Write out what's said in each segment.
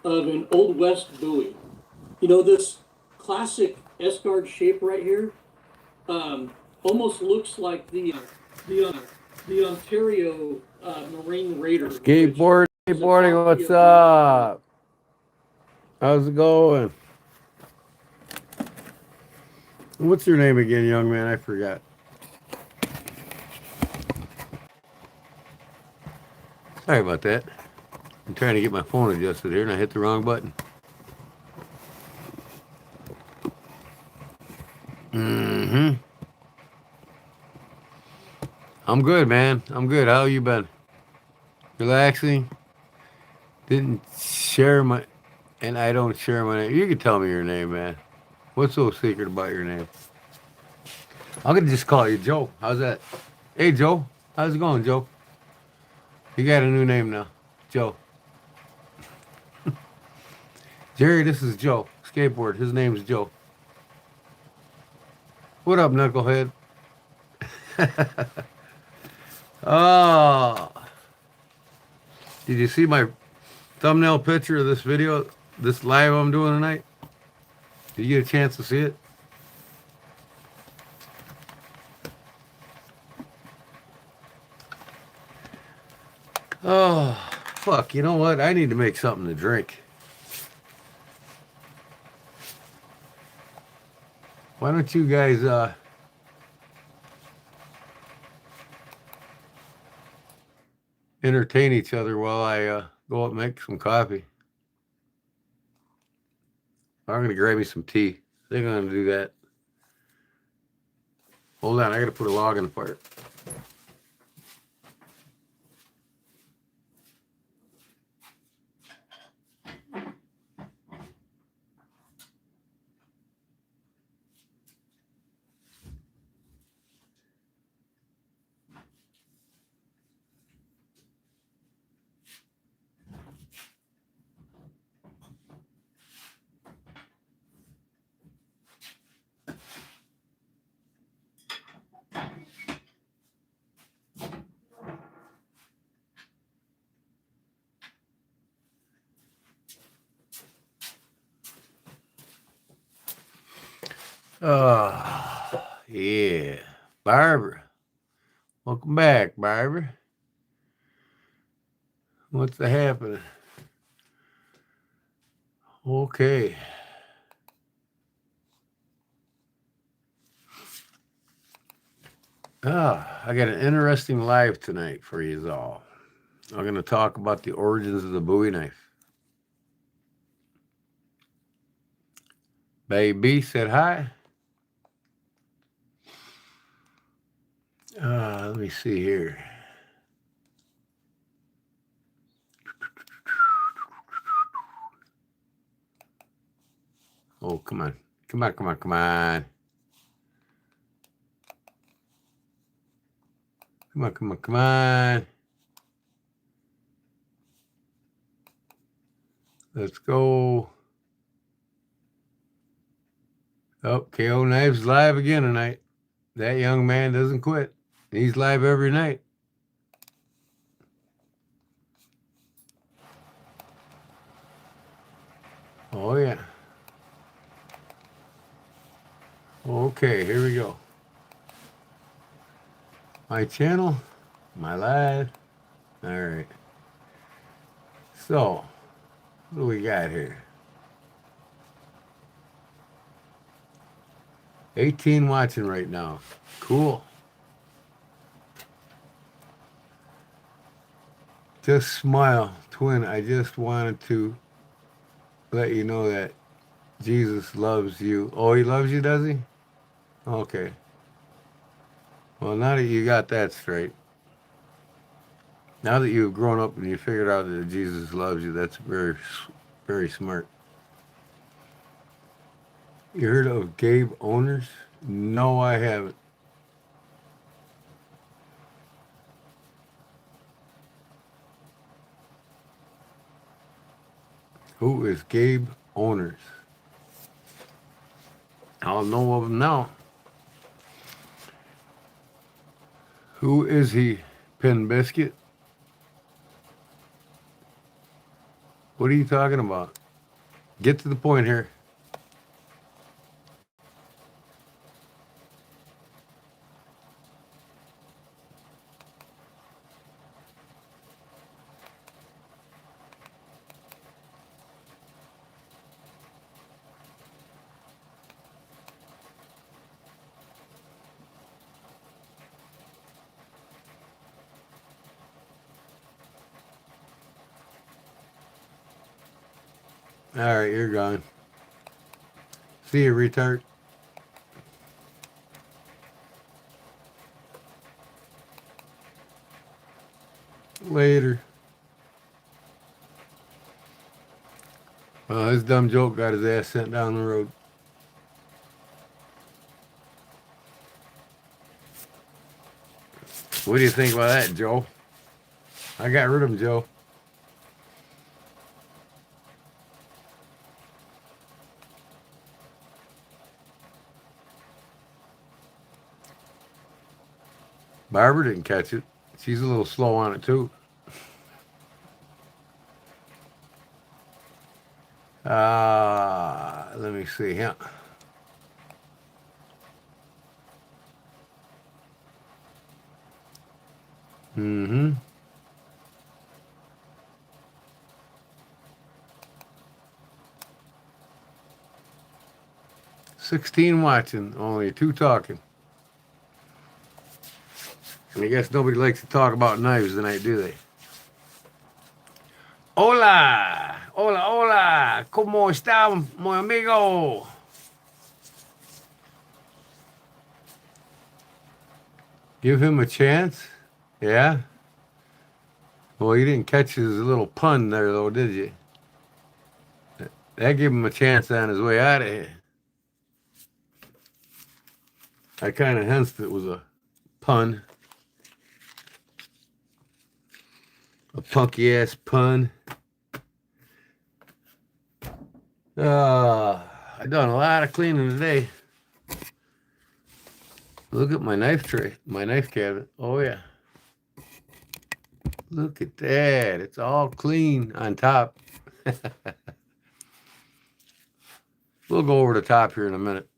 of an Old West Bowie. This classic S-guard shape right here almost looks like the the Ontario Marine Raider bridge. Skateboarding, what's up? How's it going? What's your name again, young man? I forgot. Sorry about that. I'm trying to get my phone adjusted here and I hit the wrong button. Mm-hmm. I'm good, man. I'm good. How you been? Relaxing? Didn't share my... And I don't share my name. You can tell me your name, man. What's so secret about your name? I'm going to just call you Joe. How's that? Hey, Joe. How's it going, Joe? You got a new name now. Joe. Jerry, this is Joe. Skateboard. His name's Joe. What up, knucklehead? Oh. Did you see my thumbnail picture of this video, this live I'm doing tonight? Did you get a chance to see it? Oh, fuck. You know what? I need to make something to drink. Why don't you guys entertain each other while I go up and make some coffee? I'm going to grab me some tea. I think I'm going to do that. Hold on. I got to put a log in the fire. Oh, yeah. Barbara. Welcome back, Barbara. What's happening? Okay. I got an interesting live tonight for you all. I'm going to talk about the origins of the Bowie knife. Baby said hi. Let me see here. Oh, come on. Come on, come on, come on. Come on, come on, come on. Let's go. Oh, KO Knives live again tonight. That young man doesn't quit. He's live every night. Oh, yeah. Okay, here we go. My channel, my live. All right. So, what do we got here? 18 watching right now. Cool. Just smile, twin. I just wanted to let you know that Jesus loves you. Oh, he loves you, does he? Okay. Well, now that you got that straight, now that you've grown up and you figured out that Jesus loves you, that's very, very smart. You heard of Gabe Owners? No, I haven't. Who is Gabe Owners? I'll know of him now. Who is he? Pin Biscuit? What are you talking about? Get to the point here. All right, you're gone. See you, retard. Later. His dumb joke got his ass sent down the road. What do you think about that, Joe? I got rid of him, Joe. Barbara didn't catch it. She's a little slow on it, too. Let me see. Yeah. Mm-hmm. $16 watching, only 2 talking. And I guess nobody likes to talk about knives tonight, do they? Hola! Hola, hola! ¿Cómo está, mi amigo? Give him a chance? Yeah? Well, you didn't catch his little pun there, though, did you? That gave him a chance on his way out of here. I kind of hensed it was a pun. A punky ass pun. I done a lot of cleaning today. Look at my knife tray, my knife cabinet. Oh yeah. Look at that. It's all clean on top. We'll go over the top here in a minute.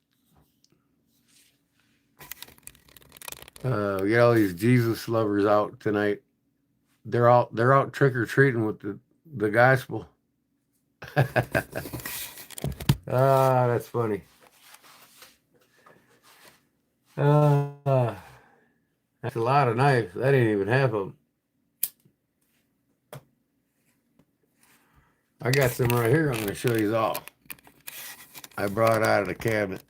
We got all these Jesus lovers out tonight. They're out trick or treating with the gospel. That's funny. That's a lot of knives. That ain't even half of them. I got some right here. I'm going to show you all. I brought out of the cabinet.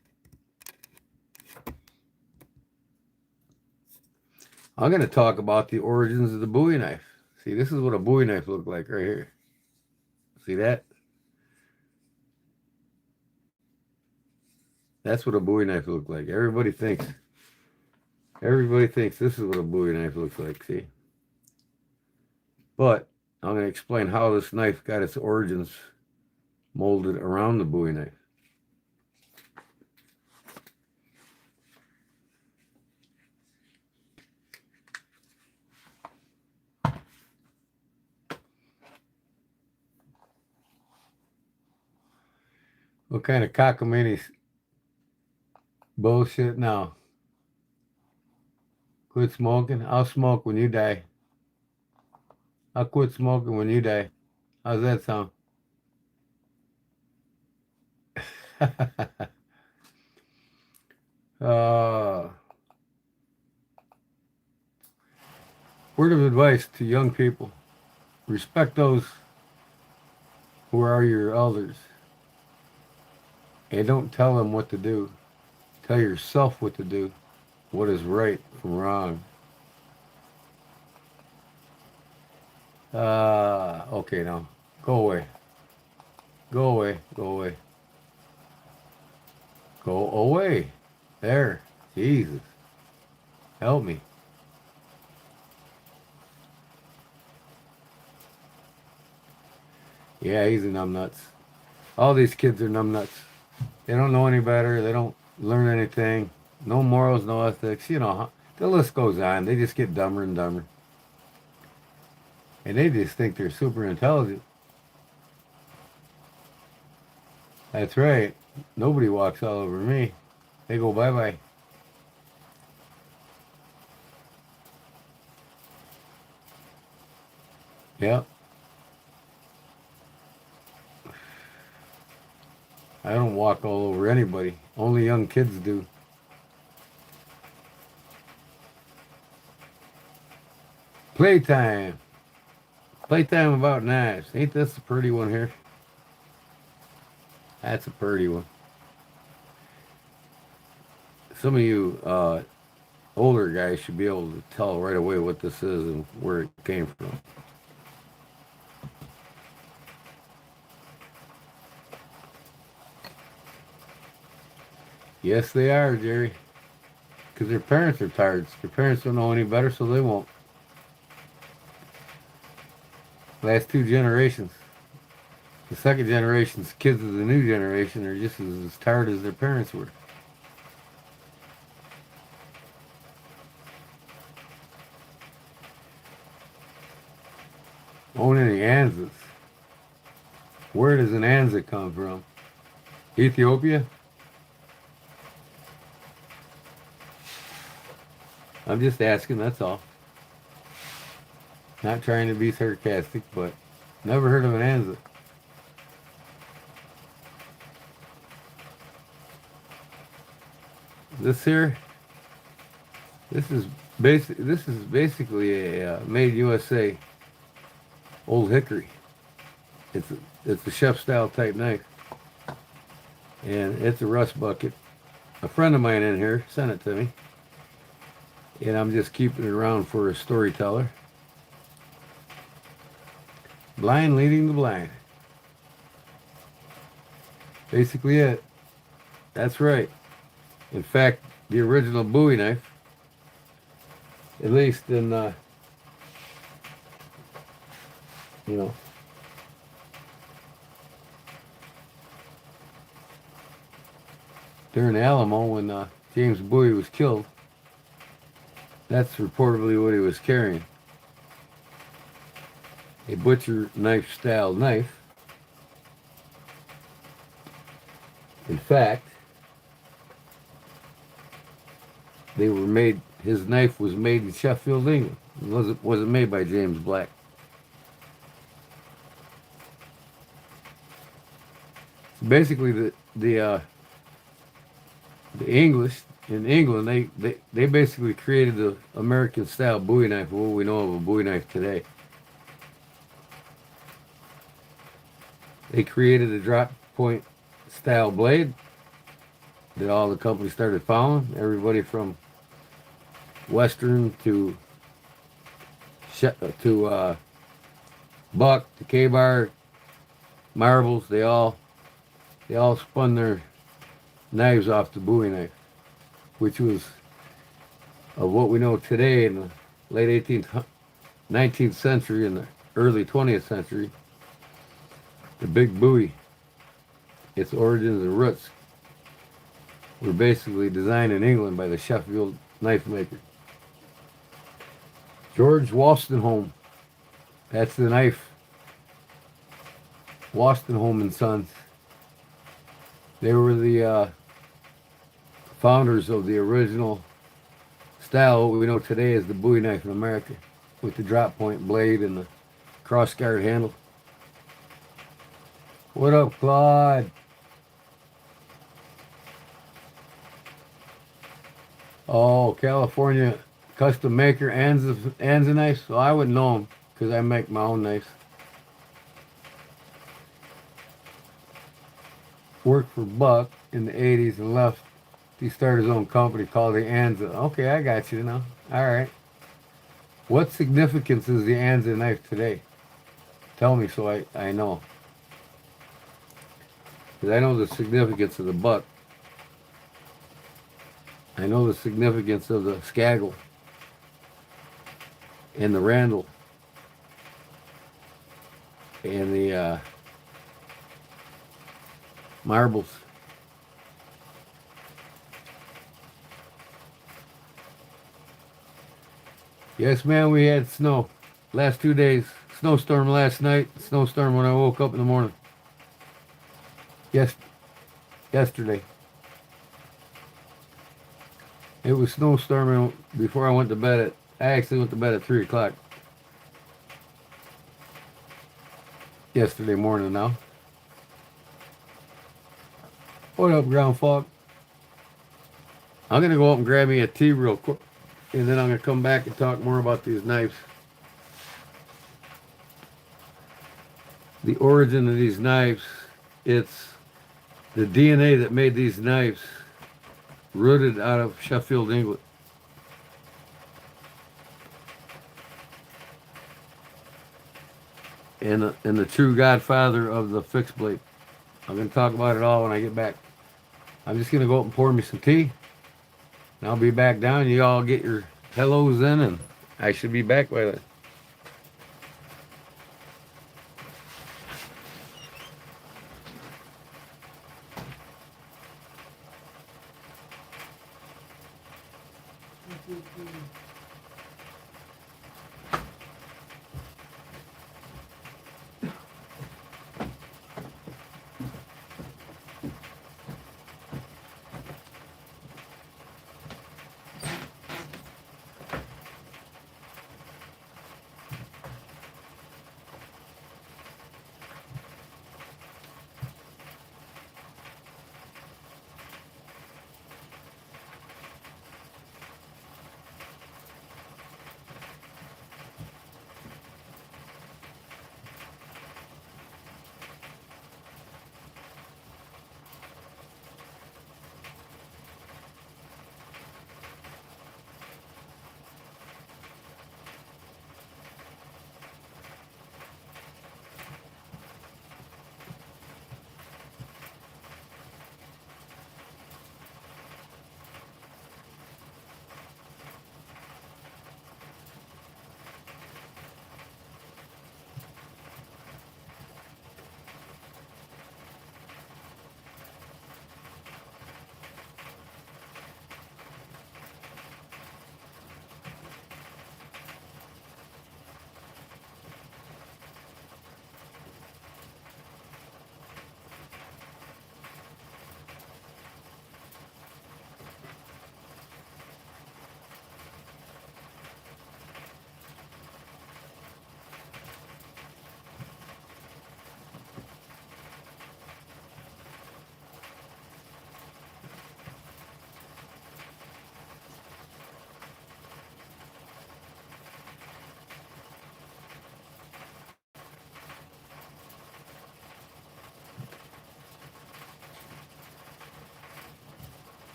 I'm going to talk about the origins of the Bowie knife. See, this is what a Bowie knife looked like right here. See that? That's what a Bowie knife looked like. Everybody thinks this is what a Bowie knife looks like, see? But I'm going to explain how this knife got its origins molded around the Bowie knife. What kind of cockamamie bullshit now? Quit smoking? I'll smoke when you die. I'll quit smoking when you die. How's that sound? Word of advice to young people. Respect those who are your elders. And don't tell them what to do. Tell yourself what to do. What is right from wrong. Okay now. Go away. Go away. Go away. Go away. There. Jesus. Help me. Yeah, he's a numbnuts. All these kids are numbnuts. They don't know any better. They don't learn anything. No morals, no ethics. You know, the list goes on. They just get dumber and dumber. And they just think they're super intelligent. That's right. Nobody walks all over me. They go bye-bye. Yep. I don't walk all over anybody. Only young kids do. Playtime. Playtime about knives. Ain't this a pretty one here? That's a pretty one. Some of you older guys should be able to tell right away what this is and where it came from. Yes, they are, Jerry. Because their parents are tired. Their parents don't know any better, so they won't. Last two generations. The second generation's kids of the new generation are just as tired as their parents were. Own any Anzas. Where does an Anza come from? Ethiopia? I'm just asking, that's all. Not trying to be sarcastic, but never heard of an Anza. This here, this is basically a made USA old hickory. It's a chef style type knife, and it's a rust bucket. A friend of mine in here sent it to me, and I'm just keeping it around for a storyteller. Blind leading the blind. Basically it. That's right. In fact, the original Bowie knife, at least in, you know, during the Alamo when James Bowie was killed, that's reportedly what he was carrying. A butcher knife style knife. In fact, they were made. His knife was made in Sheffield, England. It wasn't made by James Black. So basically, the English in England they basically created the American style Bowie knife, what we know of a Bowie knife today. They created a drop point style blade that all the companies started following. Everybody from Western to Buck to K-Bar, Marbles, they all spun their knives off the Bowie knife, which was of what we know today in the late 19th century and the early 20th century. The big Bowie, its origins and roots were basically designed in England by the Sheffield knife maker. George Wolstenholme, that's the knife. Wolstenholme and Sons. They were the founders of the original style, what we know today as the Bowie knife in America, with the drop point blade and the cross-guard handle. What up, Claude? Oh, California custom maker Anza knives. So I wouldn't know them because I make my own knives. Worked for Buck in the 80s and left. He started his own company called the Anza. Okay, I got you now. All right. What significance is the Anza knife today? Tell me so I know. Because I know the significance of the Buck. I know the significance of the Skagel and the Randall and the Marbles. Yes, man, we had snow last 2 days. Snowstorm last night, snowstorm when I woke up in the morning. Yes, yesterday. It was snowstorming before I went to bed at. I actually went to bed at 3 o'clock yesterday morning. Now, what up, ground fog? I'm gonna go up and grab me a tea real quick, and then I'm gonna come back and talk more about these knives. The origin of these knives. It's the DNA that made these knives, rooted out of Sheffield, England. And the true godfather of the fixed blade. I'm going to talk about it all when I get back. I'm just going to go up and pour me some tea. And I'll be back down. You all get your hellos in, and I should be back by then.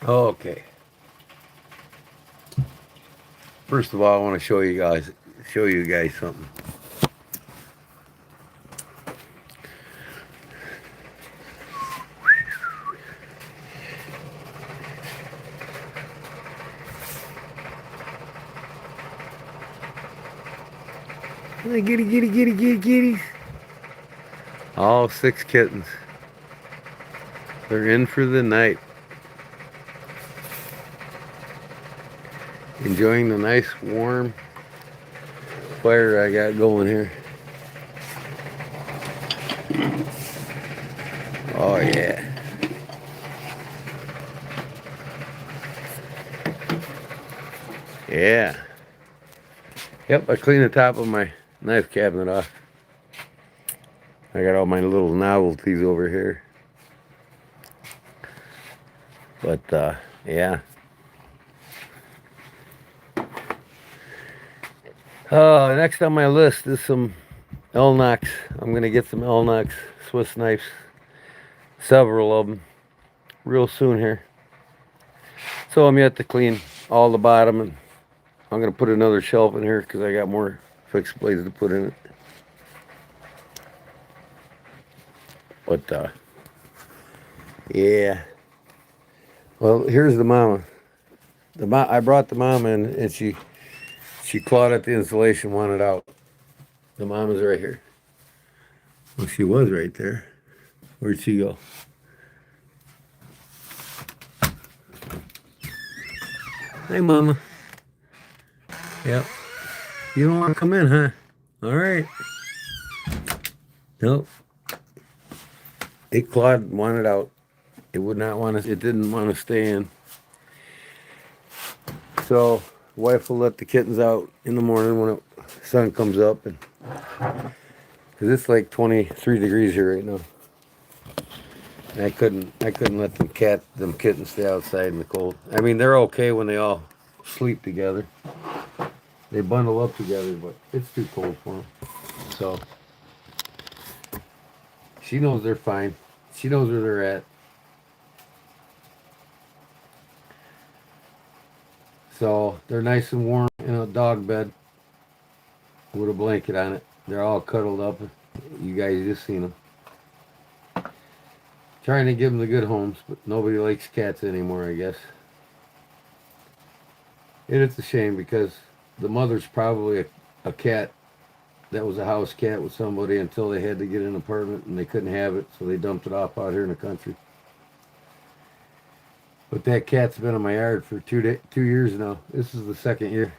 Okay. First of all, I want to show you guys something. Kitties. All 6 kittens. They're in for the night. Enjoying the nice warm fire I got going here. Oh yeah. Yeah. Yep, I cleaned the top of my knife cabinet off. I got all my little novelties over here. But yeah. Next on my list is some Elnox. I'm going to get some Elnox Swiss knives, several of them, real soon here. So I'm yet to clean all the bottom, and I'm going to put another shelf in here because I got more fixed blades to put in it. But, yeah. Well, here's the mama. I brought the mama in, and she clawed at the insulation, wanted out. The mama's right here. Well, she was right there. Where'd she go? Hey, mama. Yep. You don't want to come in, huh? All right. Nope. It clawed, wanted out. It would not want to. It didn't want to stay in. So, wife will let the kittens out in the morning when the sun comes up, and because it's like 23 degrees here right now. And I couldn't let them kittens stay outside in the cold. I mean, they're okay when they all sleep together. They bundle up together, but it's too cold for them. So she knows they're fine. She knows where they're at. So they're nice and warm in a dog bed with a blanket on it. They're all cuddled up. You guys just seen them. Trying to give them the good homes, but nobody likes cats anymore, I guess. And it's a shame because the mother's probably a cat that was a house cat with somebody until they had to get an apartment and they couldn't have it, so they dumped it off out here in the country. But that cat's been in my yard for 2 years now. This is the second year.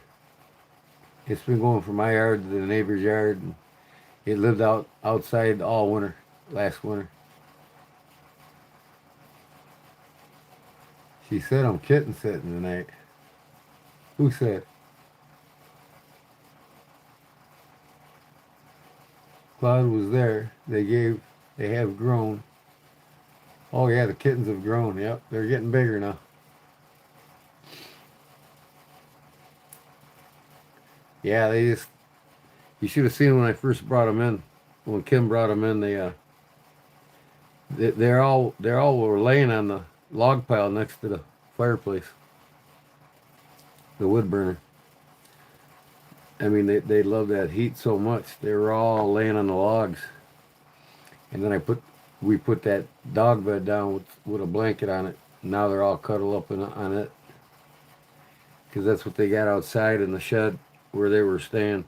It's been going from my yard to the neighbor's yard, and it lived outside all winter, last winter. She said I'm kitten sitting tonight. Who said? Cloud was there. They have grown. Oh yeah, the kittens have grown. Yep, they're getting bigger now. Yeah, you should have seen when I first brought them in. When Kim brought them in, they're all were laying on the log pile next to the fireplace, the wood burner. I mean, they love that heat so much. They were all laying on the logs, and then we put that dog bed down with a blanket on it. Now they're all cuddled up on it because that's what they got outside in the shed where they were staying.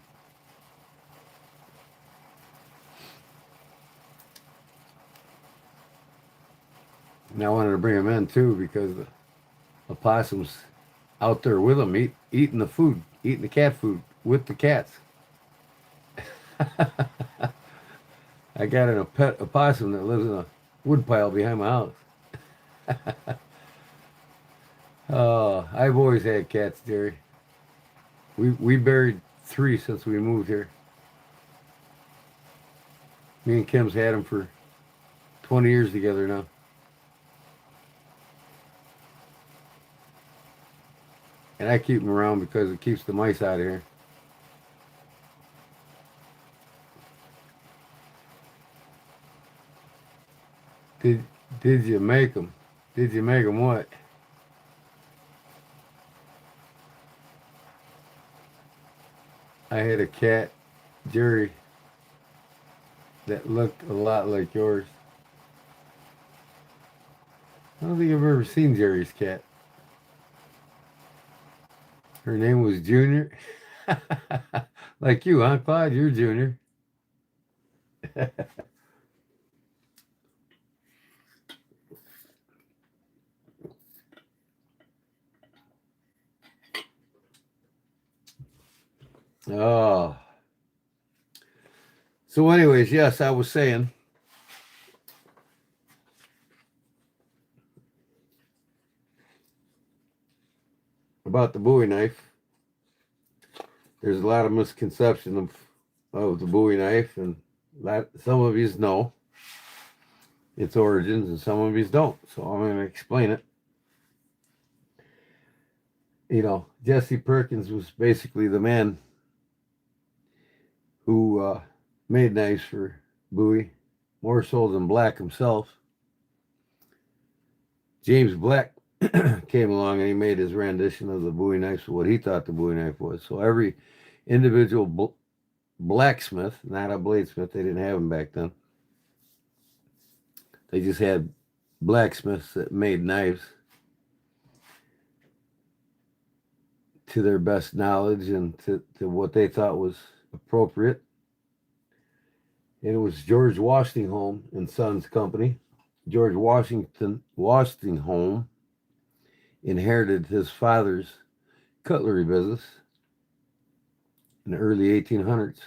And I wanted to bring them in too because the opossums out there with them eating the food, eating the cat food with the cats. I got a pet opossum that lives in a wood pile behind my house. Oh, I've always had cats, Jerry. We buried 3 since we moved here. Me and Kim's had them for 20 years together now. And I keep them around because it keeps the mice out of here. Did you make them? Did you make them what? I had a cat, Jerry, that looked a lot like yours. I don't think I've ever seen Jerry's cat. Her name was Junior. Like you, huh, Clyde? You're Junior. Oh. So anyways, yes, I was saying about the Bowie knife. There's a lot of misconception of the Bowie knife, and some of you know its origins and some of you don't. So I'm going to explain it. You know, Jesse Perkins was basically the man who made knives for Bowie, more so than Black himself. James Black came along and he made his rendition of the Bowie knife, what he thought the Bowie knife was. So every individual blacksmith, not a bladesmith, they didn't have them back then. They just had blacksmiths that made knives to their best knowledge and to what they thought was appropriate. And it was George Washington and Sons Company. George Washington inherited his father's cutlery business in the early 1800s.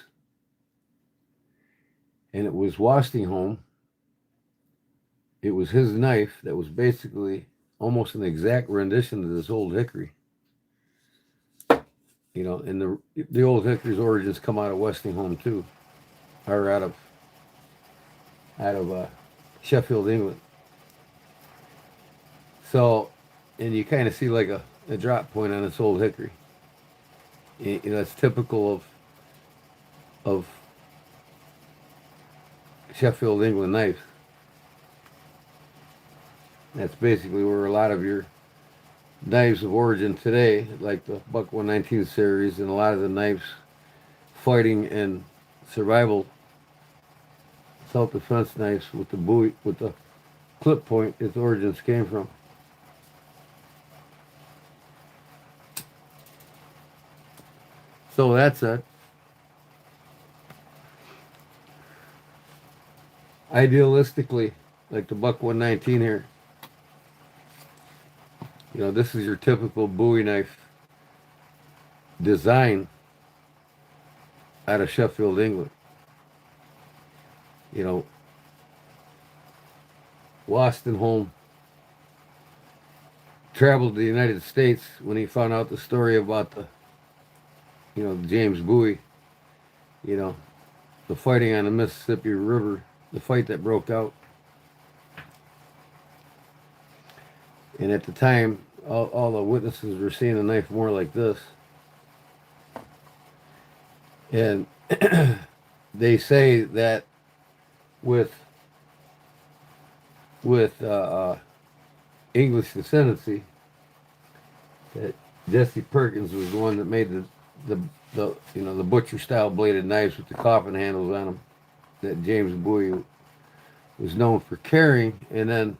And it was Washington, it was his knife that was basically almost an exact rendition of this old hickory. You know, and the old hickory's origins come out of Westinghouse too, or out of Sheffield, England. So, and you kind of see like a drop point on this old hickory. You know, it's typical of Sheffield, England knives. That's basically where a lot of your knives of origin today, like the Buck 119 series, and a lot of the knives fighting and survival self-defense knives with the Bowie, with the clip point, its origins came from. So that's it. Idealistically, like the Buck 119 here, you know, this is your typical Bowie knife design out of Sheffield, England. You know, Washington traveled to the United States when he found out the story about James Bowie, you know, the fighting on the Mississippi River, the fight that broke out. And at the time, all the witnesses were seeing a knife more like this. And they say that with English descendancy, that Jesse Perkins was the one that made the butcher style bladed knives with the coffin handles on them that James Bowie was known for carrying. And then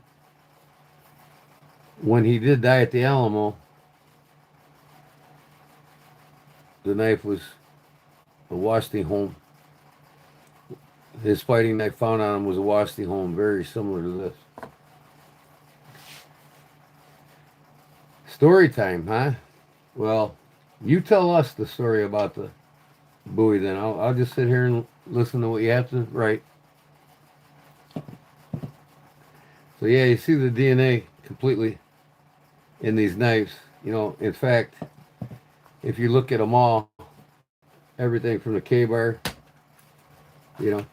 when he did die at the Alamo, the knife was a Washington. His fighting knife found on him was a Washington, very similar to this. Story time, huh? Well, you tell us the story about the Bowie then. I'll just sit here and listen to what you have to write. So yeah, you see the DNA completely in these knives. You know, in fact, if you look at them all, everything from the K-bar, you know,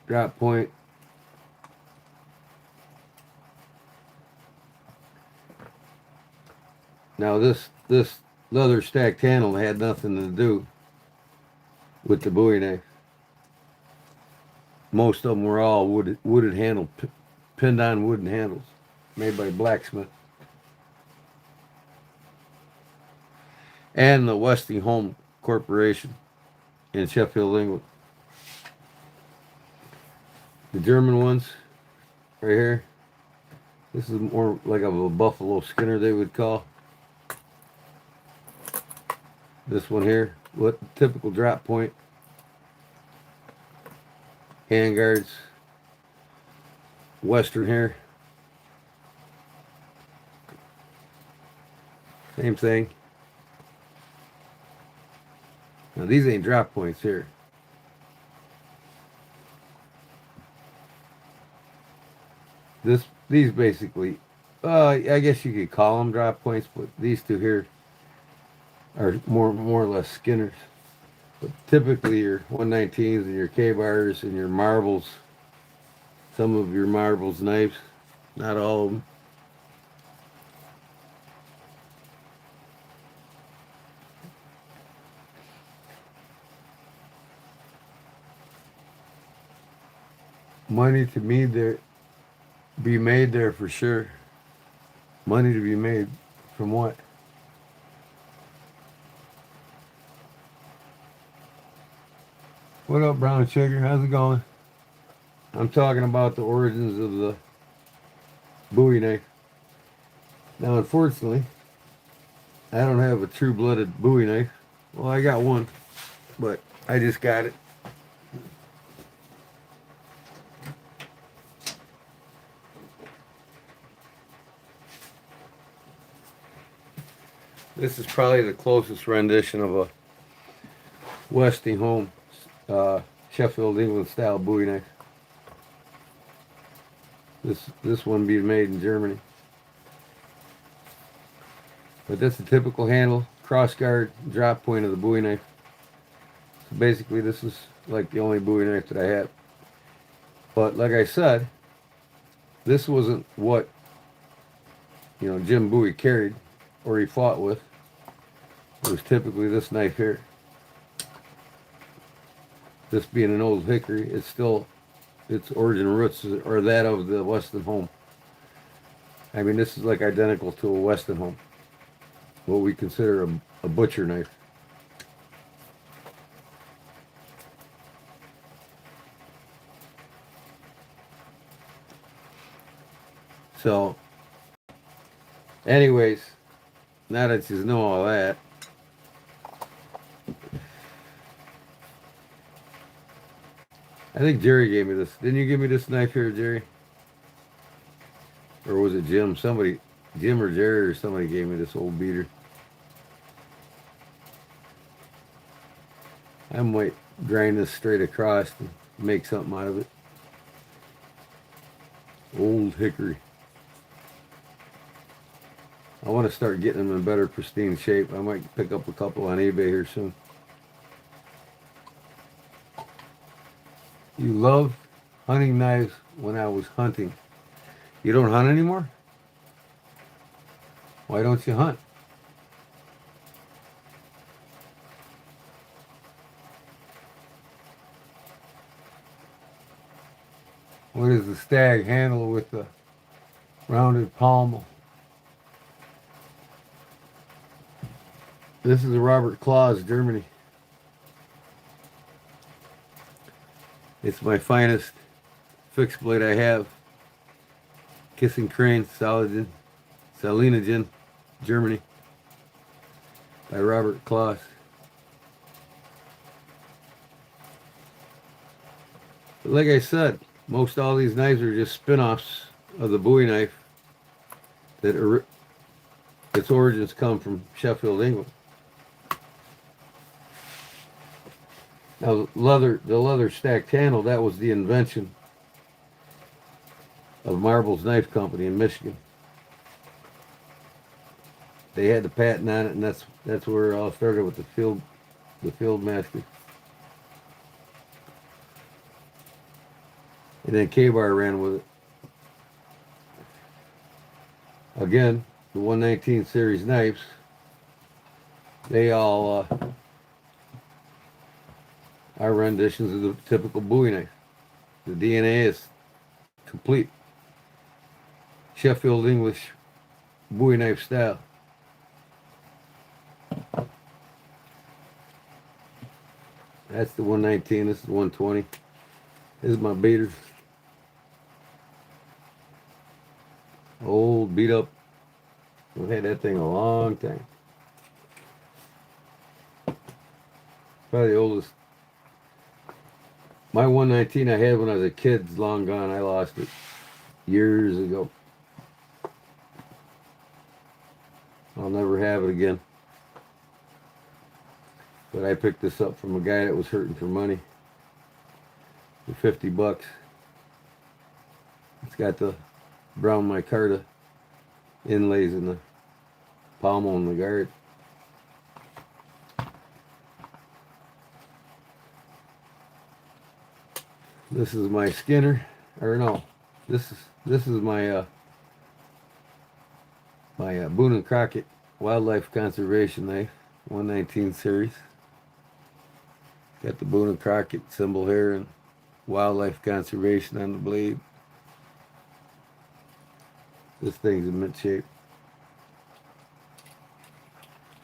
drop point, now this leather stacked handle had nothing to do with the Bowie knife. Most of them were all wooded handle, pinned on wooden handles, made by blacksmith. And the Westinghouse Corporation in Sheffield, England. The German ones, right here. This is more like of a buffalo skinner, they would call. This one here, what typical drop point. Hand guards. Western here. Same thing. Now these ain't drop points here. These basically, I guess you could call them drop points, but these two here are more or less skinners. But typically your 119s and your K-bars and your marbles, some of your marbles knives, not all of them. money to me there be made there for sure. Money to be made from what? What up, brown sugar? How's it going? I'm talking about the origins of the Bowie knife. Now, unfortunately, I don't have a true-blooded Bowie knife. Well, I got one, but I just got it. This is probably the closest rendition of a Westinghouse Sheffield, England style Bowie knife. This one being made in Germany. But that's the typical handle, cross guard, drop point of the Bowie knife. So basically this is like the only Bowie knife that I have. But like I said, this wasn't what, Jim Bowie carried or he fought with. It was typically this knife here. This being an old hickory, its origin roots are that of the Westinghouse. I mean, this is like identical to a Westinghouse, what we consider a butcher knife. So, anyways, now that you know all that, I think Jerry gave me this. Didn't you give me this knife here, Jerry? Or was it Jim? Jim or Jerry or somebody gave me this old beater. I might grind this straight across and make something out of it. Old hickory. I want to start getting them in better pristine shape. I might pick up a couple on eBay here soon. You loved hunting knives when I was hunting. You don't hunt anymore? Why don't you hunt? What is the stag handle with the rounded pommel? This is a Robert Claus, Germany. It's my finest fixed blade I have. Kissing Crane, Salinogen, Germany. By Robert Claus. But like I said, most all these knives are just spin-offs of the Bowie knife that its origins come from Sheffield, England. Now, the leather stacked handle, that was the invention of Marble's Knife Company in Michigan. They had the patent on it, and that's where it all started with the field master. And then K-Bar ran with it. Again, the 119 series knives, they all are renditions of the typical Bowie knife. The DNA is complete. Sheffield English Bowie knife style. That's the 119, this is the 120. This is my beater. Old, beat up. I've had that thing a long time. Probably the oldest. My 119 I had when I was a kid is long gone. I lost it years ago. I'll never have it again. But I picked this up from a guy that was hurting for money. For 50 bucks. It's got the brown micarta inlays in the pommel and the guard. This is my Skinner, or no, this is my Boone and Crockett Wildlife Conservation Knife, 119 series. Got the Boone and Crockett symbol here and wildlife conservation on the blade. This thing's in mint shape.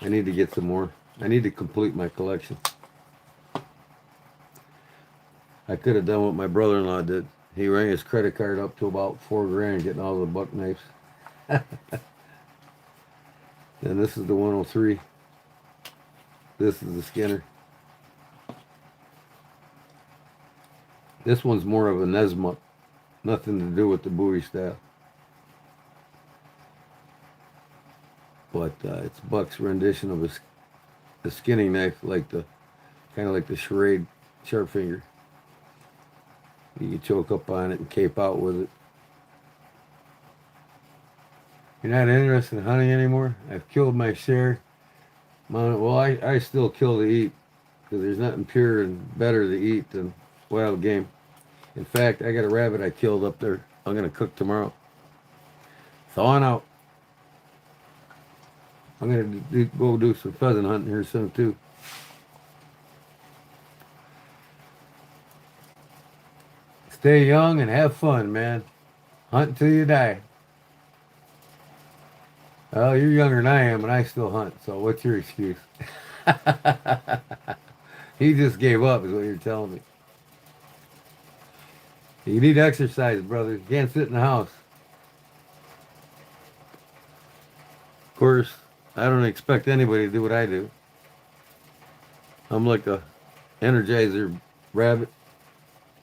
I need to get some more. I need to complete my collection. I could have done what my brother-in-law did. He rang his credit card up to about $4,000 getting all the buck knives. And this is the 103. This is the Skinner. This one's more of a Nesmut. Nothing to do with the Bowie style. But it's Buck's rendition of a skinning knife, like the kind of like the charade sharp finger. You can choke up on it and cape out with it. You're not interested in hunting anymore? I've killed my share. Well, I still kill to eat, because there's nothing pure and better to eat than wild game. In fact, I got a rabbit I killed up there. I'm going to cook tomorrow. Thawing out. I'm going to go do some pheasant hunting here soon, too. Stay young and have fun, man. Hunt until you die. Well, you're younger than I am, and I still hunt, so what's your excuse? He just gave up, is what you're telling me. You need exercise, brother. You can't sit in the house. Of course, I don't expect anybody to do what I do. I'm like a Energizer rabbit,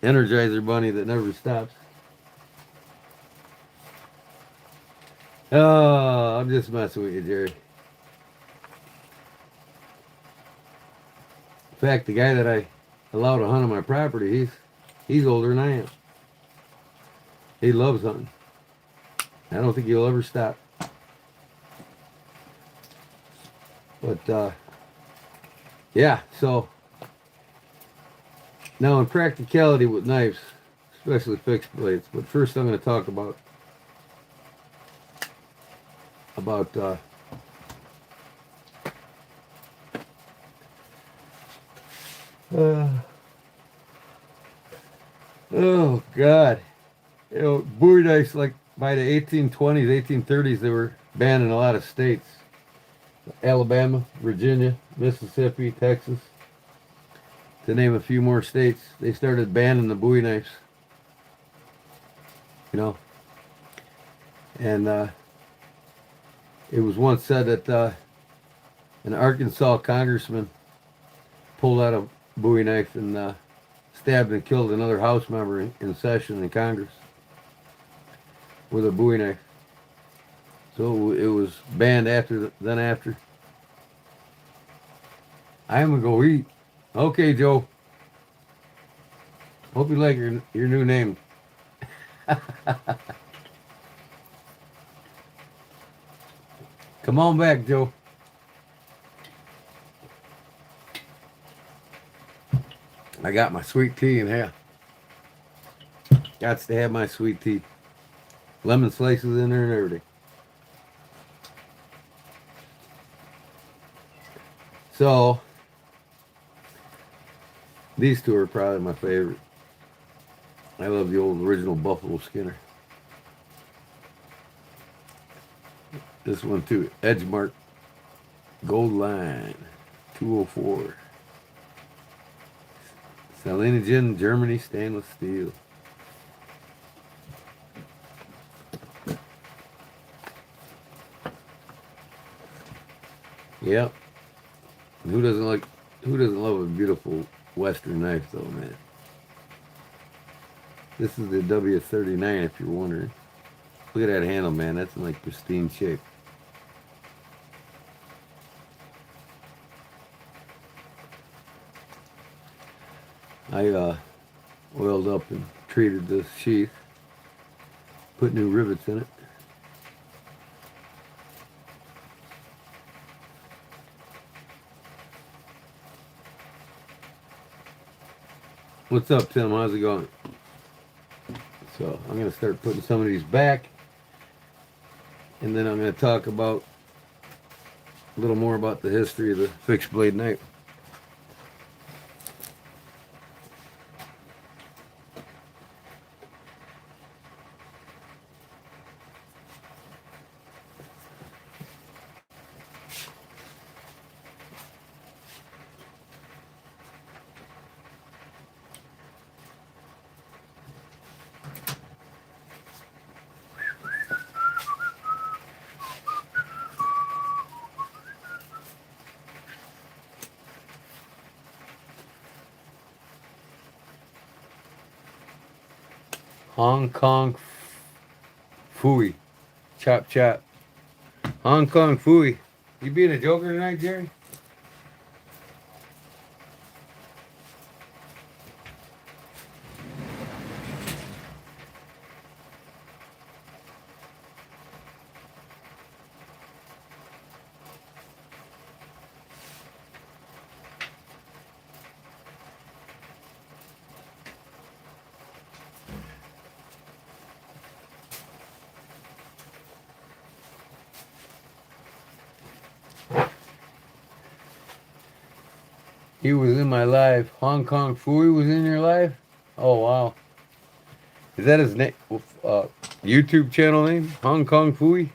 Energizer bunny that never stops. Oh, I'm just messing with you, Jerry. In fact, the guy that I allow to hunt on my property, he's older than I am. He loves hunting. I don't think he'll ever stop. But, yeah, so now in practicality with knives, especially fixed blades, but first I'm going to talk about oh God, Bowie knives, like by the 1820s, 1830s, they were banned in a lot of states. Alabama, Virginia, Mississippi, Texas, to name a few more states. They started banning the Bowie knives. You know, and it was once said that an Arkansas congressman pulled out a Bowie knife and stabbed and killed another House member in session in Congress with a Bowie knife. So it was banned after. I'm gonna go eat. Okay, Joe. Hope you like your new name. Come on back, Joe. I got my sweet tea in here. Gots to have my sweet tea. Lemon slices in there and everything. So, these two are probably my favorite. I love the old original Buffalo Skinner. This one too, Edge Mark Gold Line 204. Salinigen, Germany, stainless steel. Yep. Who doesn't love a beautiful Western knife though, man? This is the W39 if you're wondering. Look at that handle, man. That's in like pristine shape. I oiled up and treated this sheath. Put new rivets in it. What's up, Tim? How's it going? So I'm going to start putting some of these back, and then I'm going to talk about a little more about the history of the fixed blade knife. Hong Kong Fooey. Chop chop. Hong Kong Fooey. You being a joker tonight, Jerry? He was in my life. Hong Kong Fooey was in your life? Oh, wow. Is that his name? YouTube channel name? Hong Kong Fooey?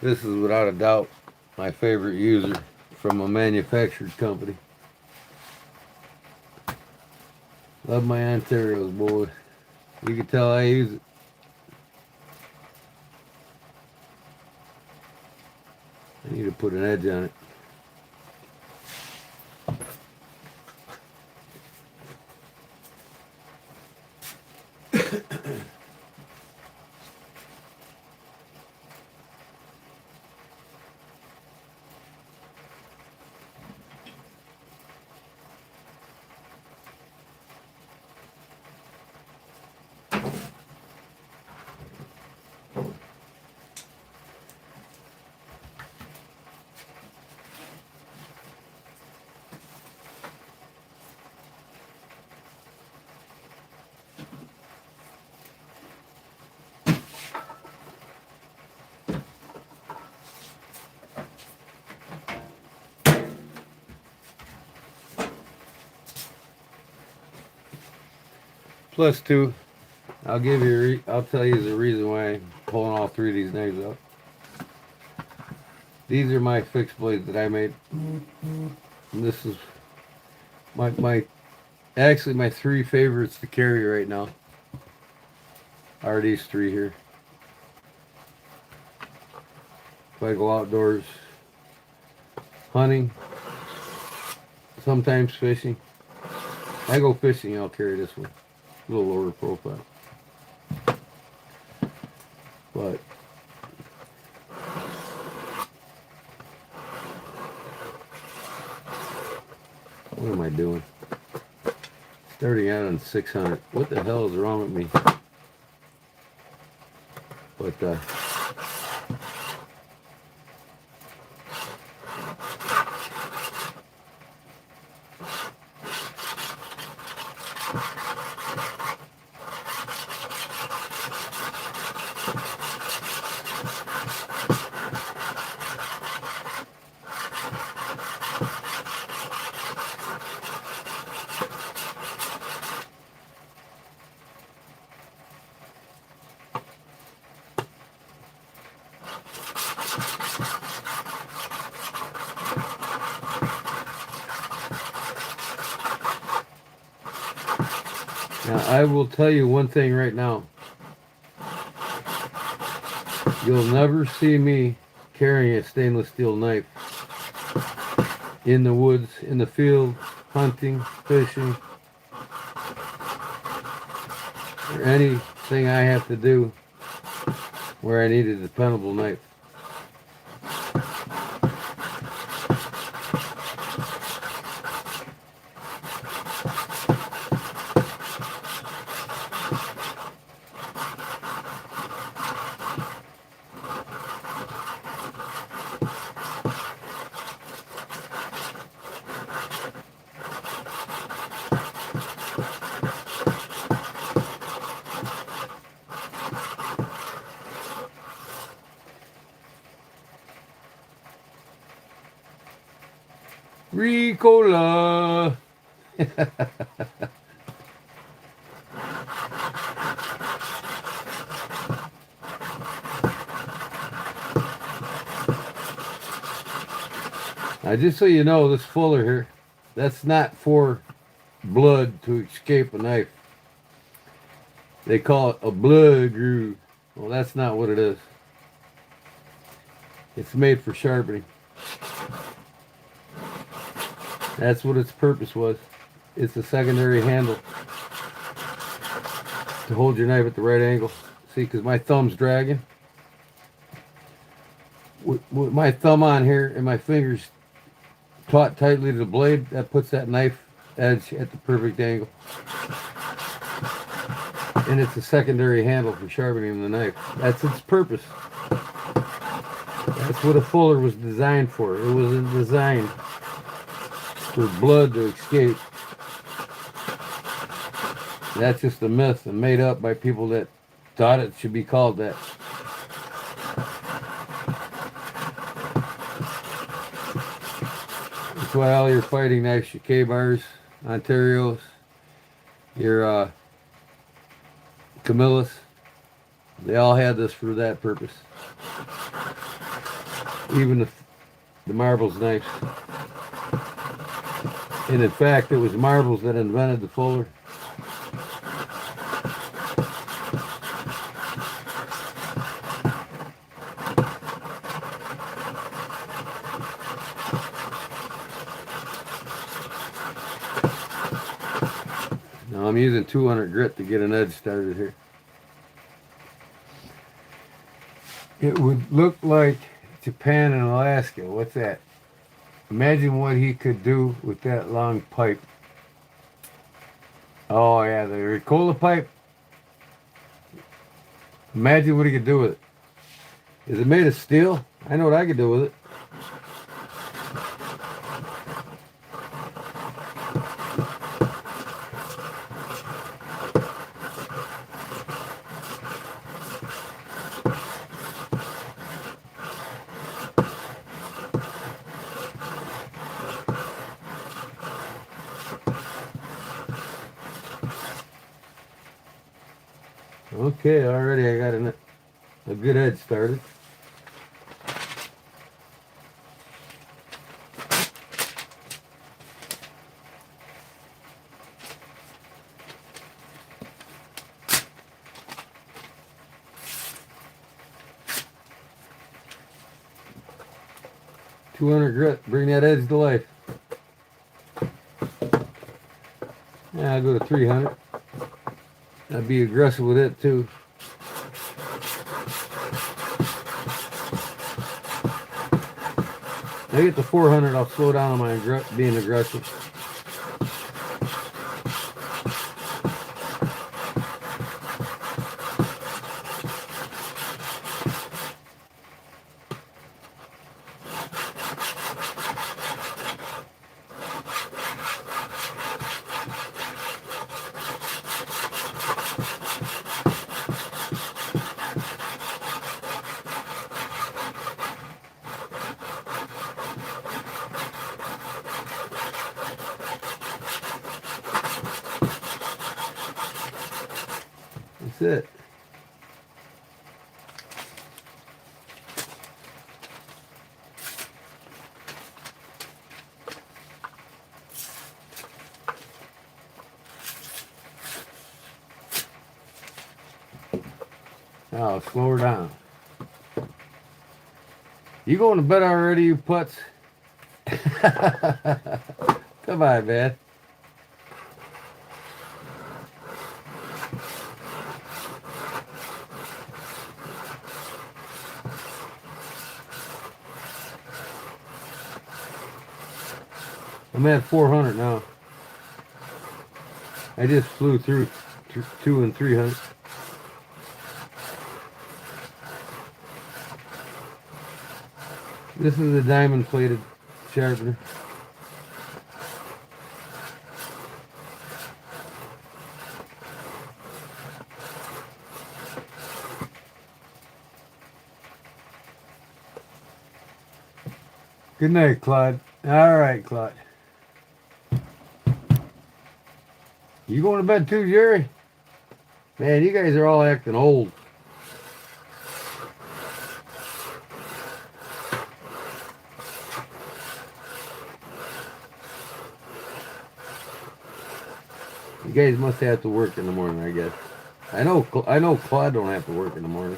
This is without a doubt my favorite user from a manufactured company. Love my Ontario's, boy. You can tell I use it. I need to put an edge on it. Plus two, I'll tell you the reason why I'm pulling all three of these knives out. These are my fixed blades that I made. And this is actually my three favorites to carry right now are these three here. If I go outdoors hunting, sometimes fishing. I go fishing, I'll carry this one. A little lower profile. But what am I doing? Starting out on 600. What the hell is wrong with me? But now I will tell you one thing right now. You'll never see me carrying a stainless steel knife in the woods, in the field, hunting, fishing, or anything I have to do where I need a dependable knife. Ricola. Just so you know, this fuller here, that's not for blood to escape a knife. They call it a blood groove. Well, that's not what it is. It's made for sharpening. That's what its purpose was. It's a secondary handle to hold your knife at the right angle. See, because my thumb's dragging. With my thumb on here and my fingers taut tightly to the blade, that puts that knife edge at the perfect angle. And it's a secondary handle for sharpening the knife. That's its purpose. That's what a fuller was designed for. It wasn't designed for blood to escape. That's just a myth and made up by people that thought it should be called that. That's why all your fighting knives, your K-bars, Ontario's, your Camillus, they all had this for that purpose. Even the Marbles knives. And in fact, it was Marbles that invented the fuller. Now I'm using 200 grit to get an edge started here. It would look like Japan and Alaska. What's that? Imagine what he could do with that long pipe. Oh yeah, the Ricola pipe. Imagine what he could do with it. Is it made of steel? I know what I could do with it. Okay, already I got a good edge started. .200 grit, bring that edge to life. Yeah, I'll go to 300. I'll be aggressive with it too. When I get to 400, I'll slow down on my being aggressive. That's it. Now slow her down. You going to bed already, you putz? Come on, man. I'm at 400 now. I just flew through 2 and 300. This is a diamond plated sharpener. Good night, Claude. All right, Claude. You going to bed too, Jerry? Man, you guys are all acting old. You guys must have to work in the morning, I guess. I know Claude don't have to work in the morning.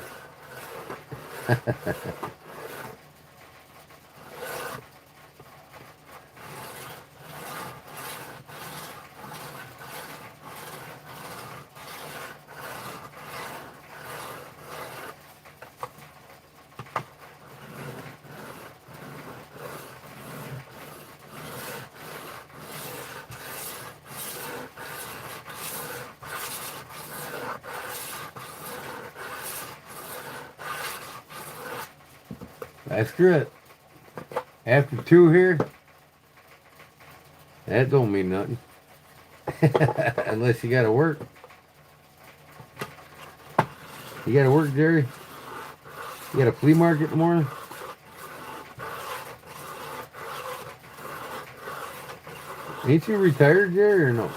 That's good. After 2 here, that don't mean nothing. Unless you gotta work. You gotta work, Jerry? You got a flea market in the morning? Ain't you retired, Jerry, or no?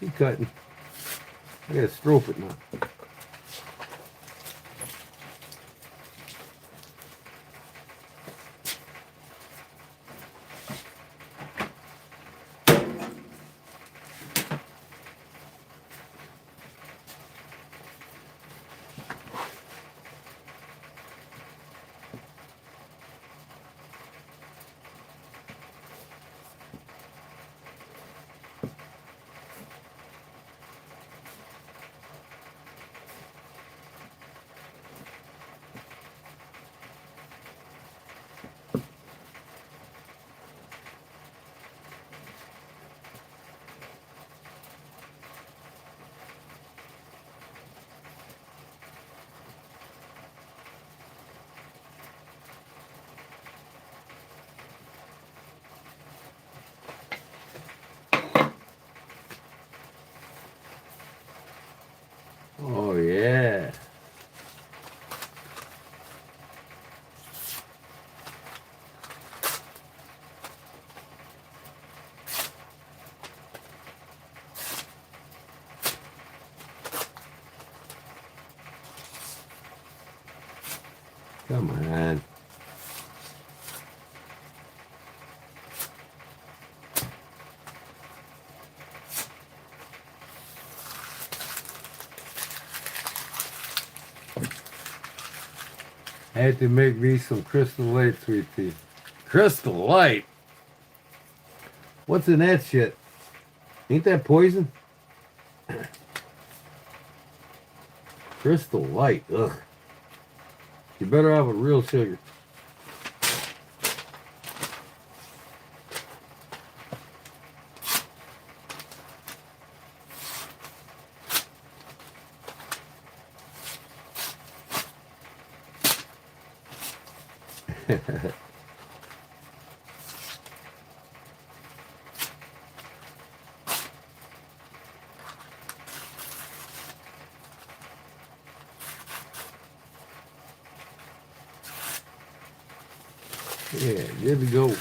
Keep cutting. I gotta stroke it now. Oh, yeah. Come on. I had to make me some Crystal Light sweet tea. Crystal Light? What's in that shit? Ain't that poison? Crystal Light, ugh. You better have a real sugar. Yeah, good to go.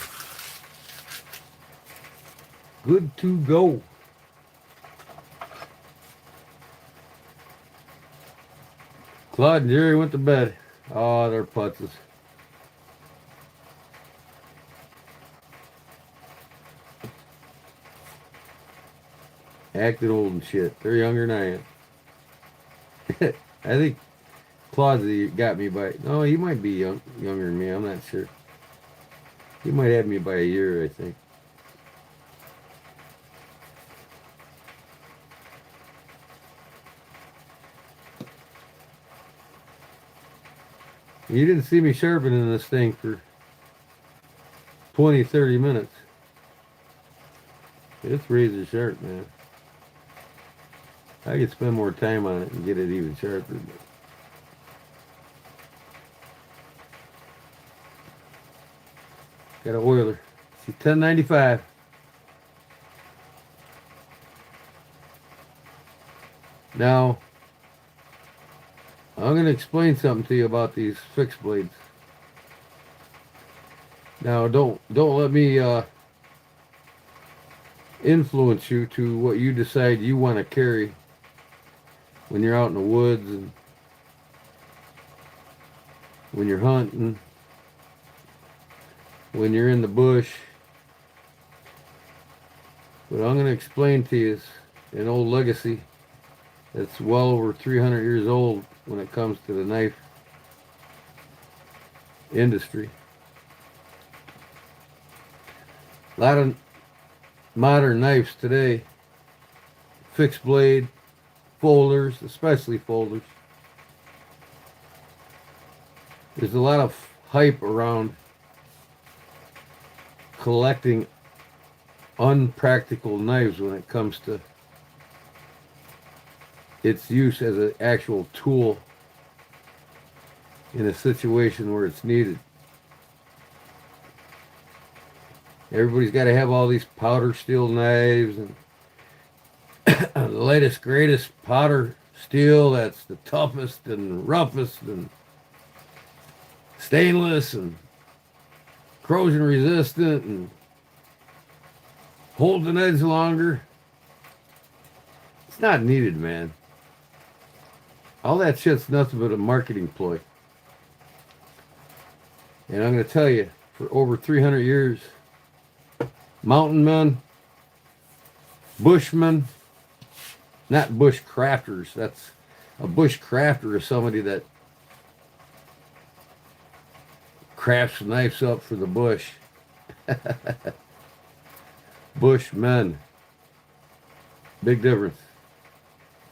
Good to go. Claude and Jerry went to bed. Oh, they're putzes. Acting old and shit. They're younger than I am. I think Claude's got me by... No, he might be younger than me. I'm not sure. He might have me by a year, I think. You didn't see me sharpening this thing for 20, 30 minutes. It's razor sharp, man. I could spend more time on it and get it even sharper. But got an oiler. See, 1095. Now, I'm going to explain something to you about these fixed blades. Now, don't let me influence you to what you decide you want to carry when you're out in the woods and when you're hunting, when you're in the bush. What I'm going to explain to you is an old legacy that's well over 300 years old when it comes to the knife industry. A lot of modern knives today, fixed blade, folders, especially folders. There's a lot of hype around collecting unpractical knives when it comes to its use as an actual tool in a situation where it's needed. Everybody's got to have all these powder steel knives and the latest, greatest powder steel that's the toughest and roughest and stainless and corrosion resistant and hold an edge longer. It's not needed, man. All that shit's nothing but a marketing ploy. And I'm going to tell you, for over 300 years, mountain men, bushmen, not bush crafters. That's a bush crafter is somebody that crafts knives up for the bush. Bushmen. Big difference.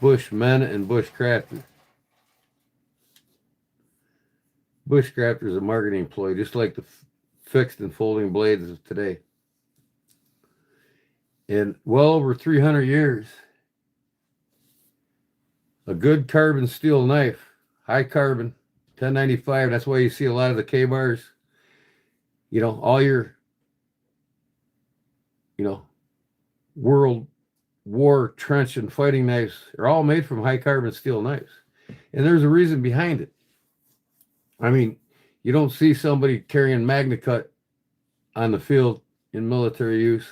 Bushmen and bushcrafters. Bushcrafter is a marketing ploy, just like the fixed and folding blades of today. In well over 300 years, a good carbon steel knife, high carbon, 1095, that's why you see a lot of the K-bars. You know, all your, World War trench and fighting knives are all made from high carbon steel knives. And there's a reason behind it. I mean, you don't see somebody carrying MagnaCut on the field in military use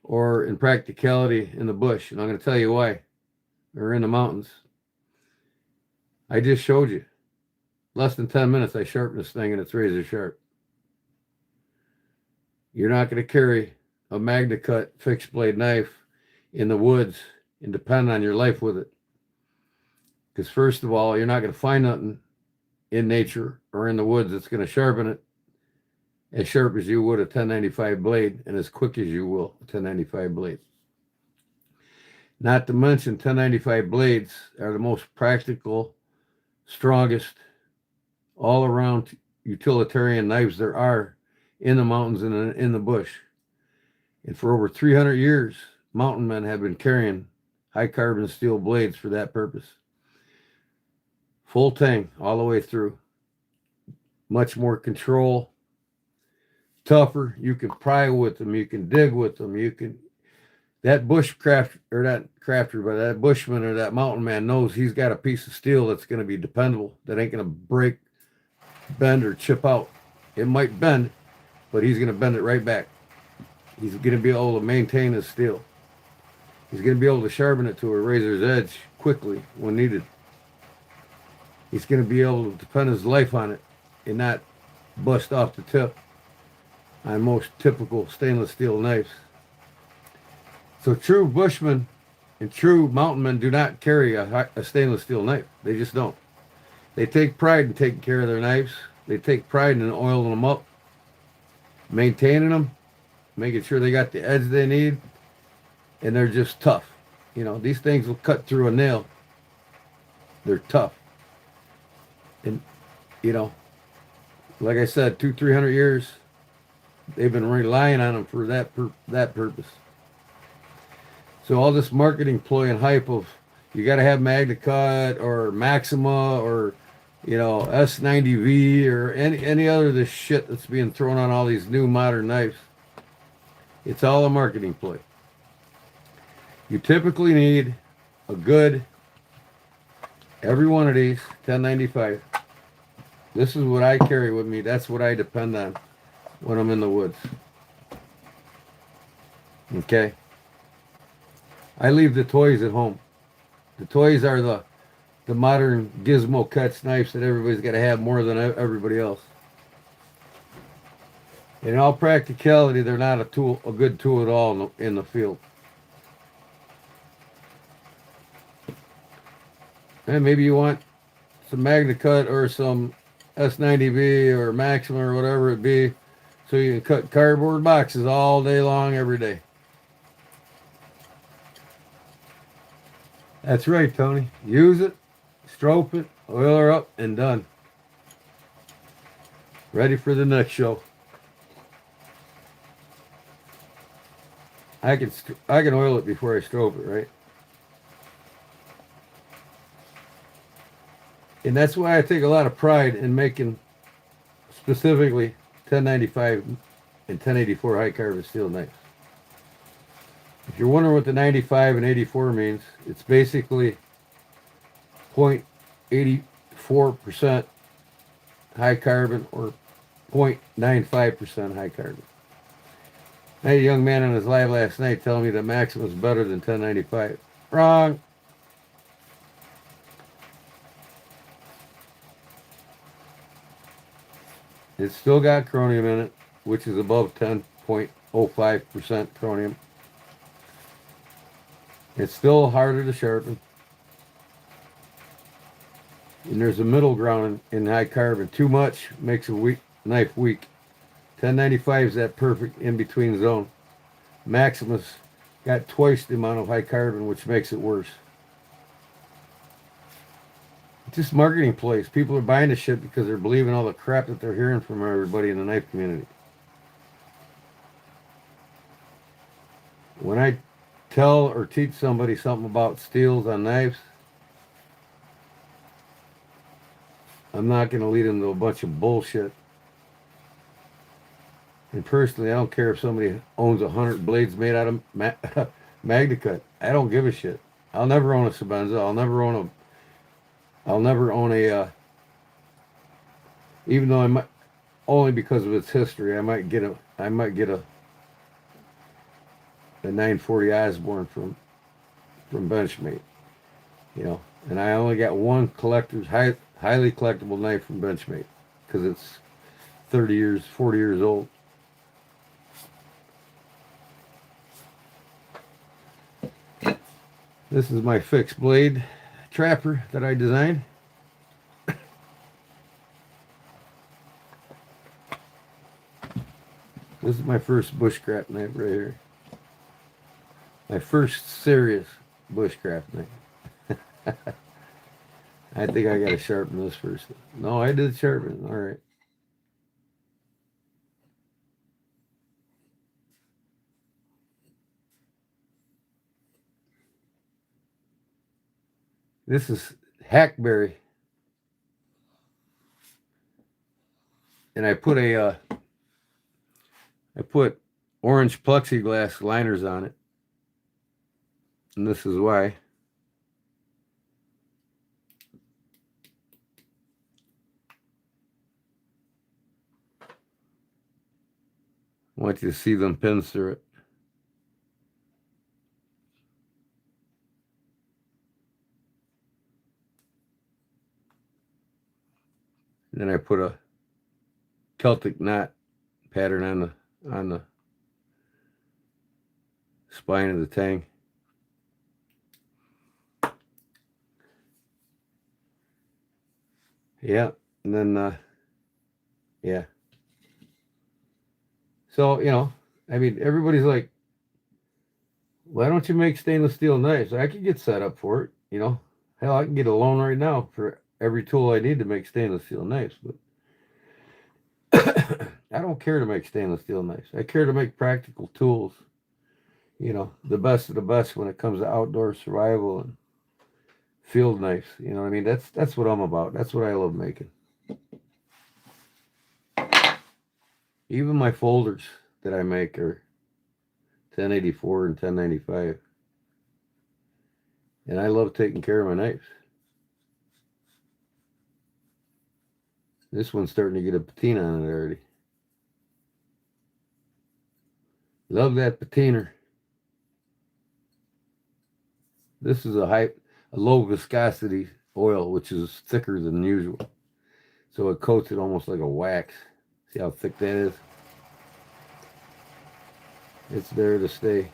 or in practicality in the bush. And I'm going to tell you why. Or in the mountains. I just showed you. Less than 10 minutes, I sharpened this thing and it's razor sharp. You're not going to carry a MagnaCut fixed blade knife in the woods and depend on your life with it. Because first of all, you're not going to find nothing in nature or in the woods that's going to sharpen it as sharp as you would a 1095 blade and as quick as you will a 1095 blade. Not to mention 1095 blades are the most practical, strongest, all around utilitarian knives there are in the mountains and in the bush. And for over 300 years, mountain men have been carrying high carbon steel blades for that purpose. Full tang all the way through. Much more control. Tougher. You can pry with them. You can dig with them. You can. That bushcraft or that crafter, but that bushman or that mountain man knows he's got a piece of steel that's going to be dependable, that ain't going to break, bend, or chip out. It might bend, but he's going to bend it right back. He's going to be able to maintain his steel. He's going to be able to sharpen it to a razor's edge quickly when needed. He's going to be able to depend his life on it and not bust off the tip on most typical stainless steel knives. So true bushmen and true mountain men do not carry a stainless steel knife. They just don't. They take pride in taking care of their knives. They take pride in oiling them up, maintaining them, making sure they got the edge they need, and they're just tough. These things will cut through a nail. They're tough. And, like I said, 200-300 years. They've been relying on them for that purpose. So all this marketing ploy and hype of you got to have MagnaCut or Maxima or S90V or any other of this shit that's being thrown on all these new modern knives. It's all a marketing ploy. You typically need a good, every one of these, 1095. This is what I carry with me. That's what I depend on when I'm in the woods. Okay? I leave the toys at home. The toys are the modern gizmo cuts knives that everybody's got to have more than everybody else. In all practicality, they're not a good tool at all in the field. And maybe you want some MagnaCut or some S90V or Maxima or whatever it be, so you can cut cardboard boxes all day long, every day. That's right, Tony. Use it, stroke it, oil her up, and done. Ready for the next show. I can oil it before I stroke it, right? And that's why I take a lot of pride in making specifically 1095 and 1084 high carbon steel knives. If you're wondering what the 95 and 84 means, it's basically 0.84% high carbon or 0.95% high carbon. I had a young man on his live last night telling me that Maxima is better than 1095. Wrong. It's still got chromium in it, which is above 10.05% chromium. It's still harder to sharpen. And there's a middle ground in high carbon. Too much makes a knife weak. 1095 is that perfect in-between zone. Maxima's got twice the amount of high carbon, which makes it worse. It's just marketing plays. People are buying the shit because they're believing all the crap that they're hearing from everybody in the knife community. When I tell or teach somebody something about steels on knives, I'm not going to lead them to a bunch of bullshit. And personally, I don't care if somebody owns 100 blades made out of MagnaCut. I don't give a shit. I'll never own a Sabenza. I'll never own a even though I might, only because of its history, I might get a 940 Osborne from Benchmade, and I only got one collector's highly collectible knife from Benchmade because it's 40 years old. This is my fixed blade trapper that I designed. This is my first bushcraft knife right here. My first serious bushcraft knife. I think I gotta sharpen this first. No, I did sharpen. All right. This is hackberry. And I put orange plexiglass liners on it. And this is why. I want you to see them pins through it. And then I put a Celtic knot pattern on the spine of the tang. Yeah, and then yeah. So, I mean, everybody's like, why don't you make stainless steel knives? I could get set up for it, Hell, I can get a loan right now for every tool I need to make stainless steel knives, but I don't care to make stainless steel knives. I care to make practical tools. You know, the best of the best when it comes to outdoor survival and field knives. You know what I mean? That's what I'm about. That's what I love making. Even my folders that I make are 1084 and 1095. And I love taking care of my knives. This one's starting to get a patina on it already. Love that patina. This is a low viscosity oil, which is thicker than usual. So it coats it almost like a wax. See how thick that is? It's there to stay.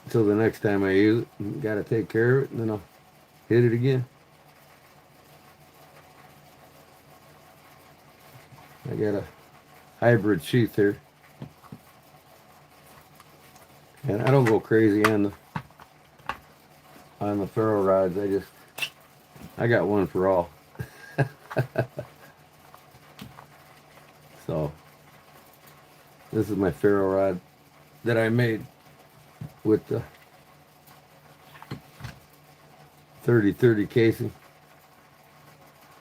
Until the next time I use it, got to take care of it, and then I'll hit it again. I got a hybrid sheath here. And I don't go crazy on the ferro rods. I got one for all. So this is my ferro rod that I made with the 30-30 casing.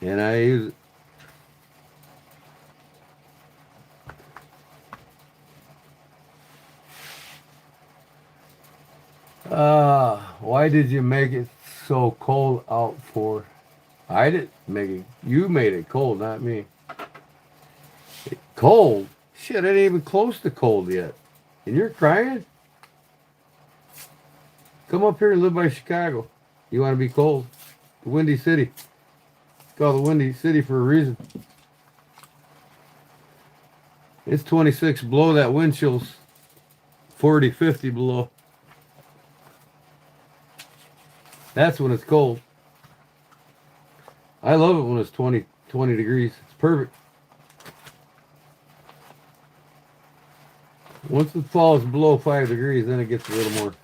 And I use it. Why did you make it so cold out for? I didn't make it. You made it cold, not me. Cold? Shit, it ain't even close to cold yet. And you're crying? Come up here and live by Chicago. You want to be cold? The Windy City. It's called the Windy City for a reason. It's 26 below. That wind chill's 40, 50 below. That's when it's cold. I love it when it's 20 degrees. It's perfect. Once it falls below 5 degrees, then it gets a little more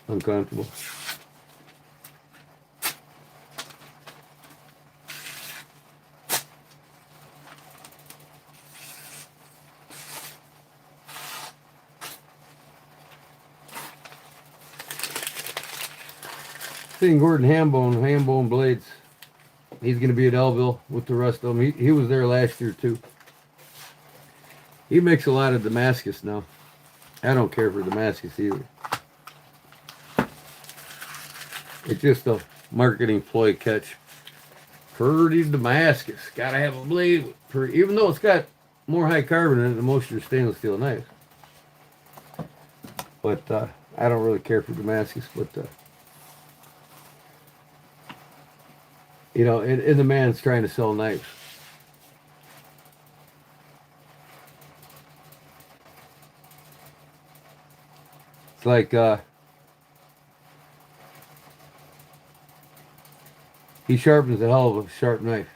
uncomfortable. Seeing Gordon Hambone Blades. He's going to be at Elville with the rest of them. He was there last year too. He makes a lot of Damascus now. I don't care for Damascus either. It's just a marketing ploy catch. Pretty Damascus. Gotta have a blade. Even though it's got more high carbon in it than most of your stainless steel knives. But I don't really care for Damascus. But you know, and the man's trying to sell knives. It's like he sharpens a hell of a sharp knife,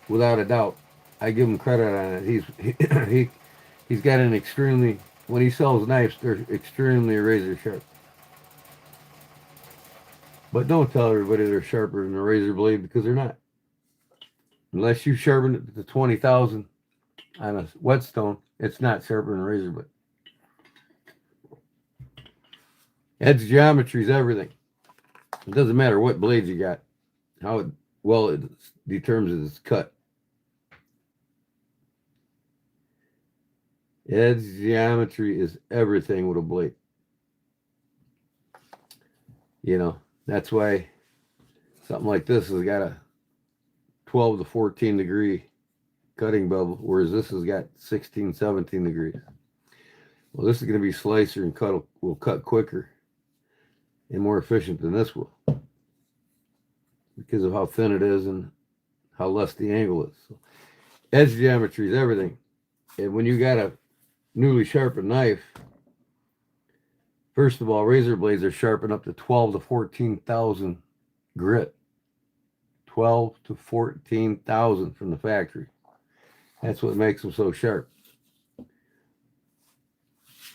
without a doubt. I give him credit on it. He's got an extremely, when he sells knives, they're extremely razor sharp. But don't tell everybody they're sharper than a razor blade, because they're not. Unless you sharpen it to 20,000 on a whetstone, it's not sharper than a razor blade. Edge geometry is everything. It doesn't matter what blades you got, how it determines its cut. Edge geometry is everything with a blade. You know, that's why something like this has got a 12 to 14 degree cutting bevel, whereas this has got 16, 17 degrees. Well, this is going to be slicer and will cut quicker and more efficient than this will, because of how thin it is and how less the angle is. So, edge geometry is everything. And when you got a newly sharpened knife, first of all, razor blades are sharpened up to 12 to 14,000 grit. 12 to 14,000 from the factory. That's what makes them so sharp.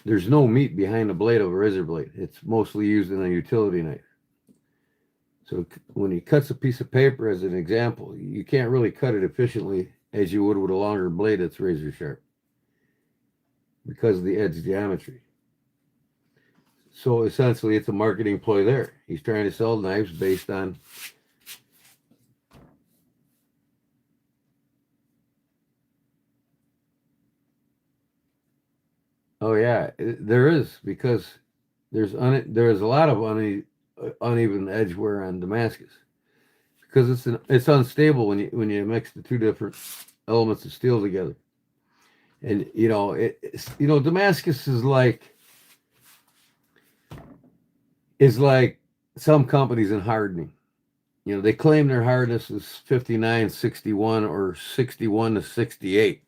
There's no meat behind the blade of a razor blade. It's mostly used in a utility knife. So when he cuts a piece of paper, as an example, you can't really cut it efficiently as you would with a longer blade that's razor sharp because of the edge geometry. So essentially, it's a marketing ploy there. He's trying to sell knives based on oh yeah, there is because there's a lot of uneven edge wear on Damascus because it's unstable when you mix the two different elements of steel together. And Damascus is like some companies in hardening. They claim their hardness is 59-61 or 61-68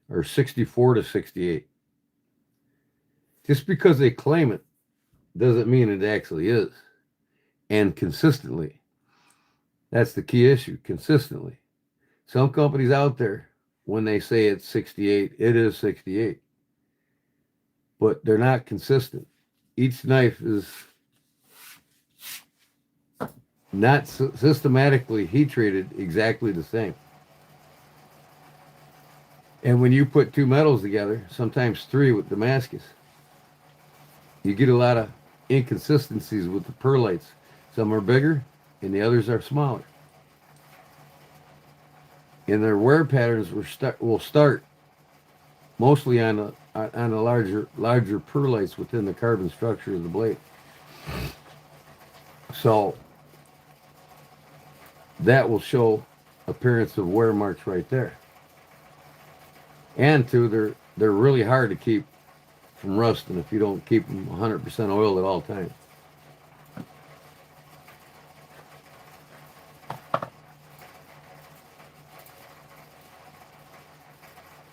or 64-68. Just because they claim it doesn't mean it actually is. And consistently. That's the key issue, consistently. Some companies out there, when they say it's 68, it is 68. But they're not consistent. Each knife is not systematically heat treated exactly the same. And when you put two metals together, sometimes three with Damascus, you get a lot of inconsistencies with the perlites. Some are bigger and the others are smaller. And their wear patterns will start mostly on the larger perlites within the carbon structure of the blade. So that will show appearance of wear marks right there. And two, they're really hard to keep from rusting if you don't keep them 100% oiled at all times.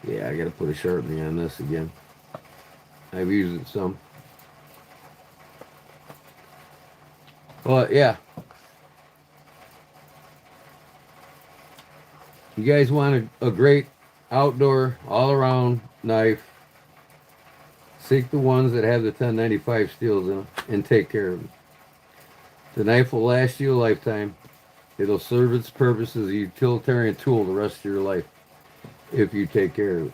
Yeah, I got to put a sharpening on this again. I've used it some. But yeah. You guys want a great outdoor, all-around knife, seek the ones that have the 1095 steels in them and take care of them. The knife will last you a lifetime. It'll serve its purpose as a utilitarian tool the rest of your life if you take care of it.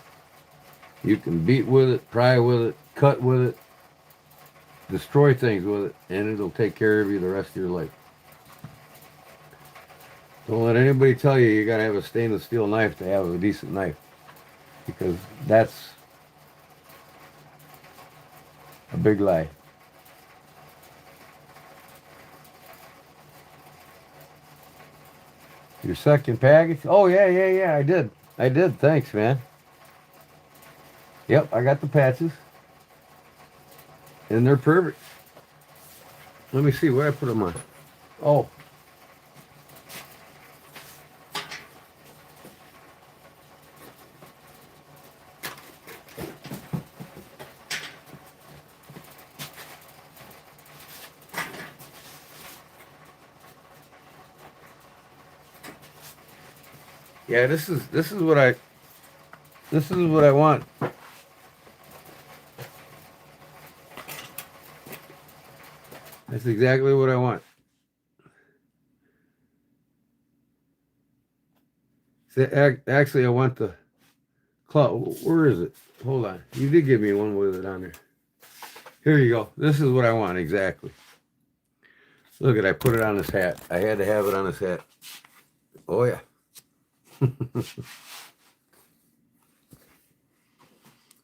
You can beat with it, pry with it, cut with it, destroy things with it, and it'll take care of you the rest of your life. Don't let anybody tell you got to have a stainless steel knife to have a decent knife, because that's a big lie. Your second package? Oh, yeah, I did. Thanks, man. Yep, I got the patches. And they're perfect. Let me see where I put them on. Oh. Yeah, this is what I want. That's exactly what I want. Actually, I want the cloth. Where is it? Hold on. You did give me one with it on there. Here you go. This is what I want exactly. Look at, I put it on this hat. I had to have it on this hat. Oh yeah. This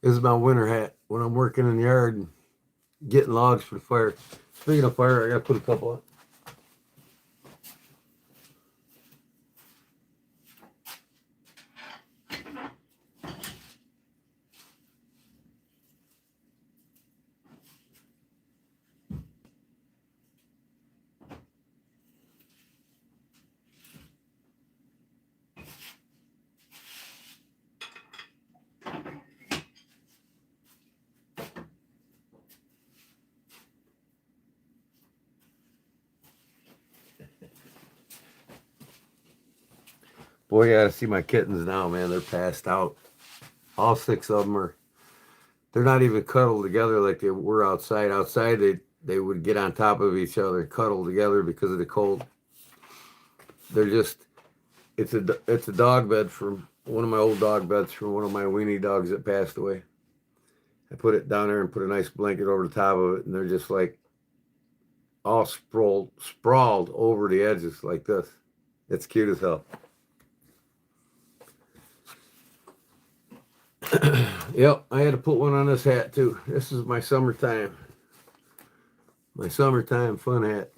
is my winter hat when I'm working in the yard and getting logs for the fire. Speaking of fire, I gotta put a couple on. Boy, you gotta see my kittens now, man. They're passed out. All six of them they're not even cuddled together like they were outside. Outside, they would get on top of each other, cuddle together because of the cold. They're just, it's a dog bed from one of my old dog beds from one of my weenie dogs that passed away. I put it down there and put a nice blanket over the top of it, and they're just like all sprawled over the edges like this. It's cute as hell. Yep, I had to put one on this hat too. This is my summertime fun hat.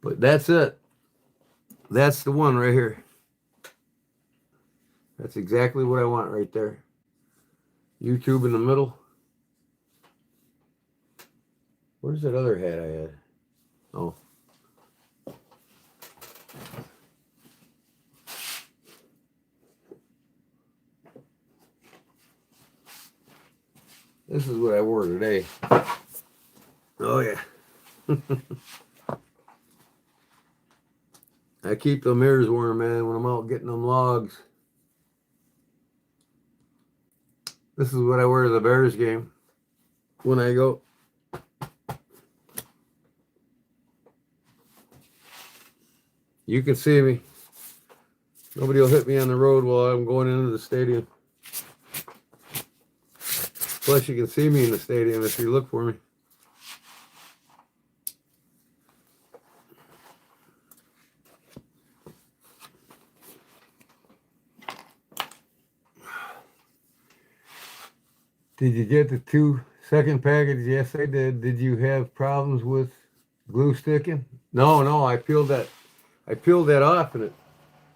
But that's it. That's the one right here. That's exactly what I want right there. YouTube in the middle. Where's that other hat I had? Oh. This is what I wore today. Oh, yeah. I keep the mirrors warm, man, when I'm out getting them logs. This is what I wear to the Bears game when I go. You can see me. Nobody will hit me on the road while I'm going into the stadium. Plus, you can see me in the stadium if you look for me. Did you get the 2-second package? Yes, I did. Did you have problems with glue sticking? No, I peeled that off and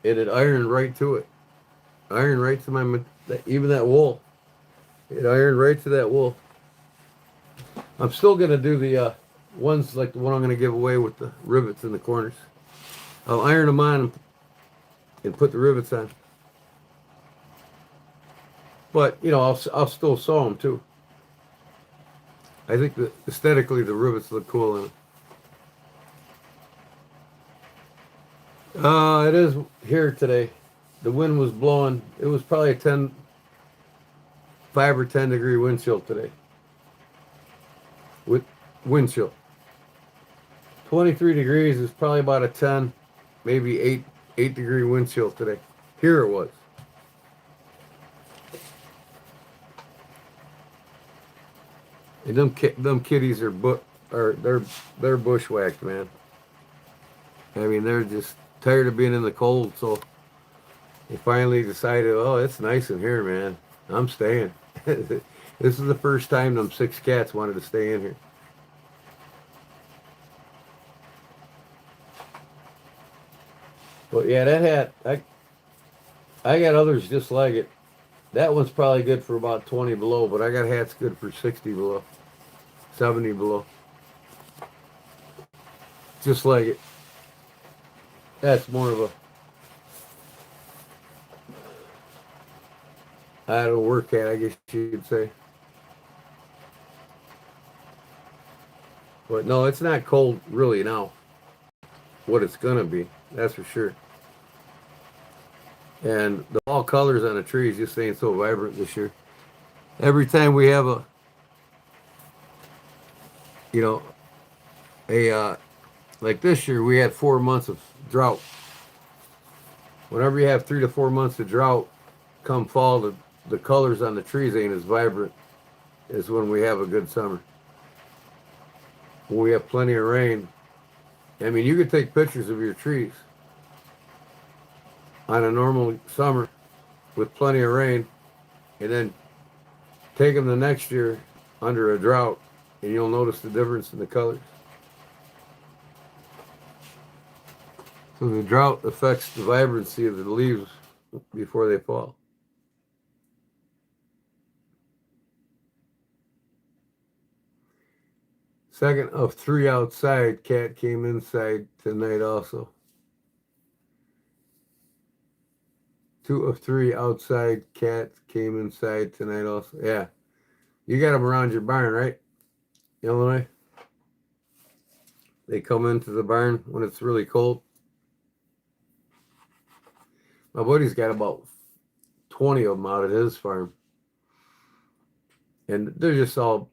it ironed right to it. Ironed right to my, even that wool. It ironed right to that wool. I'm still going to do the ones like the one I'm going to give away with the rivets in the corners. I'll iron them on and put the rivets on. But, you know, I'll still sew them too. I think that aesthetically the rivets look cool in it. It is here today. The wind was blowing. It was probably a 5 or 10 degree wind chill today. With wind chill. 23 degrees is probably about a 10, maybe 8 degree wind chill today. Here it was. And them kitties are they're bushwhacked, man. I mean, they're just tired of being in the cold, so they finally decided, oh, it's nice in here, man. I'm staying. This is the first time them 6 cats wanted to stay in here. But yeah, that hat, I got others just like it. That one's probably good for about 20 below, but I got hats good for 60 below, 70 below. Just like it. That's more of a, I don't work hat, I guess you could say. But no, it's not cold really now. What it's gonna be, that's for sure. And the fall colors on the trees just ain't so vibrant this year. Every time we have a, you know, like this year we had 4 months of drought. Whenever you have 3 to 4 months of drought, come fall, the colors on the trees ain't as vibrant as when we have a good summer. When we have plenty of rain, I mean, you could take pictures of your trees on a normal summer with plenty of rain, and then take them the next year under a drought, and you'll notice the difference in the colors. So the drought affects the vibrancy of the leaves before they fall. Second of 3 outside, cat came inside tonight also. 2 of 3 outside, cat came inside tonight also. Yeah. You got them around your barn, right? Illinois? They come into the barn when it's really cold. My buddy's got about 20 of them out at his farm. And they're just all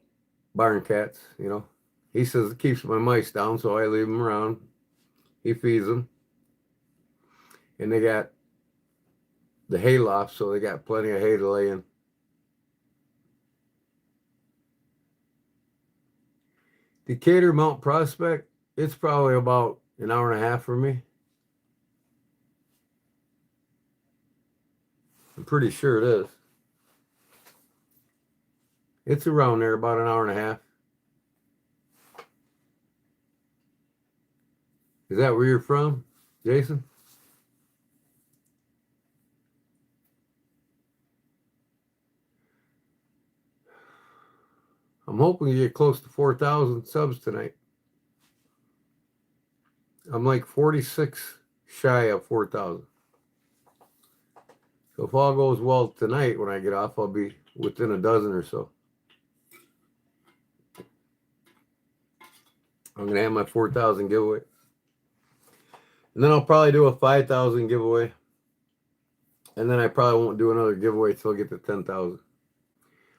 barn cats, you know. He says it keeps my mice down, so I leave them around. He feeds them. And they got the hay loft, so they got plenty of hay to lay in. Decatur Mount Prospect, it's probably about an hour and a half for me. I'm pretty sure it is. It's around there, about an hour and a half. Is that where you're from, Jason? I'm hoping to get close to 4,000 subs tonight. I'm like 46 shy of 4,000. So if all goes well tonight when I get off, I'll be within a dozen or so. I'm going to have my 4,000 giveaway. And then I'll probably do a 5,000 giveaway. And then I probably won't do another giveaway till I get to 10,000.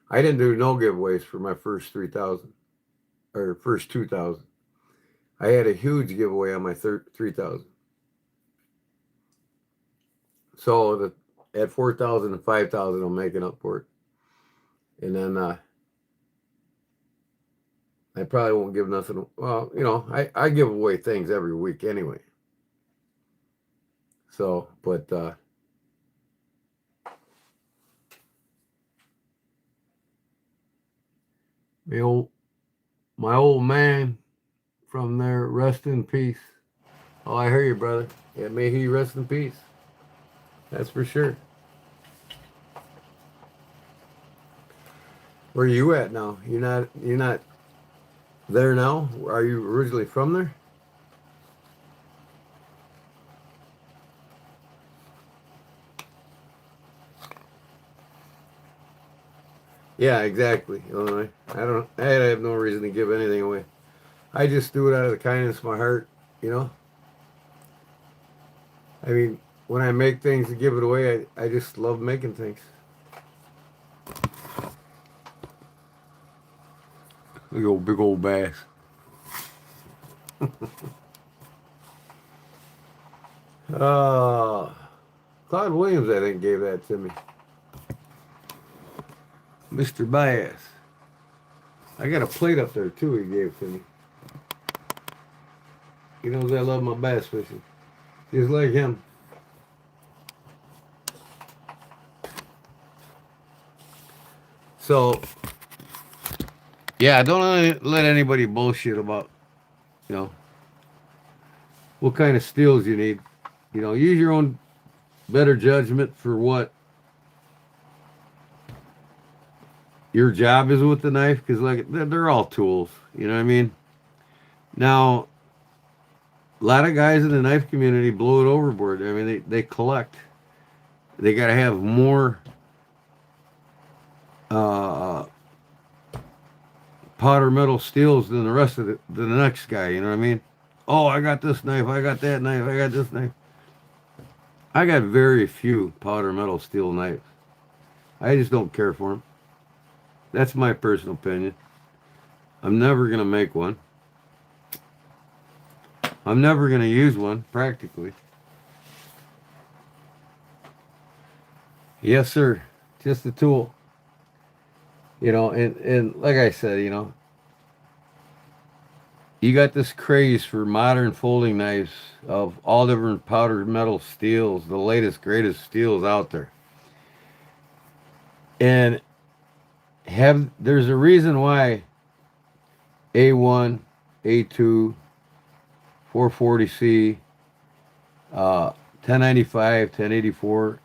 I didn't do no giveaways for my first 3,000 or first 2,000. I had a huge giveaway on my 3,000. So at 4,000 and 5,000, I'm making up for it. And then I probably won't give nothing. Well, you know, I give away things every week anyway. So, but my old man from there, rest in peace. Oh, I hear you, brother. Yeah, may he rest in peace. That's for sure. Where are you at now? You're not there now? Are you originally from there? Yeah, exactly. Illinois. I have no reason to give anything away. I just do it out of the kindness of my heart, you know? I mean, when I make things to give it away, I just love making things. Big old bass. Claude Williams, I think, gave that to me. Mr. Bass. I got a plate up there, too, he gave to me. He knows I love my bass fishing. Just like him. So, yeah, don't let anybody bullshit about, you know, what kind of steels you need. You know, use your own better judgment for what your job is with the knife, because like they're all tools. You know what I mean? Now, a lot of guys in the knife community blow it overboard. I mean, they collect. They got to have more uh, powder metal steels than the rest of the next guy. You know what I mean? Oh, I got this knife. I got that knife. I got this knife. I got very few powder metal steel knives. I just don't care for them. That's my personal opinion. I'm never going to make one. I'm never going to use one, practically. Yes, sir. Just a tool. You know, and like I said, you know, you got this craze for modern folding knives of all different powdered metal steels, the latest, greatest steels out there. And there's a reason why A1, A2, 440C, 1095, 1084,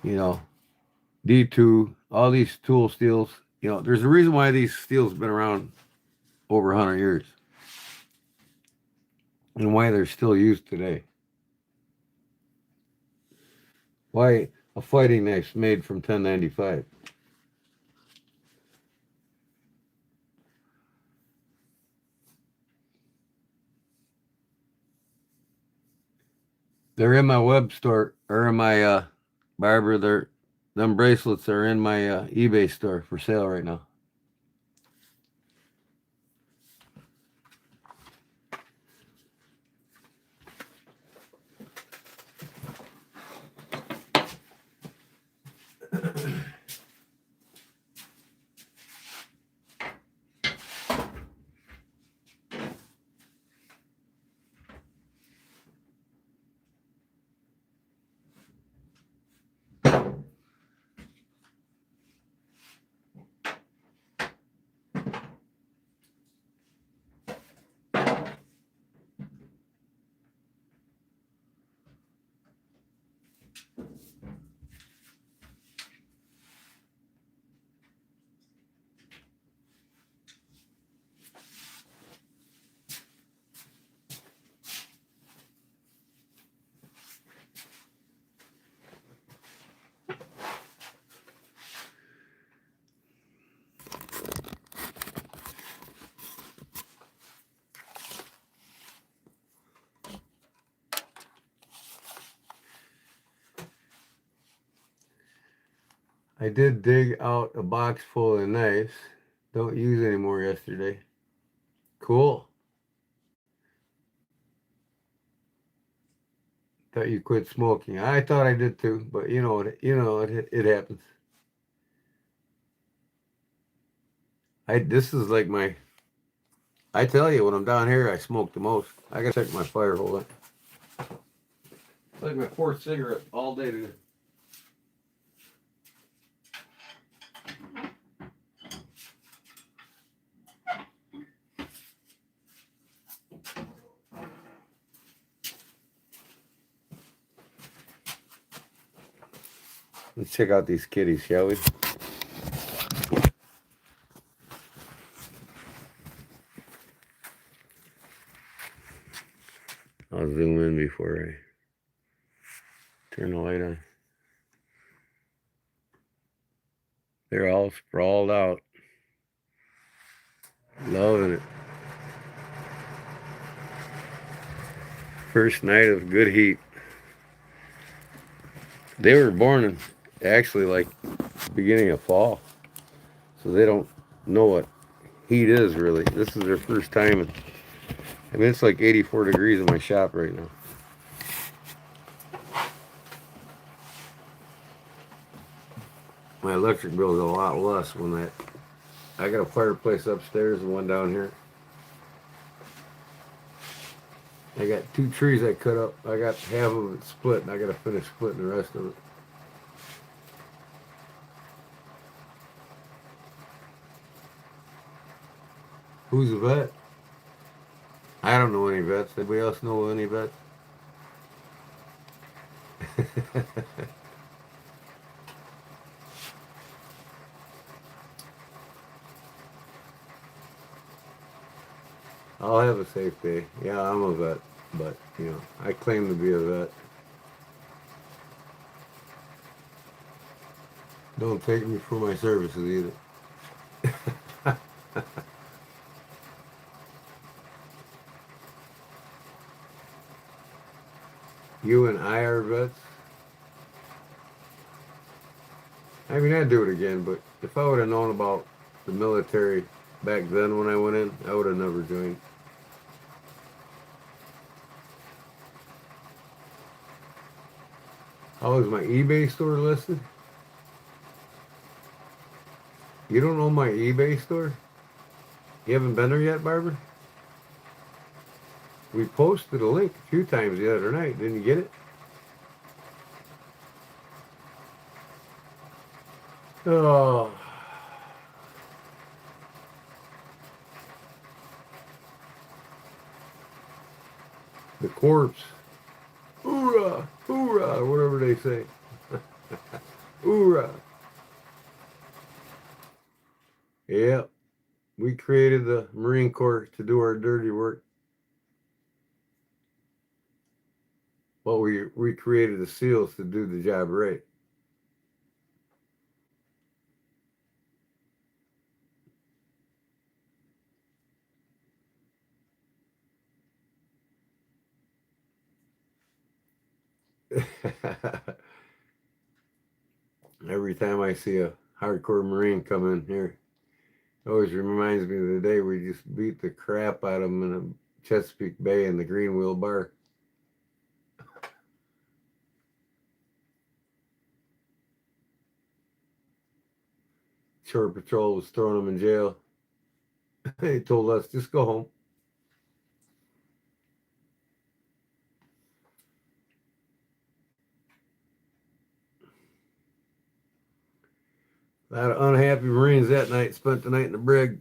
you know, D2, all these tool steels, you know, there's a reason why these steels have been around over 100 years and why they're still used today. Why a fighting knife's made from 1095. They're in my web store or in my barber. Them bracelets are in my eBay store for sale right now. I did dig out a box full of knives. Don't use any more yesterday. Cool. Thought you quit smoking. I thought I did too, but it happens. This is like I tell you, when I'm down here, I smoke the most. I gotta check my fire. Hold on. It's like my fourth cigarette all day today. Let's check out these kitties, shall we? I'll zoom in before I turn the light on. They're all sprawled out. Loving it. First night of good heat. They were born in actually like beginning of fall. So they don't know what heat is really. This is their first time. I mean, it's like 84 degrees in my shop right now. My electric bill is a lot less when I got a fireplace upstairs and one down here. I got 2 trees I cut up. I got half of it split, and I got to finish splitting the rest of it. Who's a vet? I don't know any vets. Anybody else know any vets? I'll have a safe day. Yeah, I'm a vet, but I claim to be a vet. Don't take me for my services either. You and I are vets. I mean, I'd do it again, but if I would have known about the military back then when I went in, I would have never joined. How is my eBay store listed? You don't know my eBay store? You haven't been there yet, Barbara? We posted a link a few times the other night. Didn't you get it? Oh. The corpse. Hoorah! Hoorah! Whatever they say. Hoorah! Yep. We created the Marine Corps to do our dirty work. Well, we created the SEALs to do the job right. Every time I see a hardcore Marine come in here, it always reminds me of the day we just beat the crap out of them in a Chesapeake Bay in the Green Wheel Bar. Shore Patrol was throwing them in jail. They told us, just go home. A lot of unhappy Marines that night spent the night in the brig.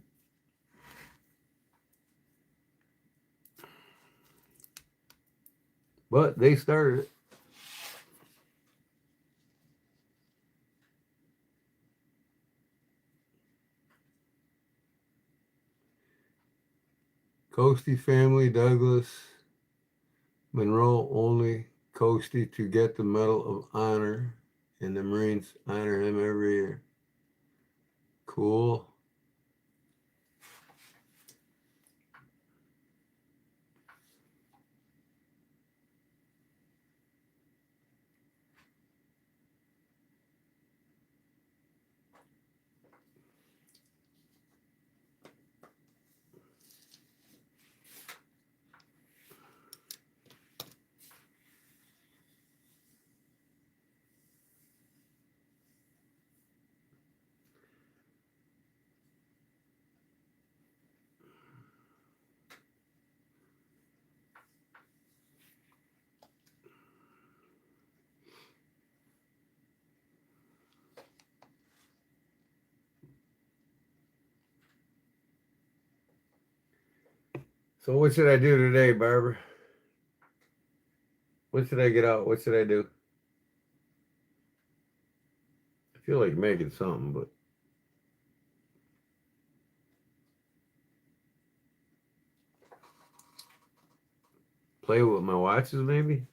But they started it. Coastie family, Douglas, Monroe only Coastie to get the Medal of Honor, and the Marines honor him every year. Cool. So what should I do today, Barbara? What should I get out? What should I do? I feel like making something, but play with my watches maybe?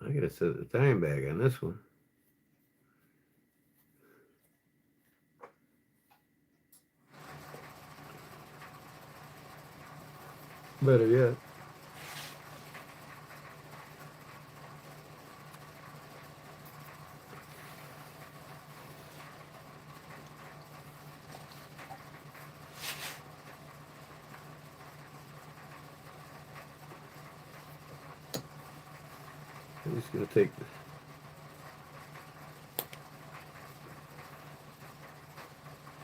I gotta set the time back on this one. Better yet. I'm just gonna take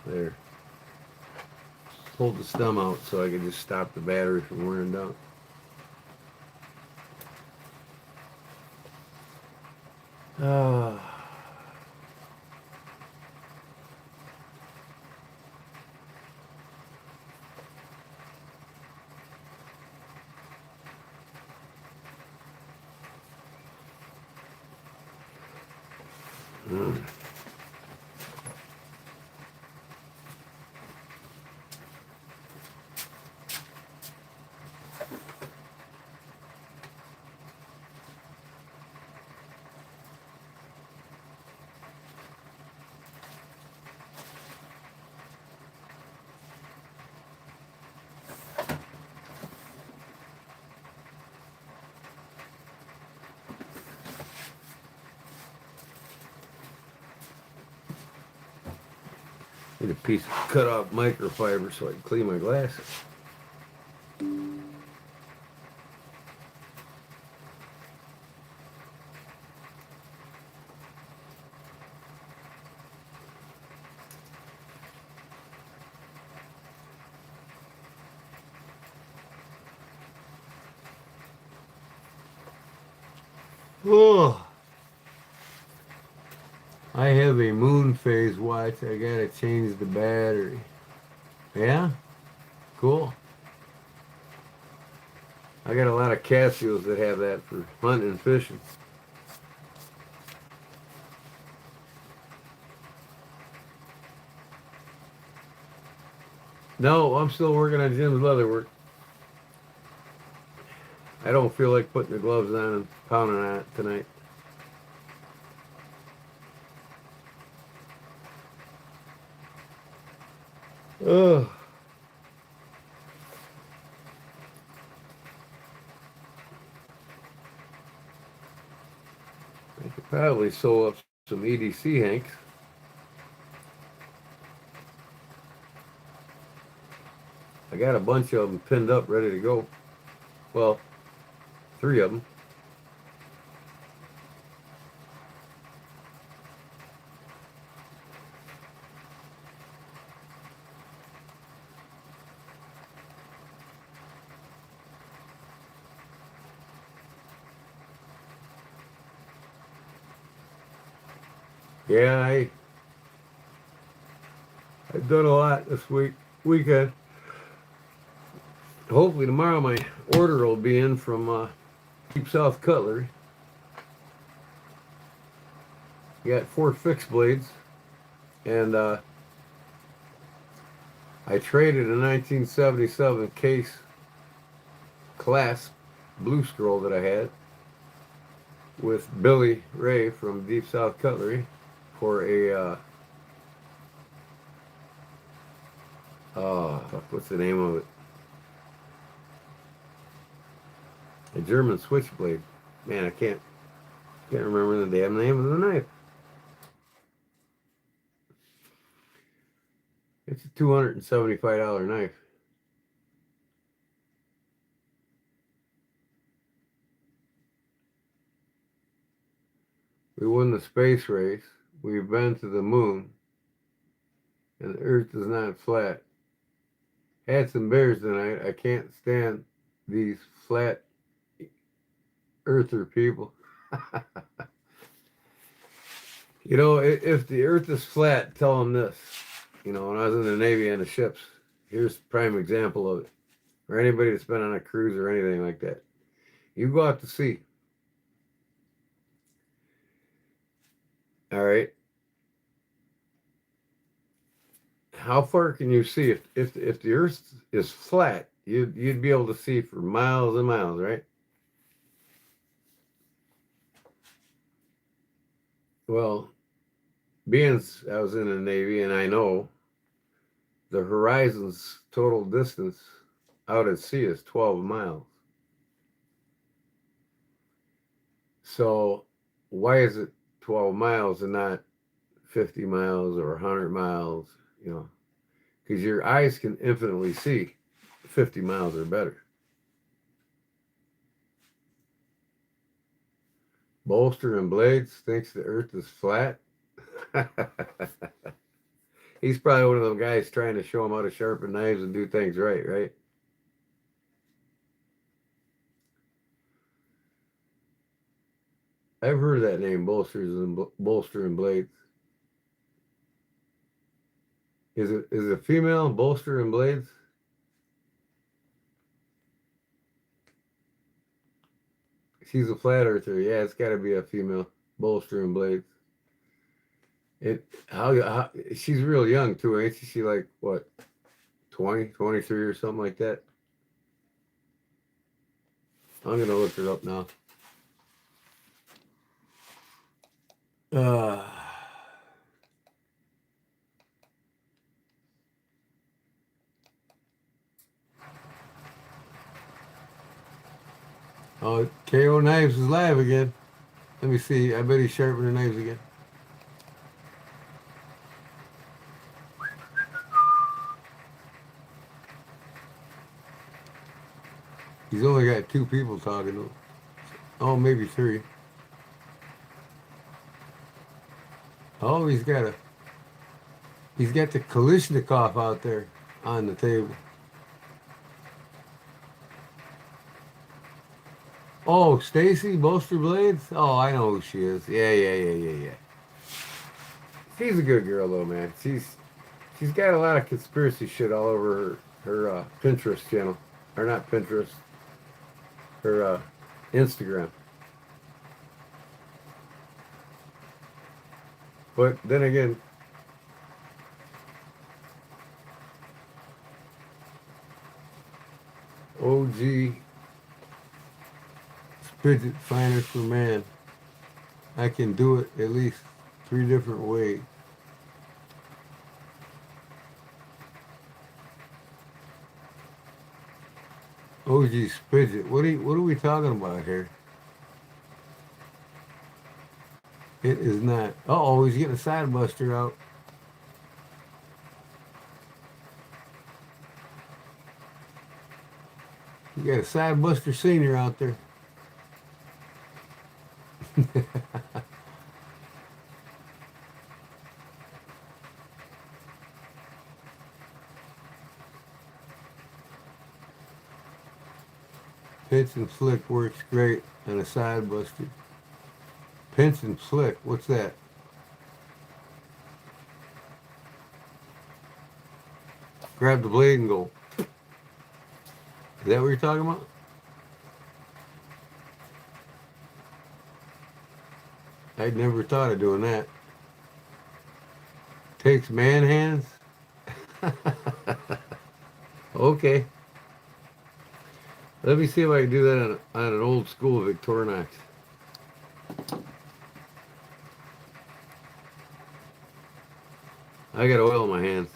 there. Hold the stem out so I can just stop the battery from wearing down. Ah. Need a piece of cut off microfiber so I can clean my glasses. Oh, I have a moon phase watch. I gotta change the battery. Yeah? Cool. I got a lot of Casios that have that for hunting and fishing. No, I'm still working on Jim's leatherwork. I don't feel like putting the gloves on and pounding on it tonight. Ugh. I could probably sew up some EDC hanks. I got a bunch of them pinned up, ready to go. Well, 3 of them. Yeah, I've done a lot this weekend. Hopefully tomorrow my order will be in from Deep South Cutlery. Got 4 fixed blades, and I traded a 1977 case clasp blue scroll that I had with Billy Ray from Deep South Cutlery for a what's the name of it? A German switchblade. Man, I can't remember the damn name of the knife. It's a $275 knife. We won the space race. We've been to the moon. And the earth is not flat. Had some beers tonight. I can't stand these flat earther people. You know, if the earth is flat, tell them this. You know, when I was in the Navy on the ships, here's a prime example of it. Or anybody that's been on a cruise or anything like that. You go out to sea. All right. How far can you see if the earth is flat? You'd be able to see for miles and miles, right? Well, being I was in the Navy and I know the horizon's total distance out at sea is 12 miles. So why is it 12 miles and not 50 miles or 100 miles? You know, because your eyes can infinitely see 50 miles or better. Bolster and Blades thinks the earth is flat. He's probably one of those guys trying to show him how to sharpen knives and do things right, right? I've heard that name, Bolster and Blades. Is it female, Bolster and Blades? She's a flat earther. Yeah, it's got to be a female, Bolster and Blades. How she's real young too, ain't she? She like what, 20, 23 or something like that. I'm gonna look her up now. Uh, oh, KO Knives is live again. Let me see. I bet he's sharpening knives again. He's only got 2 people talking to him. Oh, maybe 3. Oh, he's got the Kalishnikov out there on the table. Oh, Stacy, Bolster Blades? Oh, I know who she is. Yeah. She's a good girl though, man. She's got a lot of conspiracy shit all over her Pinterest channel. Or not Pinterest. Her Instagram. But then again, OG Fidget Finder for Man. I can do it at least 3 different ways. OG Spidget. What are we talking about here? It is not. Uh-oh, he's getting a side buster out. You got a side buster senior out there. Pinch and flick works great on a side buster. Pinch and flick, what's that? Grab the blade and go. Is that what you're talking about? I'd never thought of doing that. Takes man hands? Okay. Let me see if I can do that on an old school Victorinox. I got oil in my hands.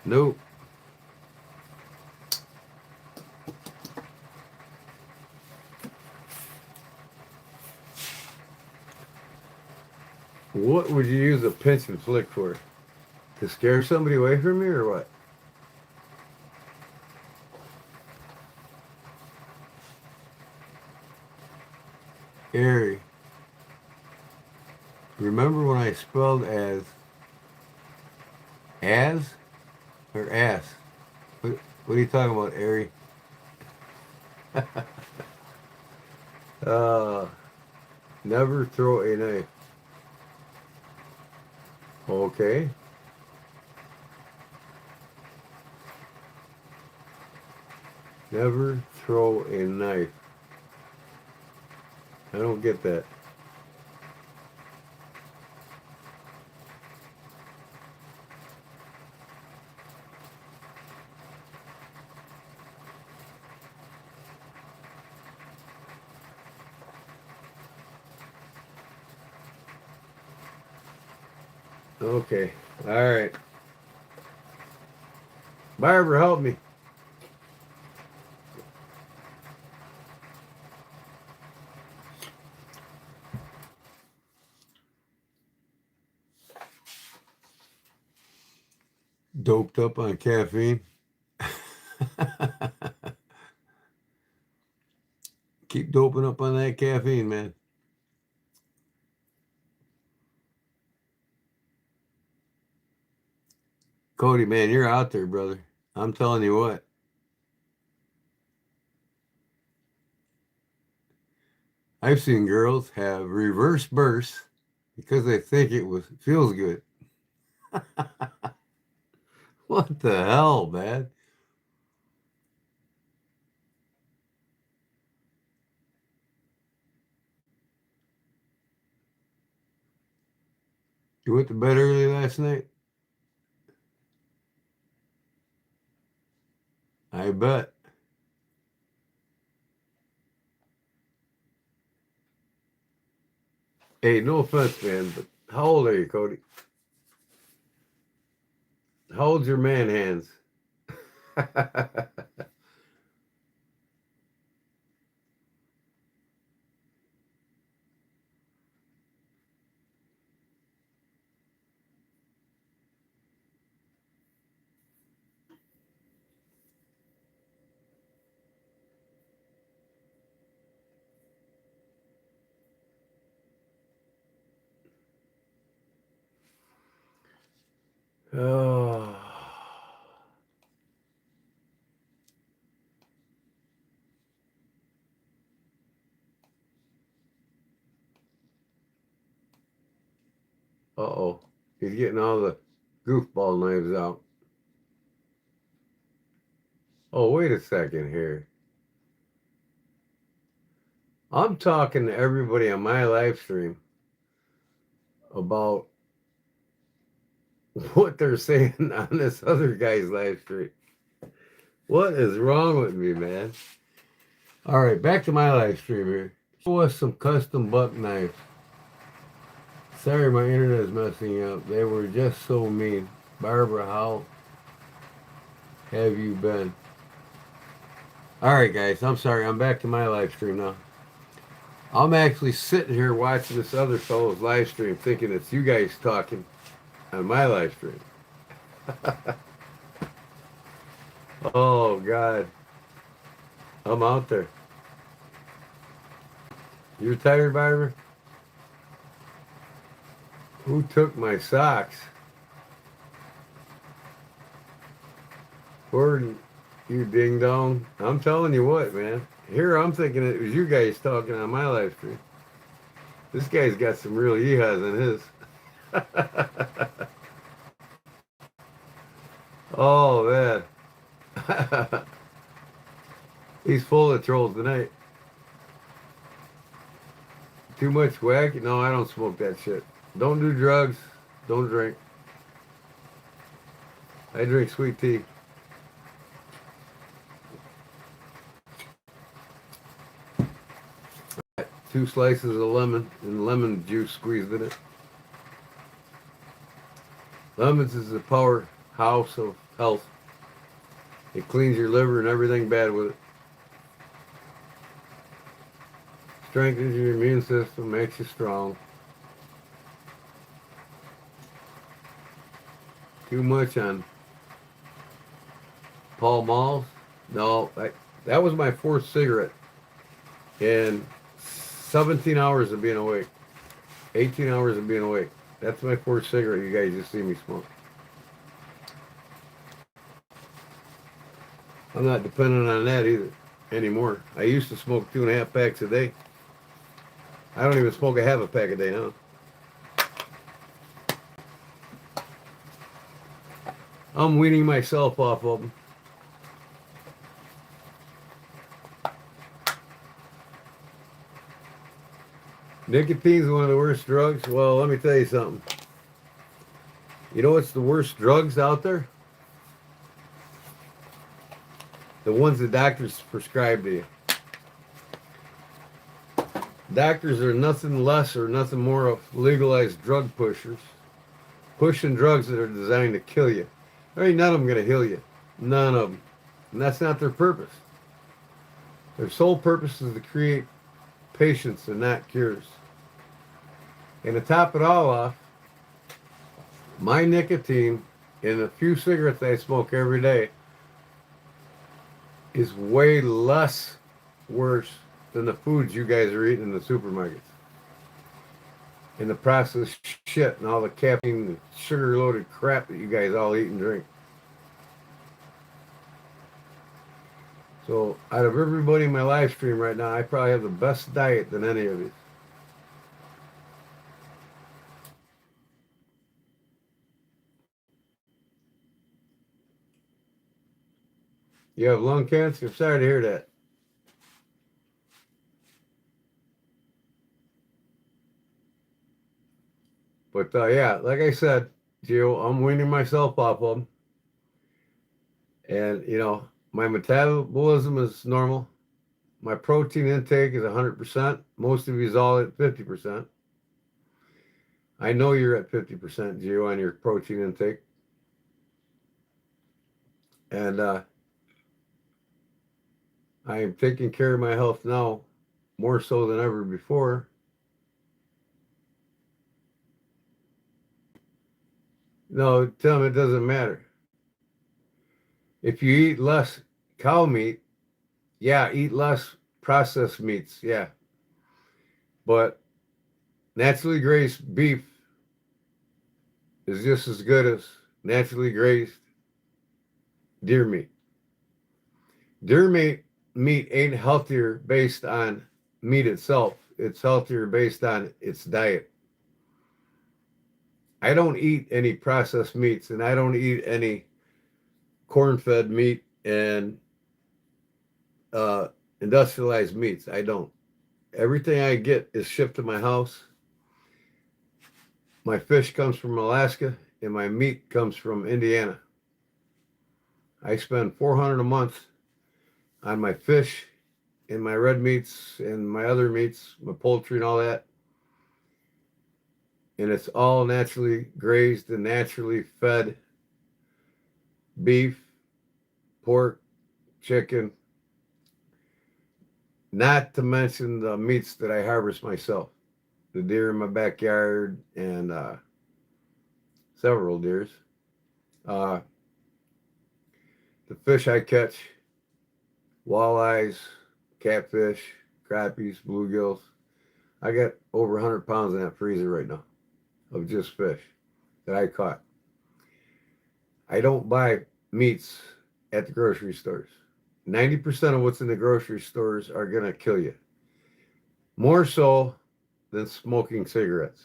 Nope. What would you use a pinch and flick for? To scare somebody away from me or what? Airy. Remember when I spelled as or ass? What are you talking about, Airy? uh, never throw a knife. Okay. Never throw a knife. I don't get that. Okay. All right. Barbara, help me. Doped up on caffeine. Keep doping up on that caffeine, man. Cody, man, you're out there, brother. I'm telling you what. I've seen girls have reverse bursts because they think feels good. What the hell, man? You went to bed early last night? I bet. Hey, no offense, man, but how old are you, Cody? How old's your man hands? Oh. Uh-oh. He's getting all the goofball knives out. Oh, wait a second here. I'm talking to everybody on my live stream about what they're saying on this other guy's live stream. What is wrong with me, man? All right, back to my live stream here. Show us some custom buck knives. Sorry, my internet is messing up. They were just so mean. Barbara, how have you been? All right, guys. I'm sorry. I'm back to my live stream now. I'm actually sitting here watching this other fellow's live stream, thinking it's you guys talking on my live stream. Oh God, I'm out there. You're tired, Barbara? Who took my socks? Gordon, you ding dong. I'm telling you what, man. Here I'm thinking it was you guys talking on my live stream. This guy's got some real yeehaws in his. Oh man. He's full of trolls tonight. Too much whack? No, I don't smoke that shit. Don't do drugs. Don't drink. I drink sweet tea. 2 slices of lemon and lemon juice squeezed in it. Lemons is the powerhouse of health. It cleans your liver and everything bad with it. Strengthens your immune system, makes you strong. Too much on Pall Malls? No, that was my 4th cigarette in 17 hours of being awake. 18 hours of being awake. That's my 4th cigarette you guys just see me smoke. I'm not dependent on that either anymore. I used to smoke 2.5 packs a day. I don't even smoke a half a pack a day now. I'm weaning myself off of them. Nicotine's one of the worst drugs. Well, let me tell you something. You know what's the worst drugs out there? The ones the doctors prescribe to you. Doctors are nothing less or nothing more of legalized drug pushers. Pushing drugs that are designed to kill you. There ain't none of them going to heal you. None of them. And that's not their purpose. Their sole purpose is to create patients and not cures. And to top it all off, my nicotine in the few cigarettes I smoke every day is way less worse than the foods you guys are eating in the supermarkets. And the processed shit and all the caffeine and sugar-loaded crap that you guys all eat and drink. So out of everybody in my live stream right now, I probably have the best diet than any of you. You have lung cancer? I'm sorry to hear that. But yeah, like I said, Gio, I'm weaning myself off of them. And, you know, my metabolism is normal. My protein intake is 100%. Most of you is all at 50%. I know you're at 50%, Gio, on your protein intake. And I am taking care of my health now more so than ever before. No, tell them it doesn't matter. If you eat less cow meat, yeah, eat less processed meats, yeah. But naturally grazed beef is just as good as naturally grazed deer meat. Deer meat ain't healthier based on meat itself. It's healthier based on its diet. I don't eat any processed meats, and I don't eat any corn-fed meat and industrialized meats. I don't. Everything I get is shipped to my house. My fish comes from Alaska, and my meat comes from Indiana. I spend $400 a month on my fish and my red meats and my other meats, my poultry and all that. And it's all naturally grazed and naturally fed beef, pork, chicken, not to mention the meats that I harvest myself. The deer in my backyard and several deers. Uh, the fish I catch, walleyes, catfish, crappies, bluegills. I got over 100 pounds in that freezer right now of just fish that I caught. I don't buy meats at the grocery stores. 90% of what's in the grocery stores are going to kill you. More so than smoking cigarettes.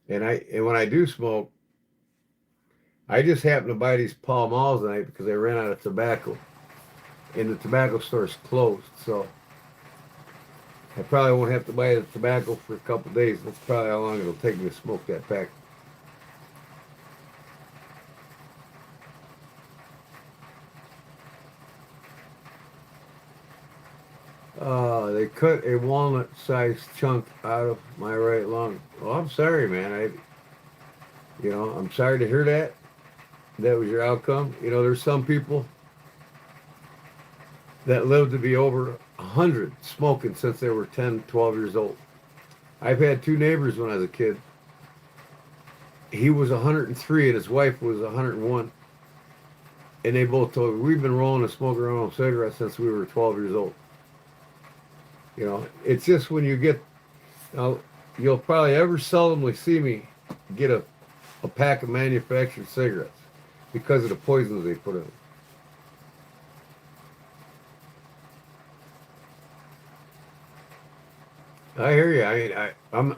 And when I do smoke, I just happen to buy these Pall Malls tonight because I ran out of tobacco. And the tobacco store's closed, so I probably won't have to buy the tobacco for a couple of days. That's probably how long it'll take me to smoke that pack. They cut a walnut-sized chunk out of my right lung. Well, I'm sorry, man. I'm sorry to hear that. That was your outcome. There's some people that live to be over 100 smoking since they were 10, 12 years old. I've had two neighbors when I was a kid. He was 103 and his wife was 101. And they both told me, we've been rolling and smoking our own cigarettes since we were 12 years old. It's just when you get, you'll probably ever seldomly see me get a pack of manufactured cigarettes because of the poisons they put in them. I hear you. I'm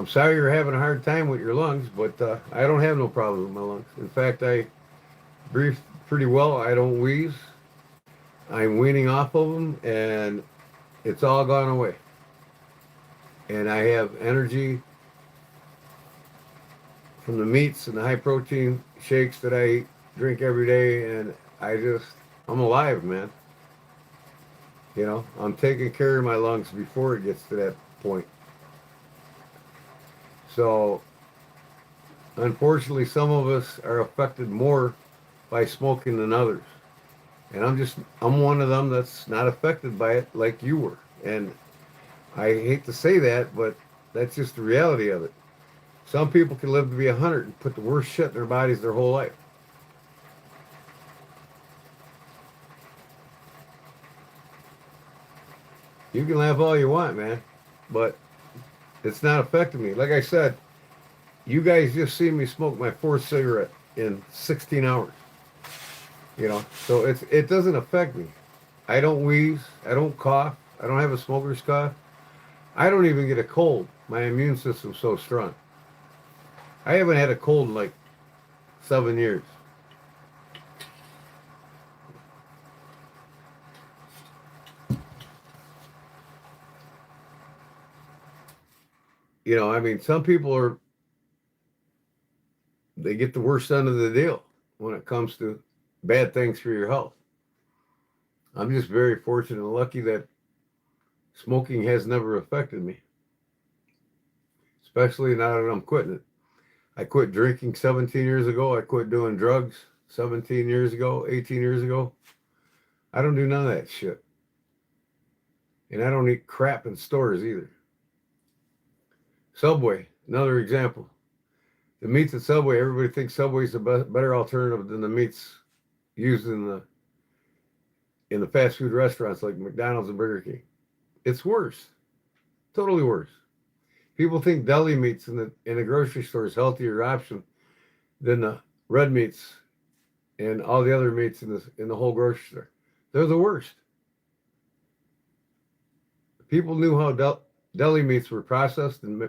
sorry you're having a hard time with your lungs, but I don't have no problems with my lungs. In fact, I breathe pretty well. I don't wheeze. I'm weaning off of them, and it's all gone away. And I have energy from the meats and the high protein shakes that I drink every day, and I'm alive, man. I'm taking care of my lungs before it gets to that point. So, unfortunately, some of us are affected more by smoking than others. And I'm one of them that's not affected by it like you were. And I hate to say that, but that's just the reality of it. Some people can live to be 100 and put the worst shit in their bodies their whole life. You can laugh all you want, man, but it's not affecting me. Like I said, you guys just seen me smoke my fourth cigarette in 16 hours. So it doesn't affect me. I don't wheeze. I don't cough. I don't have a smoker's cough. I don't even get a cold. My immune system's so strong. I haven't had a cold in like 7 years. Some people they get the worst end of the deal when it comes to bad things for your health. I'm just very fortunate and lucky that smoking has never affected me, especially now that I'm quitting it. I quit drinking 17 years ago. I quit doing drugs 17 years ago, 18 years ago. I don't do none of that shit. And I don't eat crap in stores either. Subway, another example. The meats at Subway, everybody thinks Subway's a better alternative than the meats used in the fast food restaurants like McDonald's and Burger King. It's worse. Totally worse. People think deli meats in the grocery store is a healthier option than the red meats and all the other meats in the whole grocery store. They're the worst. People knew how deli meats were processed and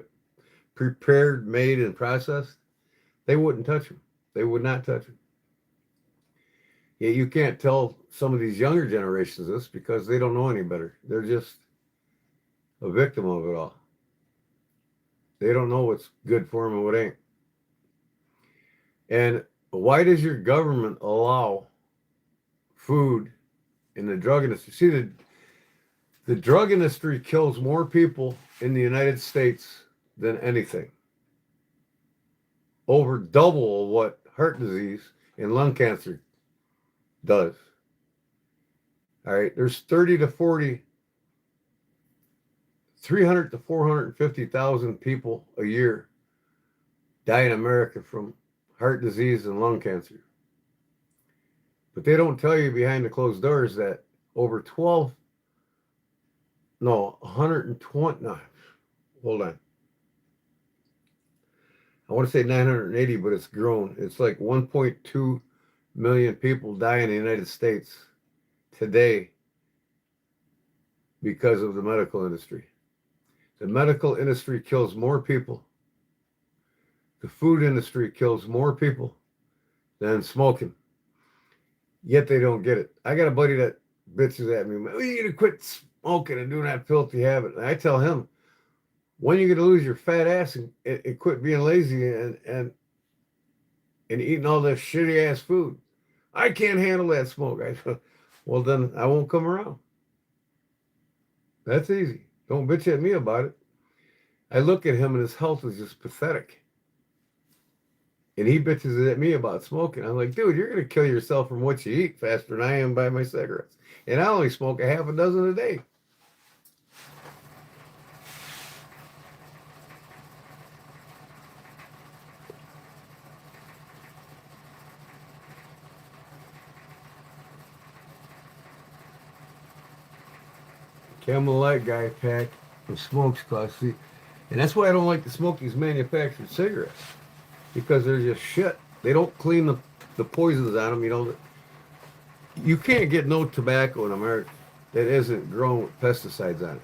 prepared, made, and processed. They wouldn't touch them. They would not touch them. Yeah, you can't tell some of these younger generations this because they don't know any better. They're just a victim of it all. They don't know what's good for them and what ain't. And why does your government allow food in the drug industry? See, the drug industry kills more people in the United States than anything. over double what heart disease and lung cancer does. All right, there's 30 to 40, 300 to 450,000 people a year die in America from heart disease and lung cancer. But they don't tell you behind the closed doors that over 120, no, hold on. I want to say 980, but it's grown. It's like 1.2 million people die in the United States today because of the medical industry. The medical industry kills more people. The food industry kills more people than smoking. Yet they don't get it. I got a buddy that bitches at me, well, you need to quit smoking and doing that filthy habit. And I tell him, when you're going to lose your fat ass and quit being lazy and eating all this shitty ass food? I can't handle that smoke. I said, well, then I won't come around. That's easy. Don't bitch at me about it. I look at him and his health is just pathetic. And he bitches at me about smoking. I'm like, dude, you're going to kill yourself from what you eat faster than I am by my cigarettes. And I only smoke a half a dozen a day. Camel Light guy pack of smokes cost. And that's why I don't like to smoke these manufactured cigarettes. Because they're just shit. They don't clean the poisons on them. You know, you can't get no tobacco in America that isn't grown with pesticides on it.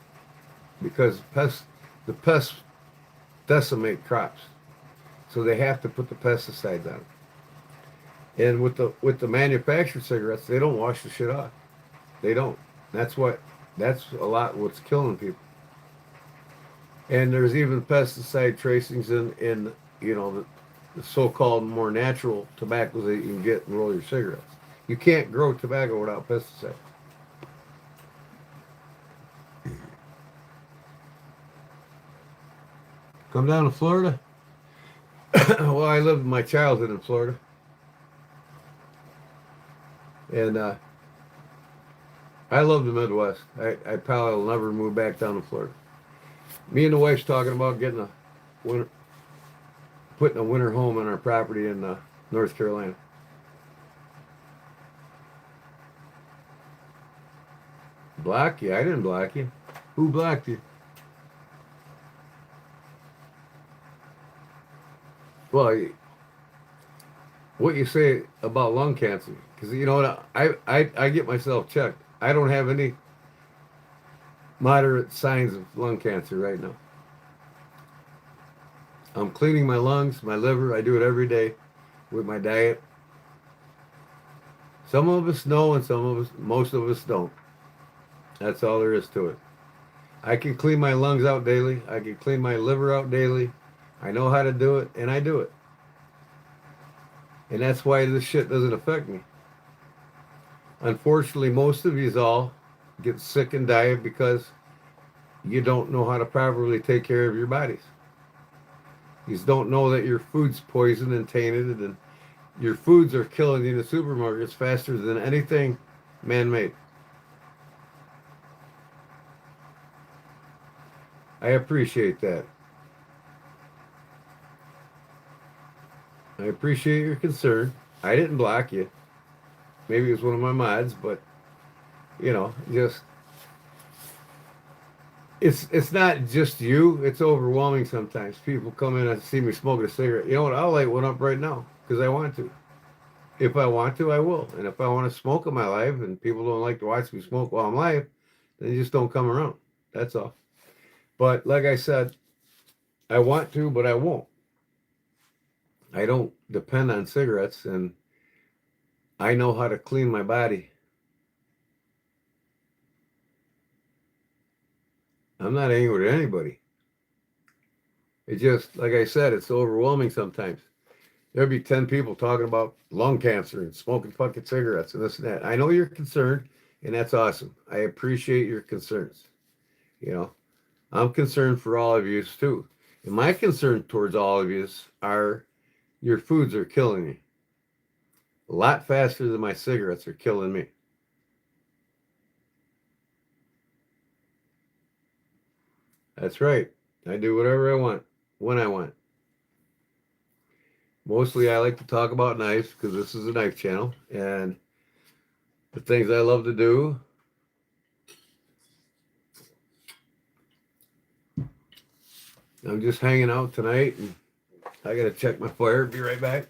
Because the pests decimate crops. So they have to put the pesticides on it. And with the manufactured cigarettes, they don't wash the shit off. They don't. That's a lot what's killing people. And there's even pesticide tracings in you know, the so-called more natural tobaccos that you can get and roll your cigarettes. You can't grow tobacco without pesticides. Come down to Florida? Well, I lived my childhood in Florida. And I love the Midwest. I probably will never move back down to Florida. Me and the wife's talking about putting a winter home on our property in North Carolina. Block you? I didn't block you. Who blocked you? Well, what you say about lung cancer? Because you know what, I get myself checked. I don't have any moderate signs of lung cancer right now. I'm cleaning my lungs, my liver. I do it every day with my diet. Some of us know and most of us don't. That's all there is to it. I can clean my lungs out daily. I can clean my liver out daily. I know how to do it, and I do it. And that's why this shit doesn't affect me. Unfortunately, most of you all get sick and die because you don't know how to properly take care of your bodies. You don't know that your food's poisoned and tainted, and your foods are killing you in the supermarkets faster than anything man-made. I appreciate that. I appreciate your concern. I didn't block you. Maybe it was one of my mods, but you know, just it's not just you. It's overwhelming sometimes. People come in and see me smoking a cigarette. You know what? I'll light one up right now because I want to. If I want to, I will. And if I want to smoke in my life and people don't like to watch me smoke while I'm live, then you just don't come around. That's all. But like I said, I want to, but I won't. I don't depend on cigarettes, and I know how to clean my body. I'm not angry at anybody. It just, like I said, it's overwhelming sometimes. There'll be 10 people talking about lung cancer and smoking fucking cigarettes and this and that. I know you're concerned, and that's awesome. I appreciate your concerns. You know, I'm concerned for all of you too. And my concern towards all of you are your foods are killing you. A lot faster than my cigarettes are killing me. That's right. I do whatever I want, when I want. Mostly I like to talk about knives because this is a knife channel. And the things I love to do. I'm just hanging out tonight, and I gotta check my fire. Be right back.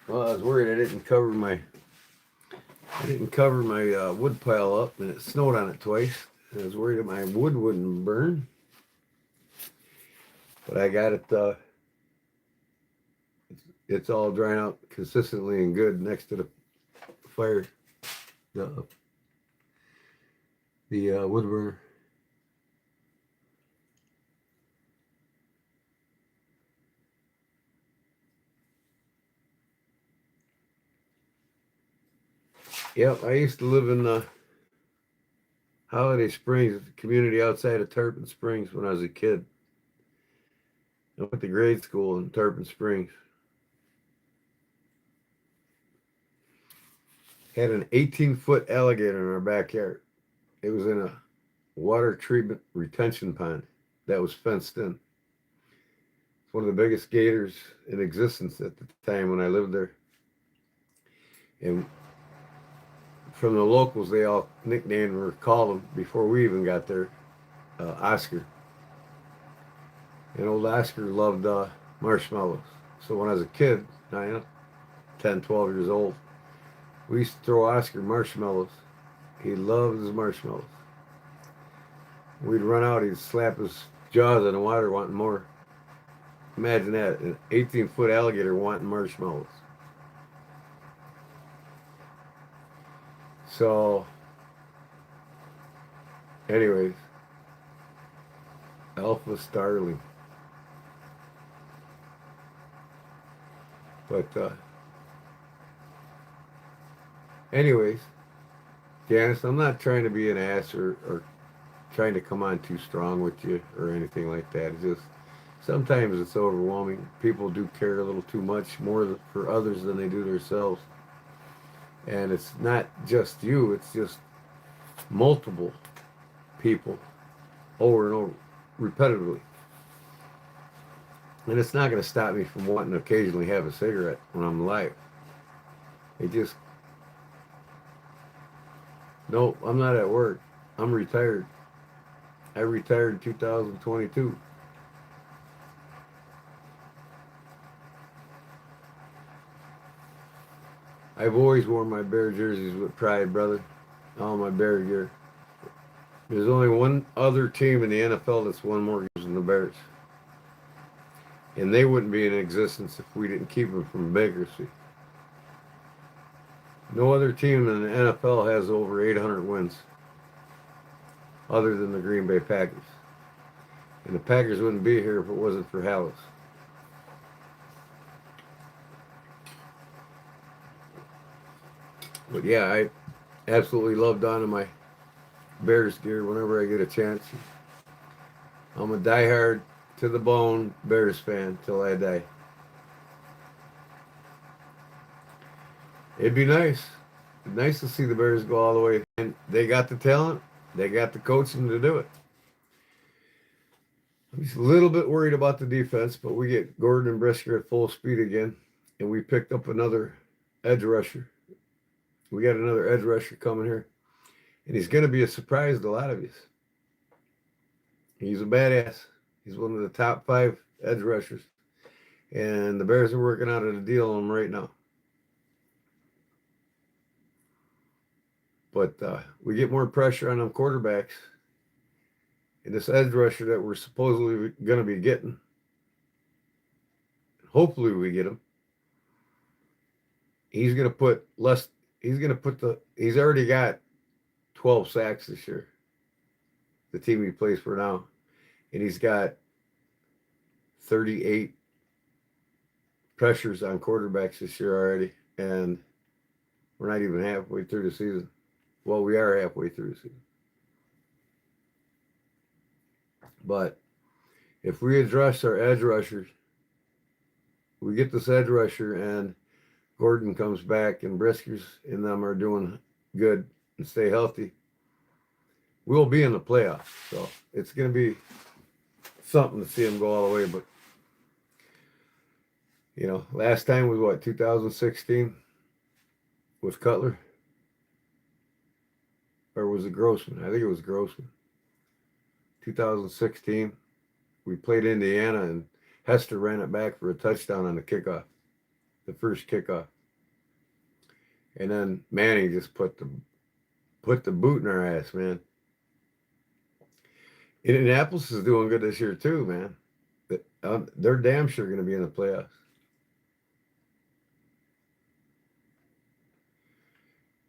Well, I was worried I didn't cover my wood pile up, and it snowed on it twice. I was worried that my wood wouldn't burn, but I got it. It's all drying out consistently and good next to the fire, the wood burner. Yep, I used to live in Holiday Springs, a community outside of Tarpon Springs, when I was a kid. I went to grade school in Tarpon Springs. Had an 18-foot alligator in our backyard. It was in a water treatment retention pond that was fenced in. It's one of the biggest gators in existence at the time when I lived there. And from the locals, they all nicknamed or called him, before we even got there, Oscar. And old Oscar loved marshmallows. So when I was a kid, 10, 12 years old, we used to throw Oscar marshmallows. He loved his marshmallows. We'd run out, he'd slap his jaws in the water wanting more. Imagine that, an 18-foot alligator wanting marshmallows. So, anyways, Alpha Starling. But, anyways, Janice, I'm not trying to be an ass or trying to come on too strong with you or anything like that. It's just, sometimes it's overwhelming. People do care a little too much, more for others than they do themselves. And it's not just you, it's just multiple people over and over, repetitively. And it's not going to stop me from wanting to occasionally have a cigarette when I'm alive. It just, no, I'm not at work. I'm retired. I retired in 2022. I've always worn my Bear jerseys with pride, brother. All my Bear gear. There's only one other team in the NFL that's won more games than the Bears. And they wouldn't be in existence if we didn't keep them from bankruptcy. No other team in the NFL has over 800 wins, other than the Green Bay Packers. And the Packers wouldn't be here if it wasn't for Hallis. But yeah, I absolutely love donning my Bears gear whenever I get a chance. I'm a diehard to the bone Bears fan till I die. It'd be nice. It'd be nice to see the Bears go all the way. And they got the talent. They got the coaching to do it. I'm just a little bit worried about the defense, but we get Gordon and Brisker at full speed again. And we picked up another edge rusher. We got another edge rusher coming here. And he's going to be a surprise to a lot of you. He's a badass. He's one of the top 5 edge rushers. And the Bears are working out a deal on him right now. But we get more pressure on them quarterbacks. And this edge rusher that we're supposedly going to be getting, hopefully we get him, he's gonna put less. He's already got 12 sacks this year. The team he plays for now, and he's got 38 pressures on quarterbacks this year already, and we're not even halfway through the season. Well, we are halfway through the season, but if we address our edge rushers, we get this edge rusher, and Gordon comes back, and Briskers and them are doing good and stay healthy, we'll be in the playoffs. So it's going to be something to see them go all the way. But, last time was what, 2016 with Cutler? Or was it Grossman? I think it was Grossman. 2016, we played Indiana, and Hester ran it back for a touchdown on the kickoff, the first kickoff. And then Manning just put the boot in our ass, man. Indianapolis is doing good this year too, man. They're damn sure going to be in the playoffs.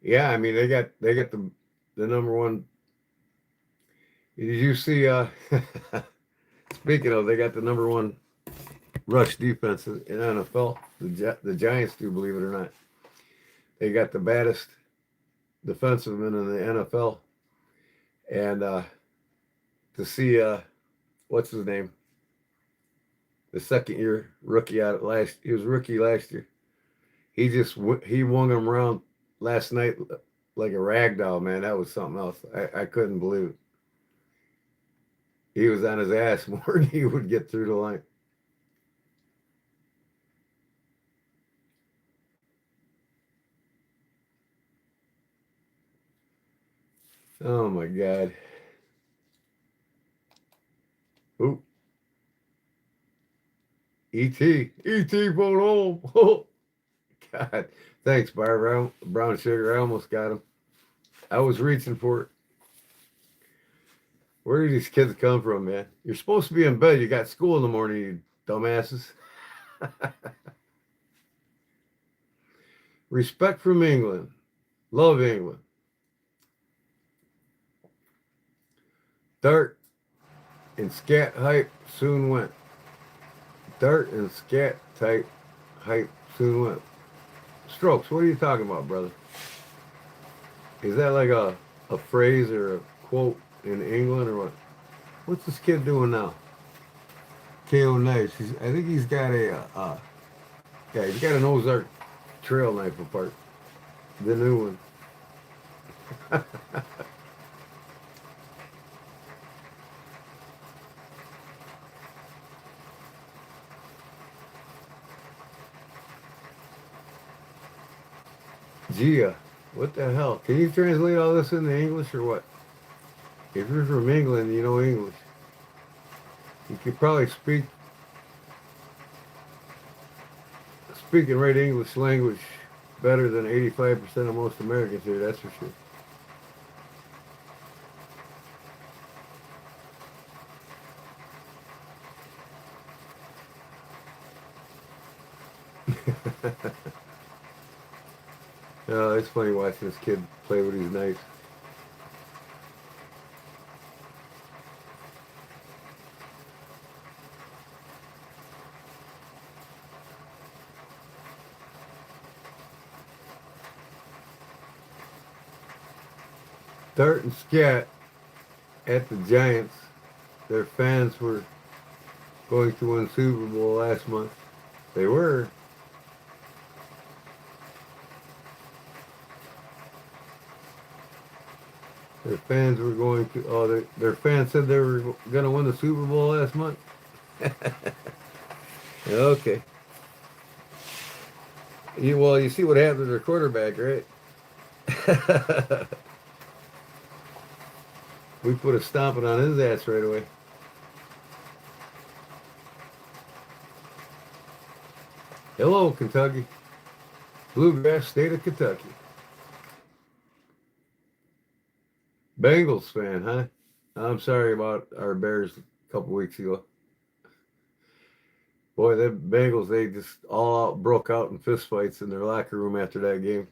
Yeah, I mean they got the number one. Did you see? Speaking of, they got the number one rush defense in NFL. The Giants do, believe it or not. They got the baddest defensive men in the NFL, and to see what's his name, the second year rookie out he was rookie last year. He wung him around last night like a rag doll, man. That was something else. I couldn't believe it. He was on his ass more than he would get through the line. Oh my God. Ooh. E.T. phone home. Oh, God. Thanks, Barbara. Brown sugar. I almost got him. I was reaching for it. Where do these kids come from, man? You're supposed to be in bed. You got school in the morning, you dumbasses. Respect from England. Love England. Dart and scat hype soon went. Dart and scat type hype soon went. Strokes, what are you talking about, brother? Is that like a phrase or a quote in England or what? What's this kid doing now? KO knives. I think he's got he's got an Ozark trail knife apart. The new one. Gia, what the hell? Can you translate all this into English or what? If you're from England, you know English. You could probably speak and write English language better than 85% of most Americans here, that's for sure. Oh, it's funny watching this kid play with his knives. Dart and scat at the Giants. Their fans were going to win Super Bowl last month. They were. Their fans were going to. Oh, their fans said they were going to win the Super Bowl last month. Okay. You see what happened to their quarterback, right? We put a stomping on his ass right away. Hello, Kentucky. Bluegrass state of Kentucky. Bengals fan, huh? I'm sorry about our Bears a couple weeks ago. Boy, the Bengals, they just all out broke out in fistfights in their locker room after that game.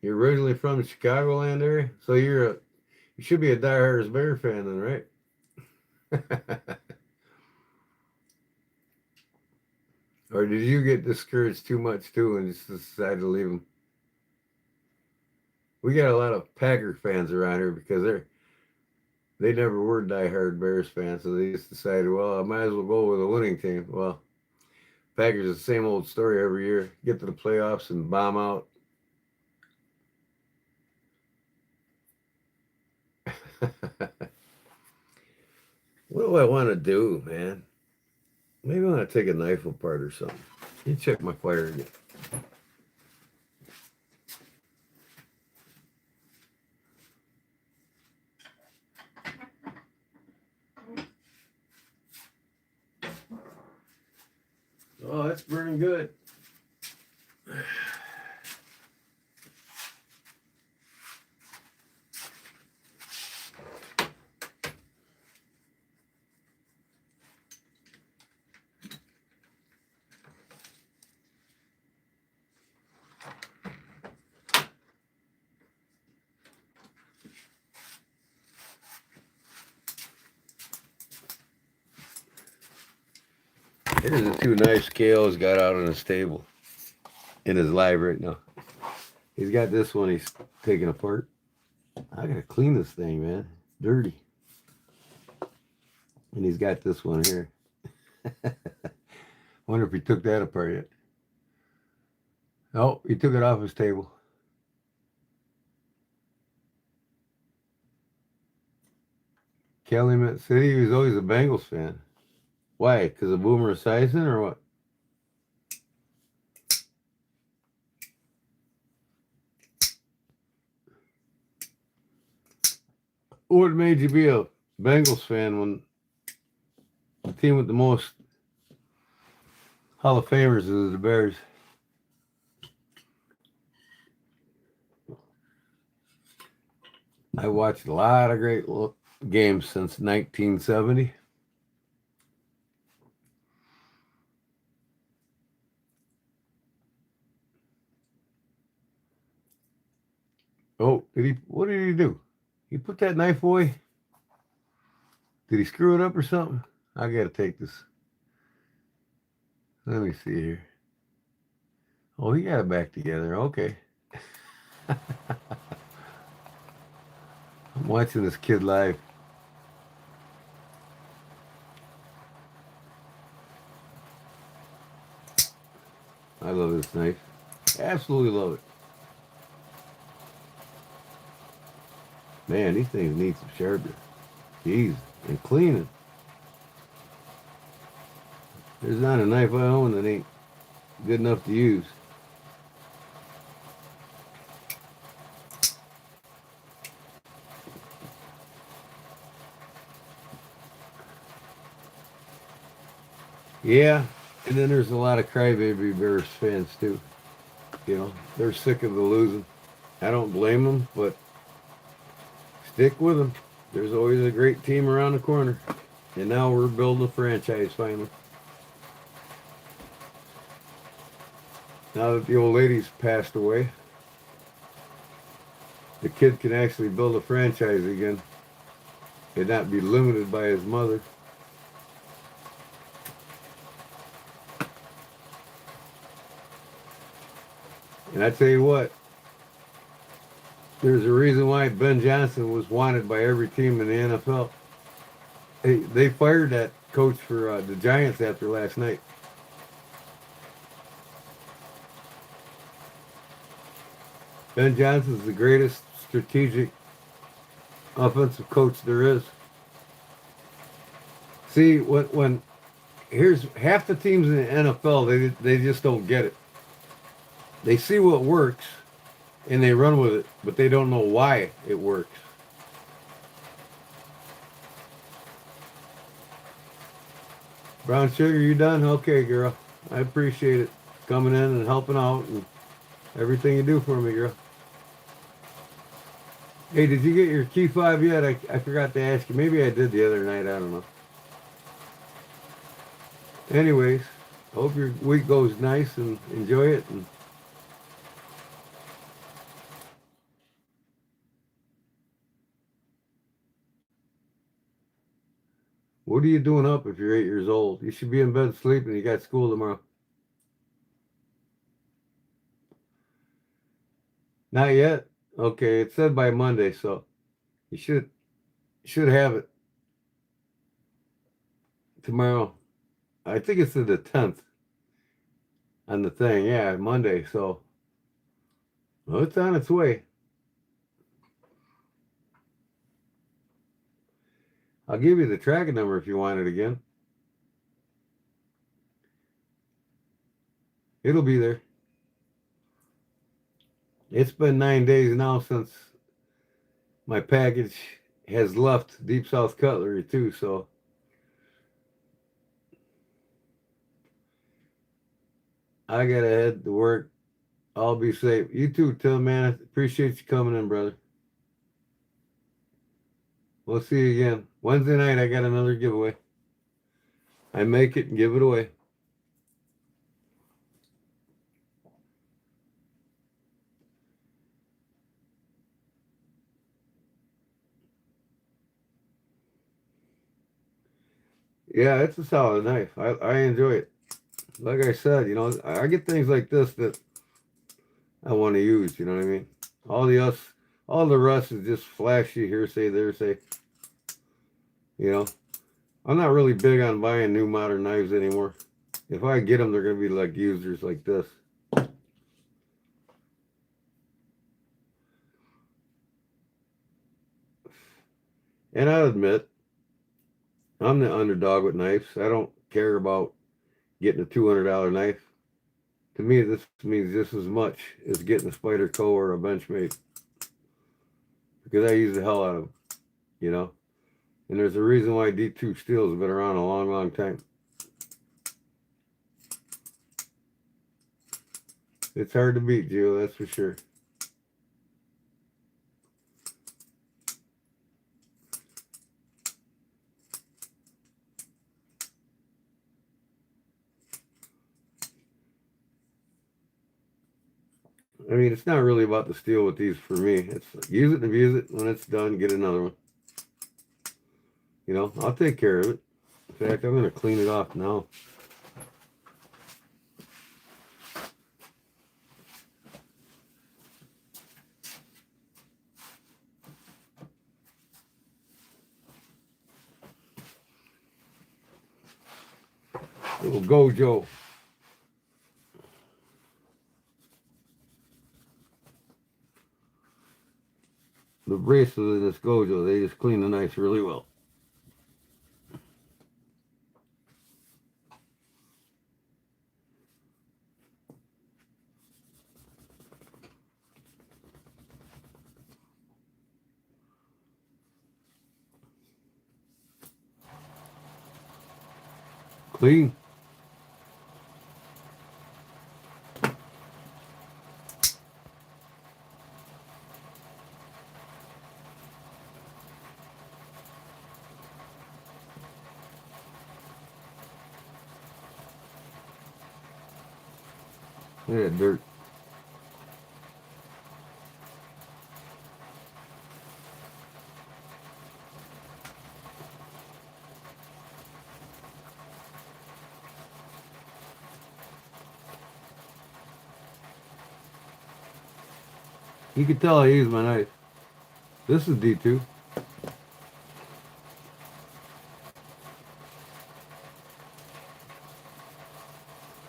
You're originally from the Chicagoland area, so you should be a diehard Bear fan then, right? Or did you get discouraged too much too and just decided to leave them? We got a lot of Packer fans around here because they never were diehard Bears fans, so they just decided, well, I might as well go with a winning team. Well, Packers is the same old story every year. Get to the playoffs and bomb out. What do I want to do, man? Maybe I want to take a knife apart or something. You check my fire again. Oh, that's burning good. Here's the two knife scales got out on his table in his live right now. He's got this one he's taking apart. I gotta clean this thing, man. Dirty. And he's got this one here. Wonder if he took that apart yet. Oh, he took it off his table. Kelly said he was always a Bengals fan. Why? Because of Boomer Esiason or what? What made you be a Bengals fan when the team with the most Hall of Famers is the Bears? I watched a lot of great games since 1970. Oh, what did he do? He put that knife away? Did he screw it up or something? I gotta take this. Let me see here. Oh, he got it back together. Okay. I'm watching this kid live. I love this knife. Absolutely love it. Man, these things need some sharpening. Jeez, and cleaning. There's not a knife I own that ain't good enough to use. Yeah, and then there's a lot of crybaby Bears fans too. You know, they're sick of the losing. I don't blame them, but stick with them. There's always a great team around the corner. And now we're building a franchise finally. Now that the old lady's passed away, the kid can actually build a franchise again and not be limited by his mother. And I tell you what, there's a reason why Ben Johnson was wanted by every team in the NFL. They fired that coach for the Giants after last night. Ben Johnson's the greatest strategic offensive coach there is. See, when here's half the teams in the NFL, they just don't get it. They see what works and they run with it, but they don't know why it works. Brown sugar, you done? Okay, girl. I appreciate it. Coming in and helping out and everything you do for me, girl. Hey, did you get your key fob yet? I forgot to ask you. Maybe I did the other night. I don't know. Anyways, hope your week goes nice and enjoy it. And what are you doing up if you're 8 years old? You should be in bed sleeping. You got school tomorrow. Not yet? Okay, it said by Monday, so you should have it tomorrow. I think it's the 10th on the thing. Yeah, Monday. So well, it's on its way. I'll give you the tracking number if you want it again. It'll be there. It's been 9 days now since my package has left Deep South Cutlery too, so I gotta head to work. I'll be safe. You too, Tim, man. Appreciate you coming in, brother. We'll see you again. Wednesday night, I got another giveaway. I make it and give it away. Yeah, it's a solid knife. I enjoy it. Like I said, I get things like this that I want to use, you know what I mean? All the rest is just flashy hearsay, there say. You know, I'm not really big on buying new modern knives anymore. If I get them, they're going to be like users like this. And I admit, I'm the underdog with knives. I don't care about getting a $200 knife. To me, this means just as much as getting a Spyderco or a Benchmade. Because I use the hell out of them, you know? And there's a reason why D2 steel has been around a long, long time. It's hard to beat, Gio, that's for sure. I mean, it's not really about the steel with these for me. It's use it and abuse it. When it's done, get another one. You know, I'll take care of it. In fact, I'm going to clean it off now. Little Gojo. The bracelets in this Gojo, they just clean the knife really well. Clean. Look at that dirt. You can tell I use my knife. This is D2.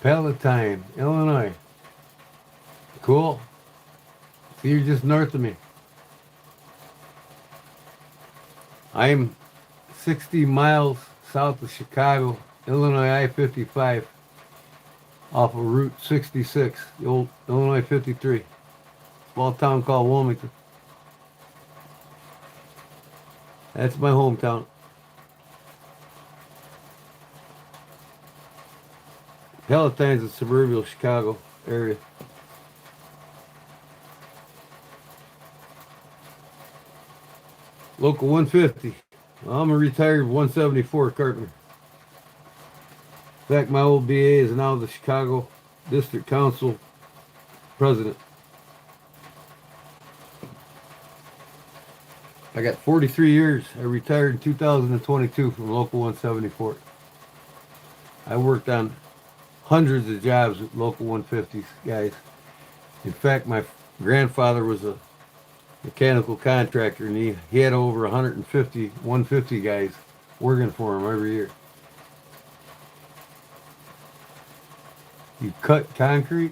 Palatine, Illinois. Cool. So you're just north of me. I'm 60 miles south of Chicago, Illinois I-55, off of Route 66, the old Illinois 53. Small town called Wilmington. That's my hometown. Palatine's in suburban Chicago area. Local 150. I'm a retired 174 carpenter. In fact, my old BA is now the Chicago District Council president. I got 43 years. I retired in 2022 from Local 174. I worked on hundreds of jobs with Local 150s guys. In fact, my grandfather was a mechanical contractor, and he had over 150 guys working for him every year. You cut concrete?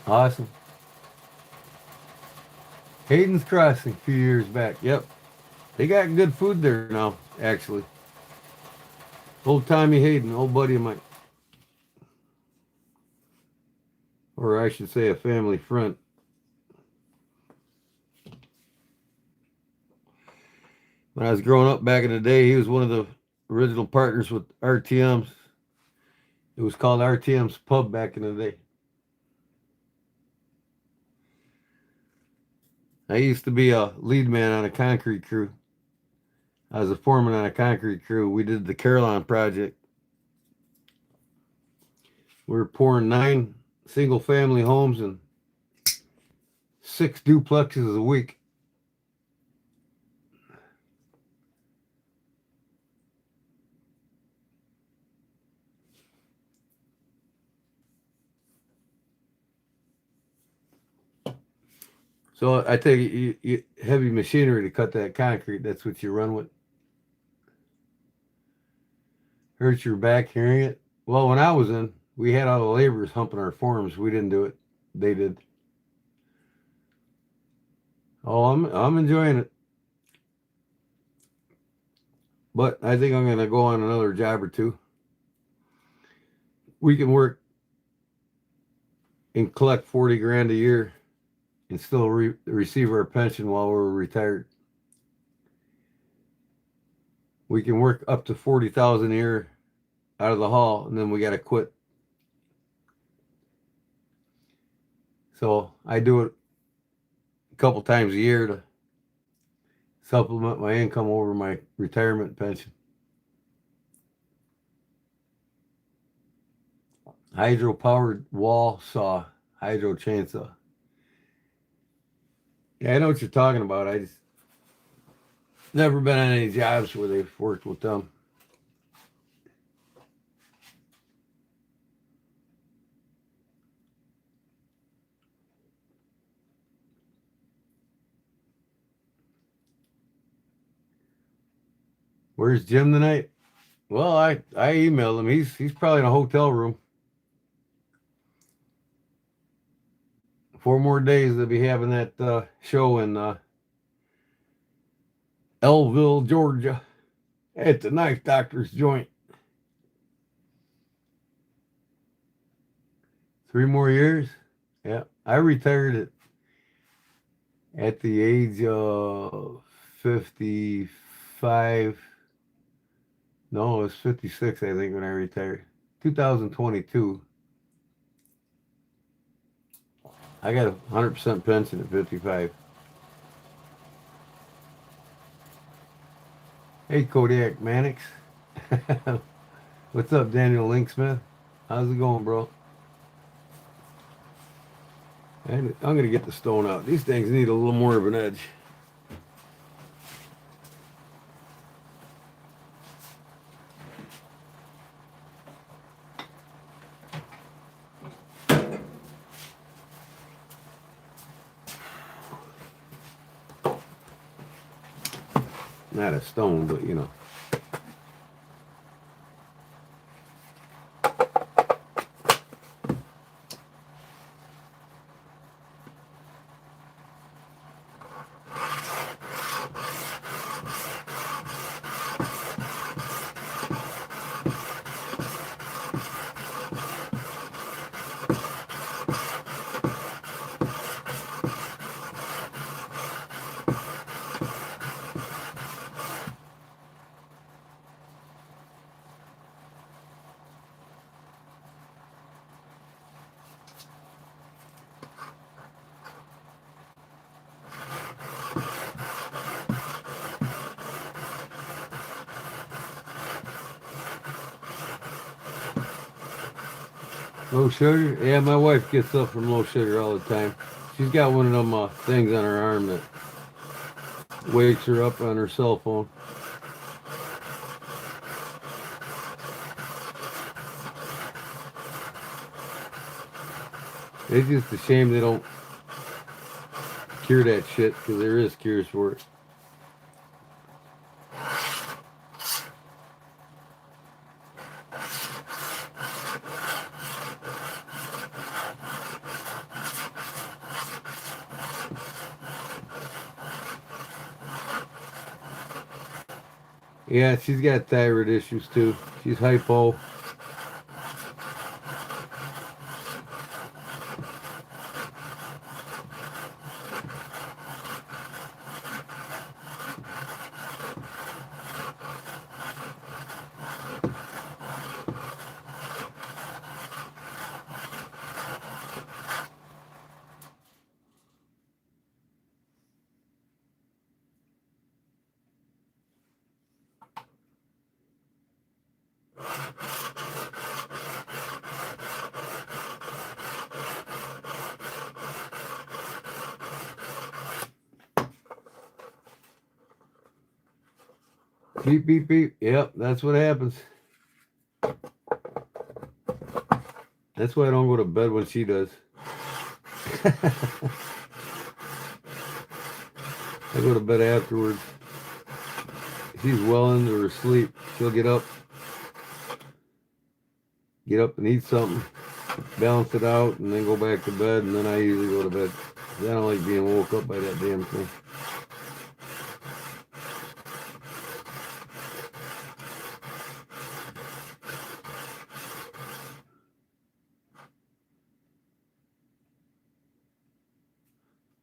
Awesome. Hayden's Crossing a few years back. Yep. They got good food there now, actually. Old Tommy Hayden, old buddy of mine. Or I should say a family friend. When I was growing up back in the day, he was one of the original partners with RTM's. It was called RTM's Pub back in the day. I used to be a lead man on a concrete crew. I was a foreman on a concrete crew. We did the Caroline project. We were pouring 9 single-family homes and 6 duplexes a week. So I take it you heavy machinery to cut that concrete. That's what you run with. Hurts your back hearing it? Well, when I was in, we had all the laborers humping our forms. We didn't do it. They did. Oh, I'm enjoying it. But I think I'm going to go on another job or two. We can work and collect 40 grand a year and still receive our pension while we're retired. We can work up to 40,000 a year out of the hall, and then we got to quit. So I do it a couple times a year to supplement my income over my retirement pension. Hydro-powered wall saw, hydro chainsaw. Yeah, I know what you're talking about. I just never been on any jobs where they've worked with them. Where's Jim tonight? Well, I emailed him. He's probably in a hotel room. 4 more days they'll be having that show in Elville, Georgia, at the Knife Doctor's Joint. 3 more years? Yeah. I retired at the age of 55. No, it was 56, I think, when I retired. 2022. I got a 100% pension at 55. Hey, Kodiak Mannix. What's up, Daniel Linksmith? How's it going, bro? I'm going to get the stone out. These things need a little more of an edge. Not a stone, but you know. Low sugar? Yeah, my wife gets up from low sugar all the time. She's got one of them things on her arm that wakes her up on her cell phone. It's just a shame they don't cure that shit because there is cures for it. Yeah, she's got thyroid issues too. She's hypo. Beep, beep, beep. Yep, that's what happens. That's why I don't go to bed when she does. I go to bed afterwards. She's well into her sleep. She'll get up and eat something, balance it out, and then go back to bed, and then I usually go to bed. I don't like being woke up by that damn thing.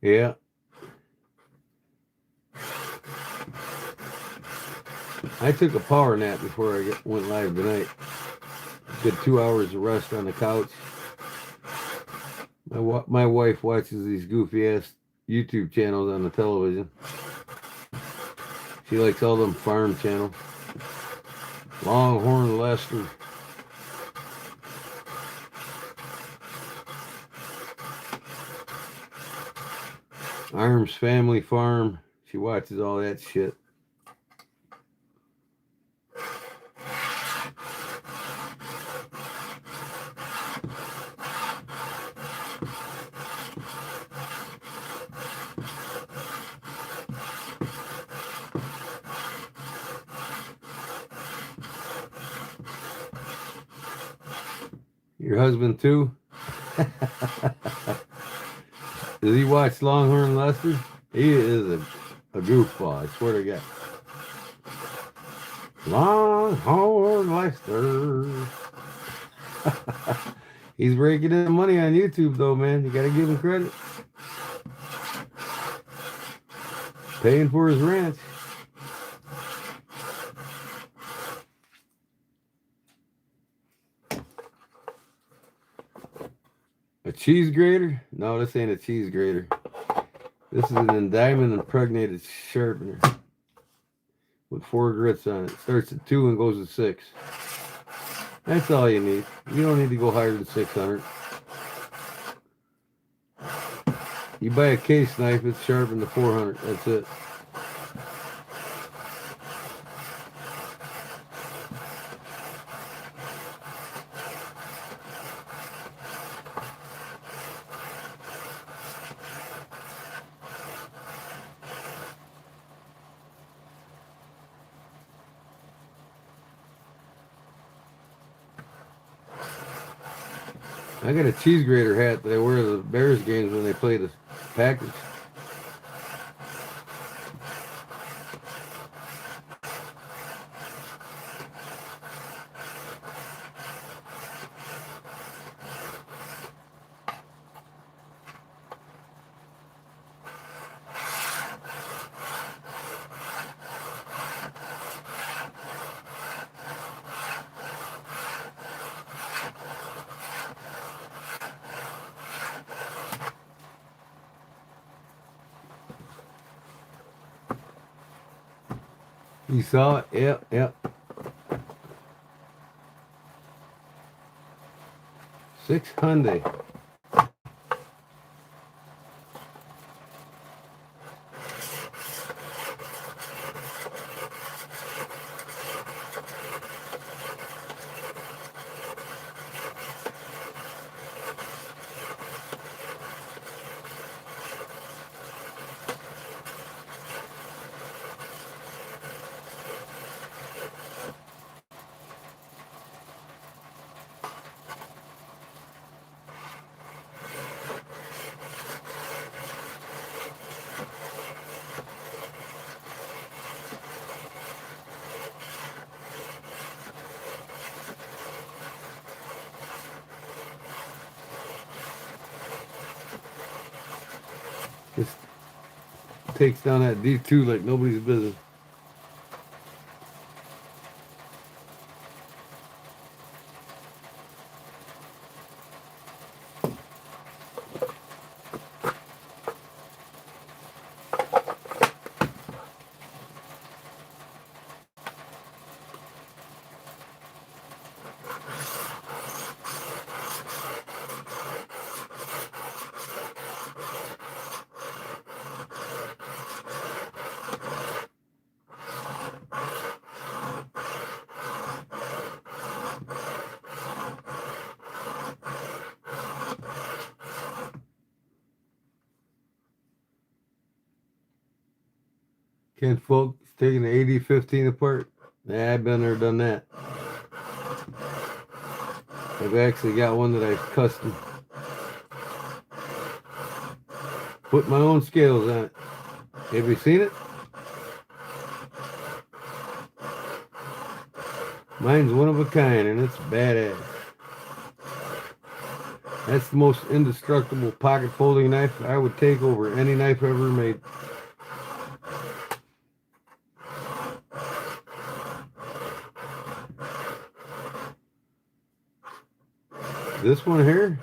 Yeah. I took a power nap before I went live tonight. Did 2 hours of rest on the couch. My wife watches these goofy ass YouTube channels on the television. She likes all them farm channels. Longhorn Lester. Arms Family Farm. She watches all that shit. Your husband too? Does he watch Longhorn Lester? He is a goofball, I swear to God. Longhorn Lester. He's raking in money on YouTube though, man. You gotta give him credit. Paying for his ranch. A cheese grater? No, this ain't a cheese grater. This is an diamond impregnated sharpener with 4 grits on it. Starts at 2 and goes to 6. That's all you need. You don't need to go higher than 600. You buy a case knife, it's sharpened to 400. That's it. I got a cheese grater hat that I wear to the Bears games when they play the Packers. You saw it? Yep, yep. 600. Just takes down that D2 like nobody's business. Ken Folk taking the 80-15 apart. Yeah, I've been there, done that. I've actually got one that I custom put my own scales on it. Have you seen it? Mine's one of a kind and it's badass. That's the most indestructible pocket folding knife I would take over any knife ever made. This one here,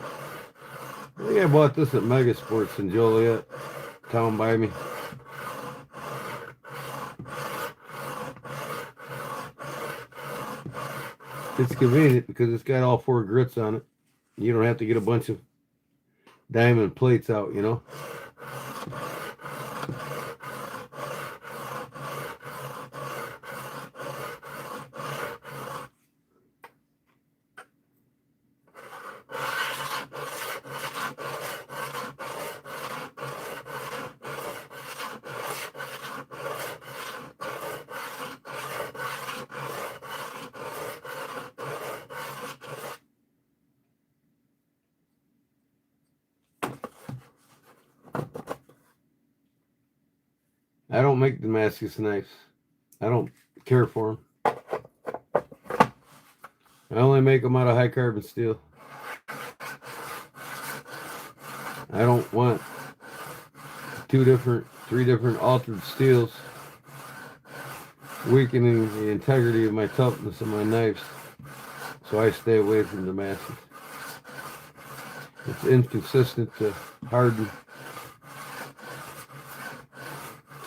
I think I bought this at Mega Sports in Joliet, town by me. It's convenient because it's got all 4 grits on it. You don't have to get a bunch of diamond plates out, you know. I don't make Damascus knives. I don't care for them. I only make them out of high carbon steel. I don't want 3 different altered steels weakening the integrity of my toughness of my knives. So I stay away from Damascus. It's inconsistent to harden.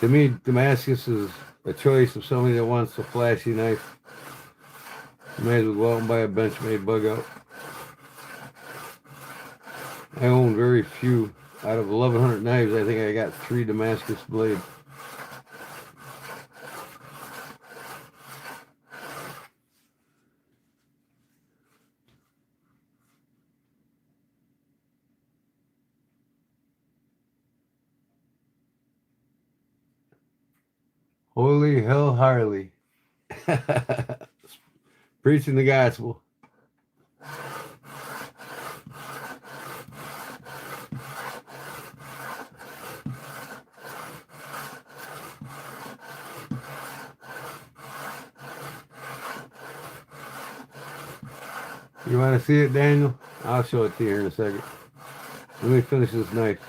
To me, Damascus is a choice of somebody that wants a flashy knife. You might as well go out and buy a Benchmade bug out. I own very few. Out of 1,100 knives, I think I got 3 Damascus blades. Holy hell, Harley. Preaching the gospel. You want to see it, Daniel? I'll show it to you here in a second. Let me finish this knife.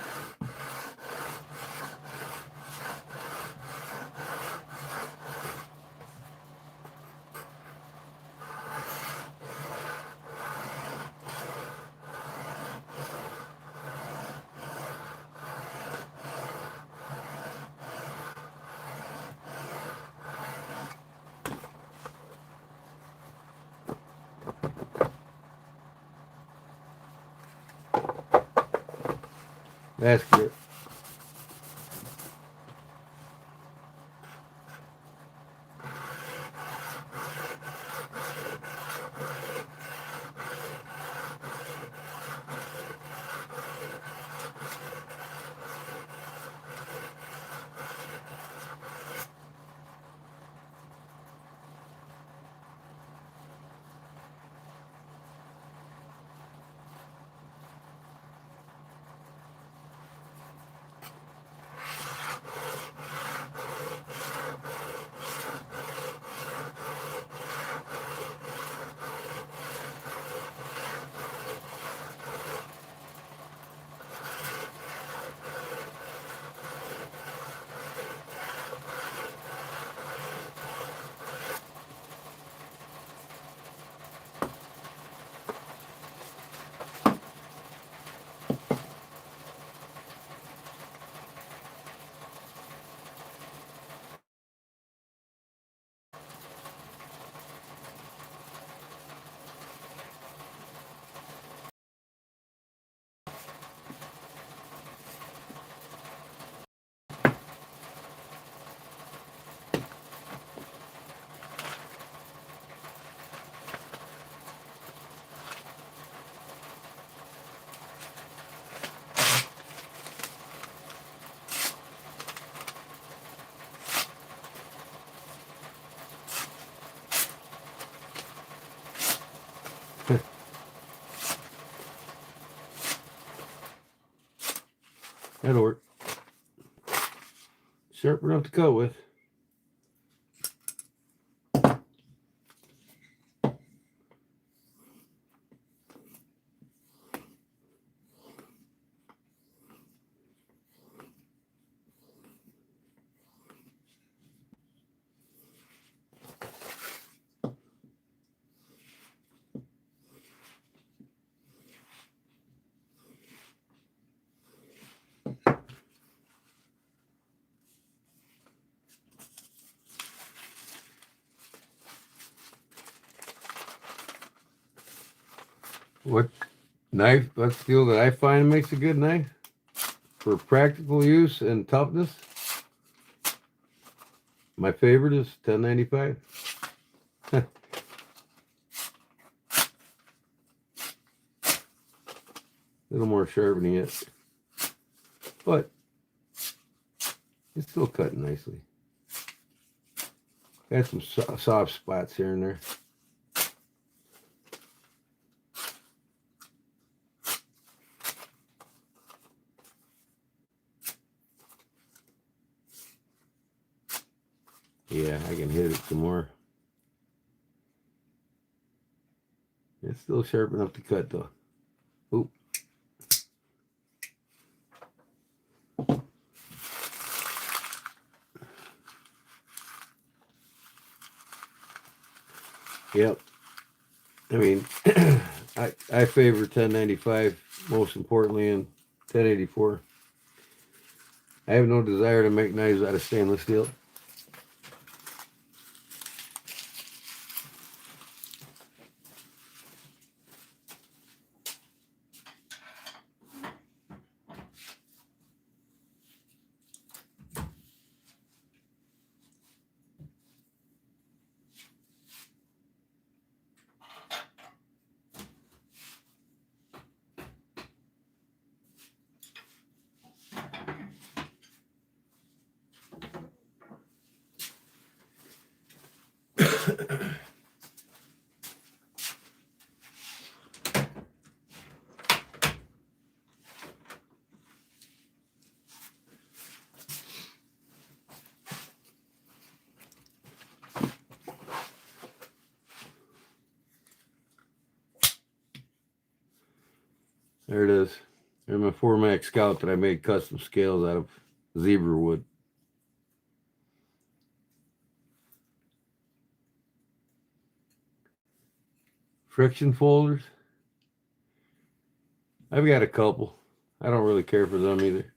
That's good. That'll work. Sharp enough to cut with. What knife, what steel that I find makes a good knife for practical use and toughness? My favorite is 1095. A little more sharpening it, but it's still cutting nicely. Got some soft spots here and there. Yeah, I can hit it some more. It's still sharp enough to cut though. Oop. Yep. I mean, I favor 1095 most importantly in 1084. I have no desire to make knives out of stainless steel. There it is. There's my 4MAX Scout that I made custom scales out of zebra wood. Friction folders. I've got a couple. I don't really care for them either.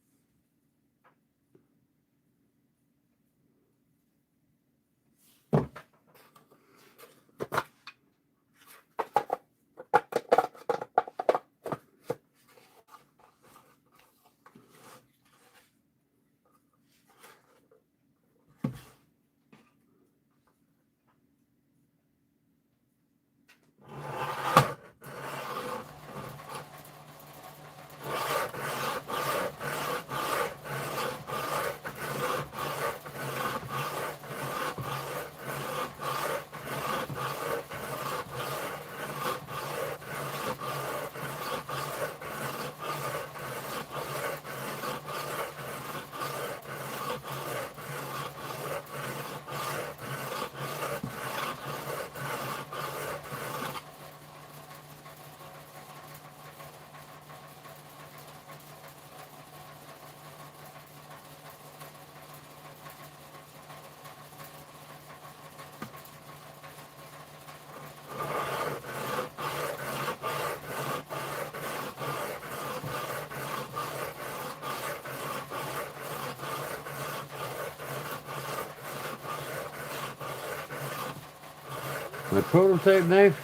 My prototype knife,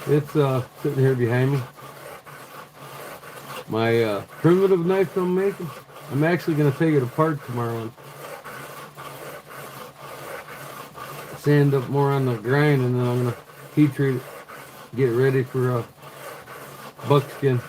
it's sitting here behind me. My primitive knife I'm making, I'm actually going to take it apart tomorrow and sand up more on the grind, and then I'm going to heat treat it, get it ready for buckskin.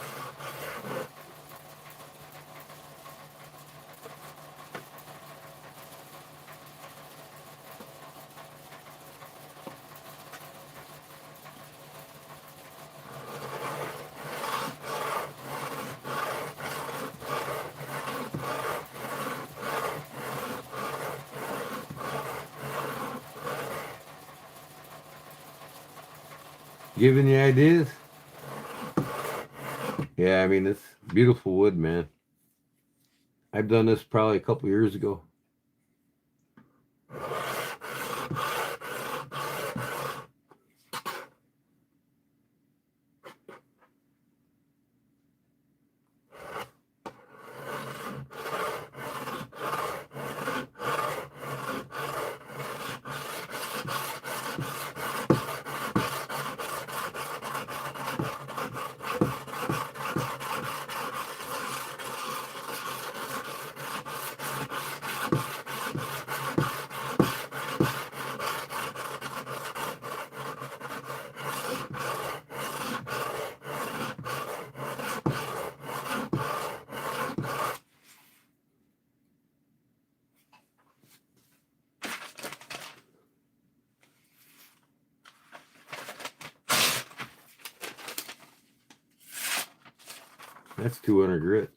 Giving you ideas? Yeah, I mean, it's beautiful wood, man. I've done this probably a couple years ago. That's 200 grit.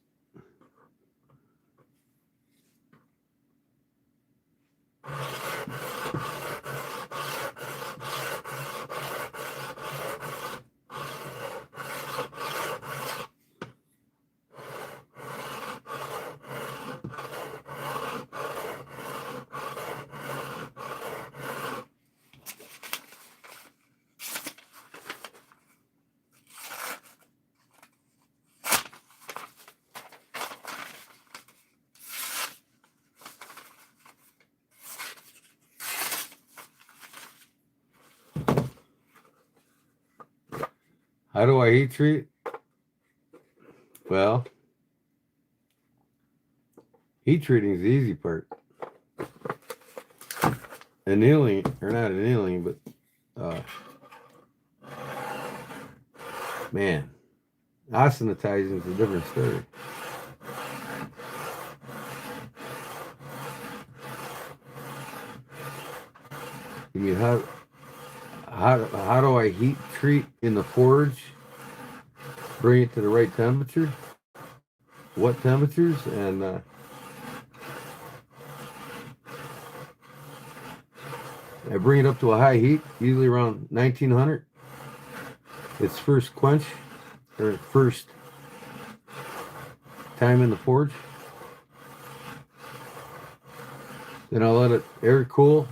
How do I heat treat? Well, heat treating is the easy part. Annealing, or not annealing, but man, austenitizing is a different story. You mean how do I heat treat in the forge? Bring it to the right temperature, what temperatures, and I bring it up to a high heat, usually around 1900. Its first quench, or first time in the forge. Then I'll let it air cool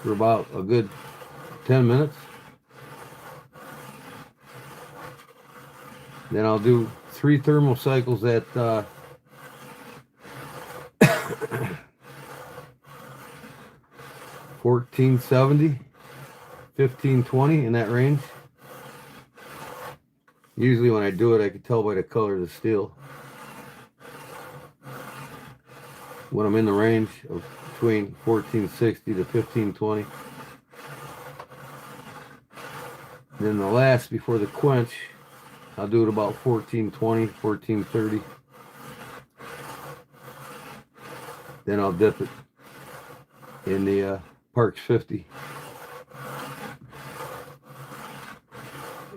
for about a good 10 minutes. Then I'll do 3 thermal cycles at 1470, 1520, in that range. Usually when I do it, I can tell by the color of the steel when I'm in the range of between 1460 to 1520. Then the last before the quench, I'll do it about 1420, 1430. Then I'll dip it in the Parks 50.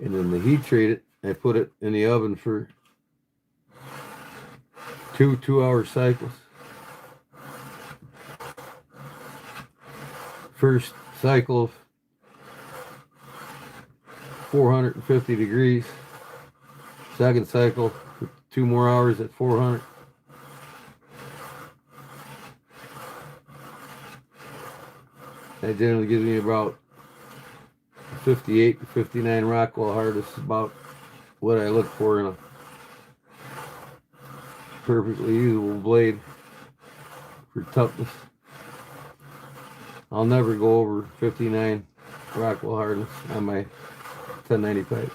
And then the heat treat it, I put it in the oven for 2 2-hour cycles. First cycle of 450 degrees. Second cycle for 2 more hours at 400. That generally gives me about 58 to 59 Rockwell hardest, about what I look for in a perfectly usable blade for toughness. I'll never go over 59 Rockwell hardness on my 1095.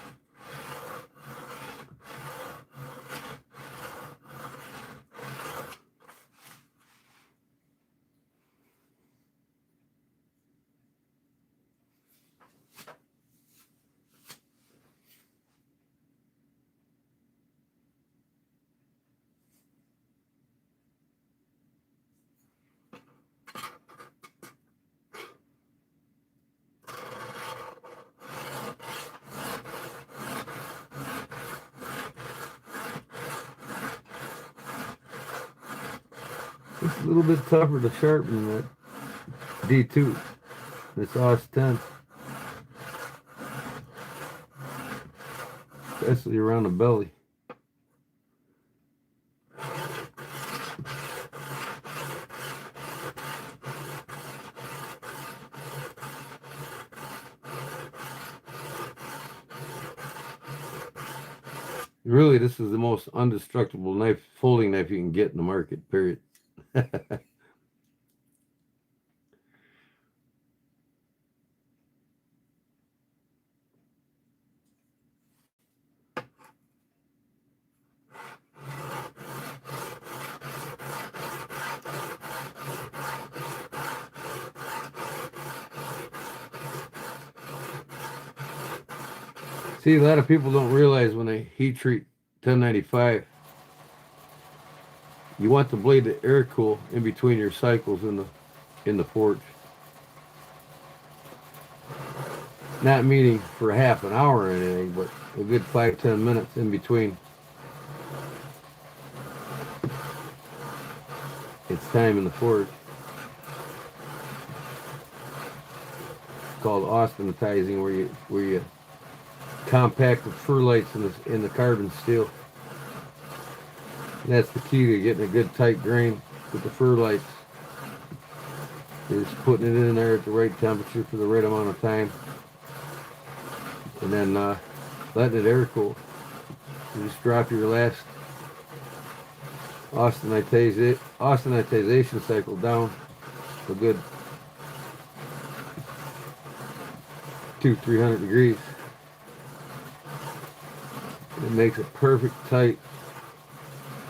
It's a little bit tougher to sharpen than that D2. This OS 10. Especially around the belly. Really, this is the most indestructible knife, folding knife you can get in the market, period. See, a lot of people don't realize when they heat treat 1095, you want the blade to air cool in between your cycles in the forge. Not meaning for half an hour or anything, but a good 5-10 minutes in between. It's time in the forge. It's called austenitizing, where you compact the fur lights in the carbon steel. And that's the key to getting a good tight grain with the fur lights. You're just putting it in there at the right temperature for the right amount of time, and then letting it air cool. You just drop your last austenitization cycle down a good 200-300 degrees. It makes a perfect tight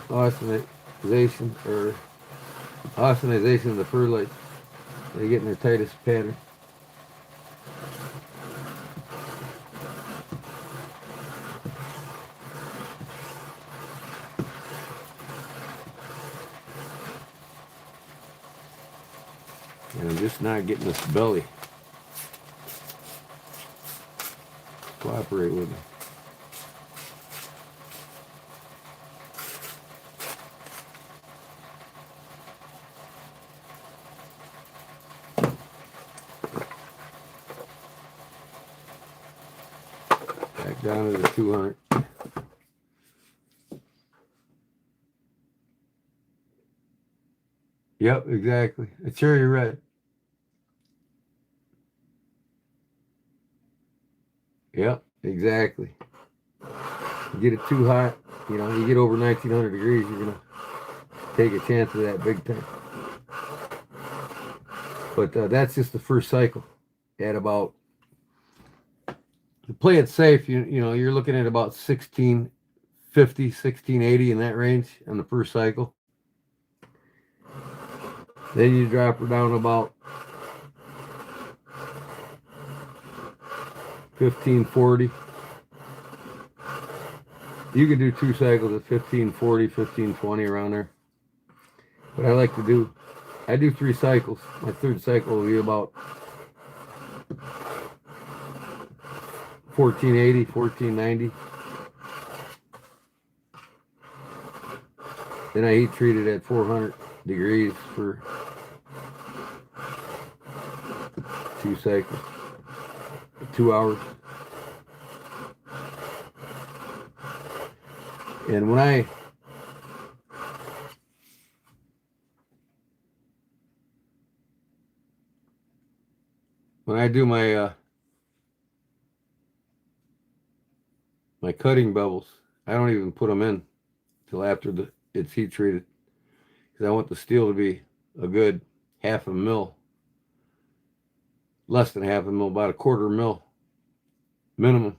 austenitization of the fur lights. They get in their tightest pattern. And I'm just not getting this belly cooperate with me. Back down to the 200. Yep, exactly. A cherry red. Yep, exactly. You get it too hot, you get over 1900 degrees, you're going to take a chance of that big time. But that's just the first cycle. At about, to play it safe, you're looking at about 1650, 1680 in that range on the first cycle. Then you drop her down about 1540. You can do 2 cycles at 1540, 1520, around there. But I do 3 cycles. My third cycle will be about 1480, 1490. Then I heat treat it at 400 degrees for 2 cycles, 2 hours. And when I do my my cutting bevels, I don't even put them in till after it's heat treated, because I want the steel to be a good half a mil less than half a mil, about a quarter mil minimum,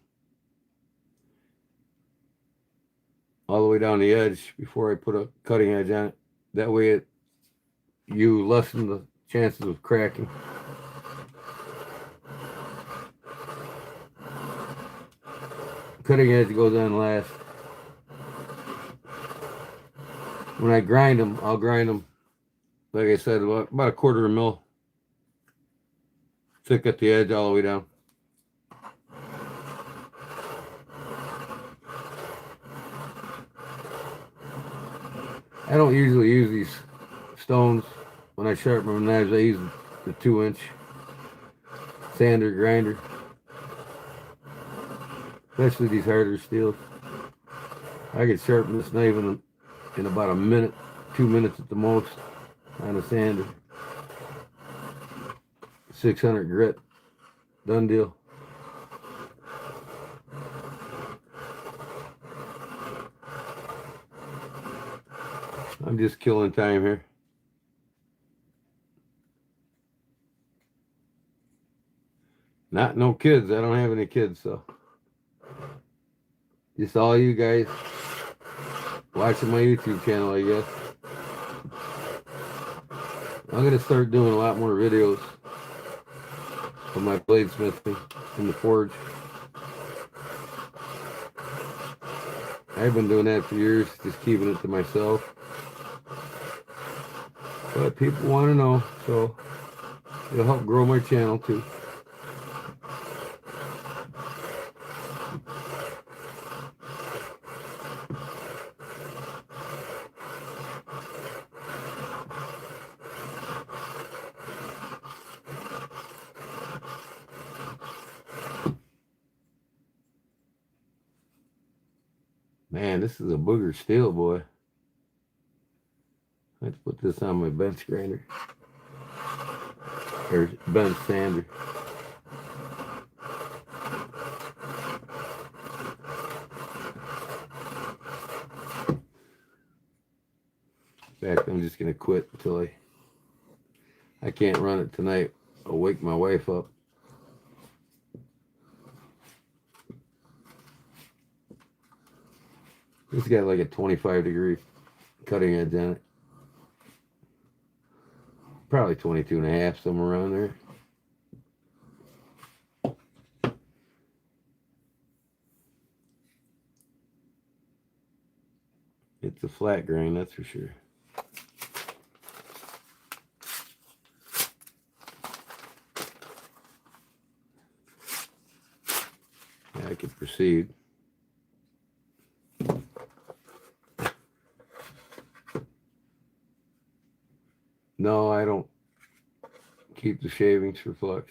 all the way down the edge before I put a cutting edge on it. That way you lessen the chances of cracking. Cutting edge goes on last. When I grind them, I'll grind them, like I said, about a quarter mil thick at the edge all the way down. I don't usually use these stones when I sharpen my knives. I use the 2-inch sander grinder, especially these harder steels. I could sharpen this knife in about a minute, 2 minutes at the most on a sander. 600 grit, done deal. I'm just killing time here. No kids. I don't have any kids, so just all you guys watching my YouTube channel, I guess. I'm gonna start doing a lot more videos of my bladesmithing in the forge. I've been doing that for years, just keeping it to myself. But people want to know, so it'll help grow my channel too. Man, this is a booger steel, boy. Let's put this on my bench grinder. Or bench sander. In fact, I'm just going to quit until I can't run it tonight. I'll wake my wife up. It's got like a 25-degree cutting edge on it. Probably 22 and a half, somewhere around there. It's a flat grain, that's for sure. Yeah, I could proceed. No, I don't keep the shavings for flux.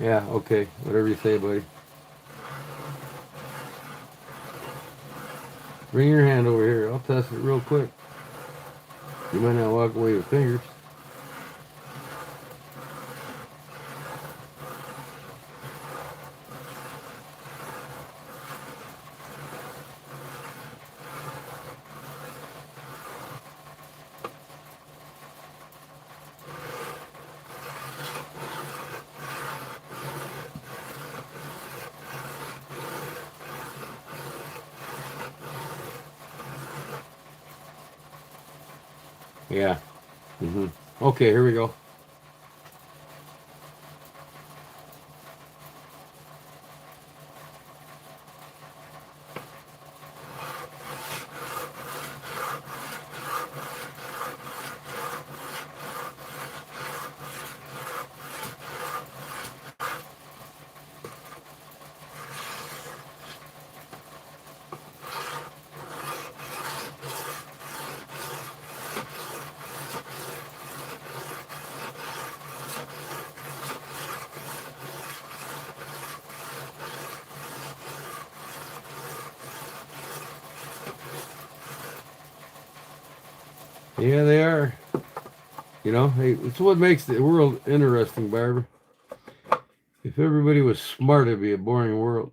Yeah, okay, whatever you say, buddy. Bring your hand over here. I'll test it real quick. You might not walk away with fingers. Yeah. Okay, here we go. Yeah, they are. You know, hey, it's what makes the world interesting, Barbara. If everybody was smart, it'd be a boring world.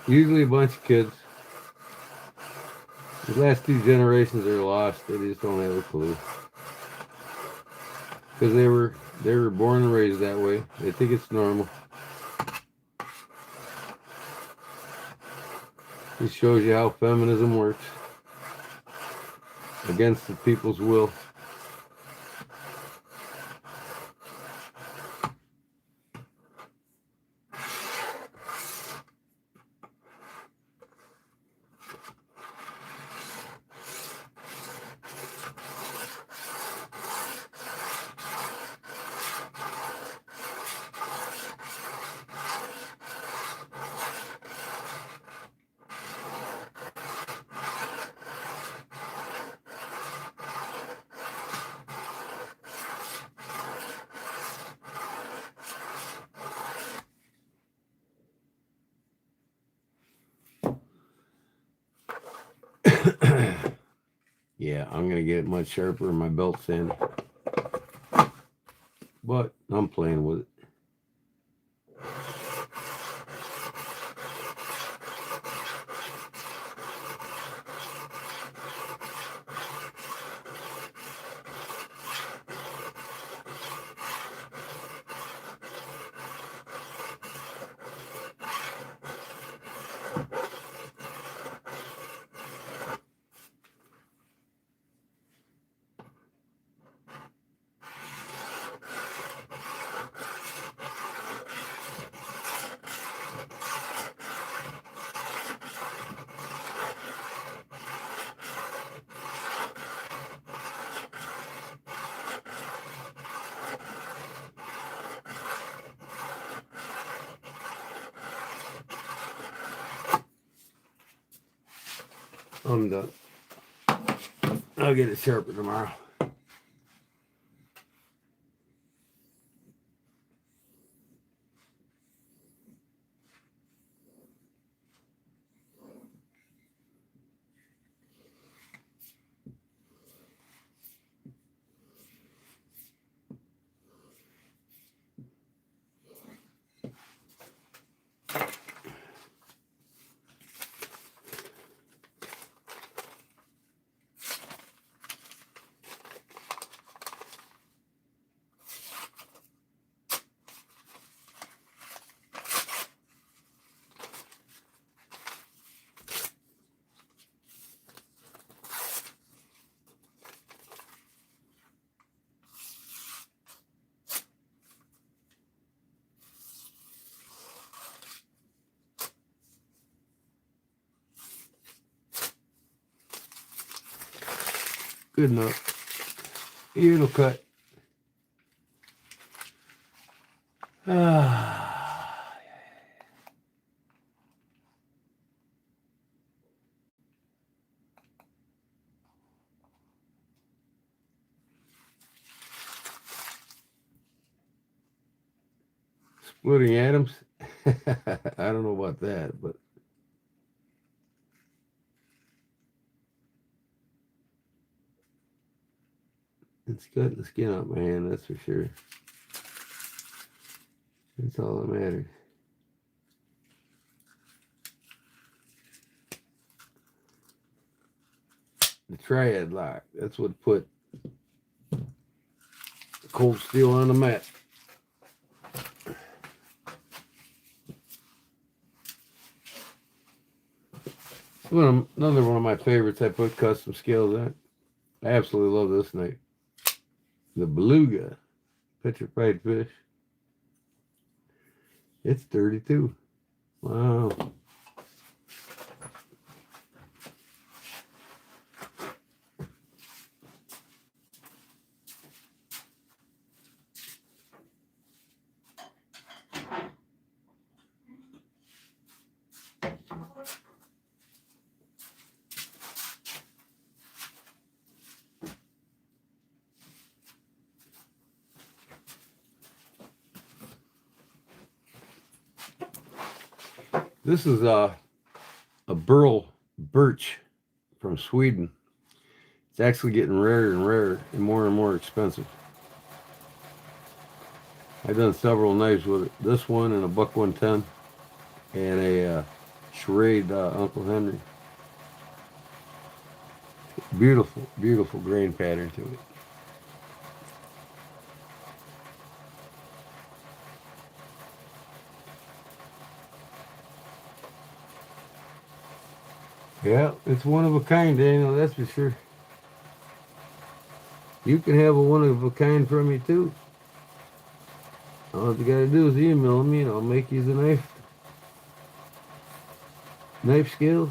Usually a bunch of kids. The last two generations are lost. They just don't have a clue. Because they were born and raised that way. They think it's normal. This shows you how feminism works. Against the people's will. Yeah, I'm going to get it much sharper in my belt sander. But I'm playing with it. I'm done. I'll get it sharper tomorrow. Good enough. It'll cut. Splitting atoms? I don't know about that, but it's cutting the skin out my hand, that's for sure. That's all that matters. the triad lock. That's what put cold steel on the mat. Another one of my favorites. I put custom scales on. I absolutely love this knife. The beluga petrified fish. It's 32. Wow. This is a burl birch from Sweden. It's actually getting rarer and rarer and more expensive. I've done several knives with it. This one and a buck 110 and a charade Uncle Henry. Beautiful, beautiful grain pattern to it. Yeah, it's one of a kind, Daniel, that's for sure. You can have a one of a kind from me too. All you gotta do is email me and I'll make you the knife scales.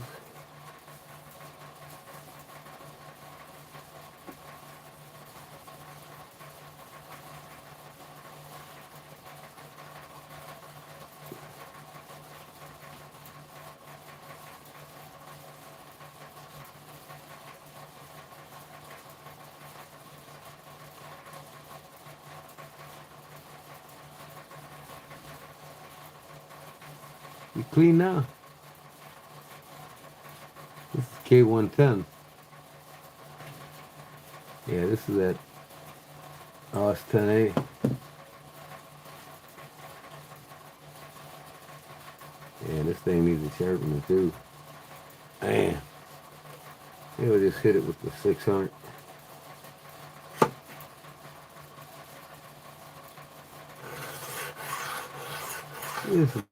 You clean now. This is K110. Yeah, this is that OS 10A. Yeah, this thing needs a sharpening too. Man, maybe I'll just hit it with the 600. This is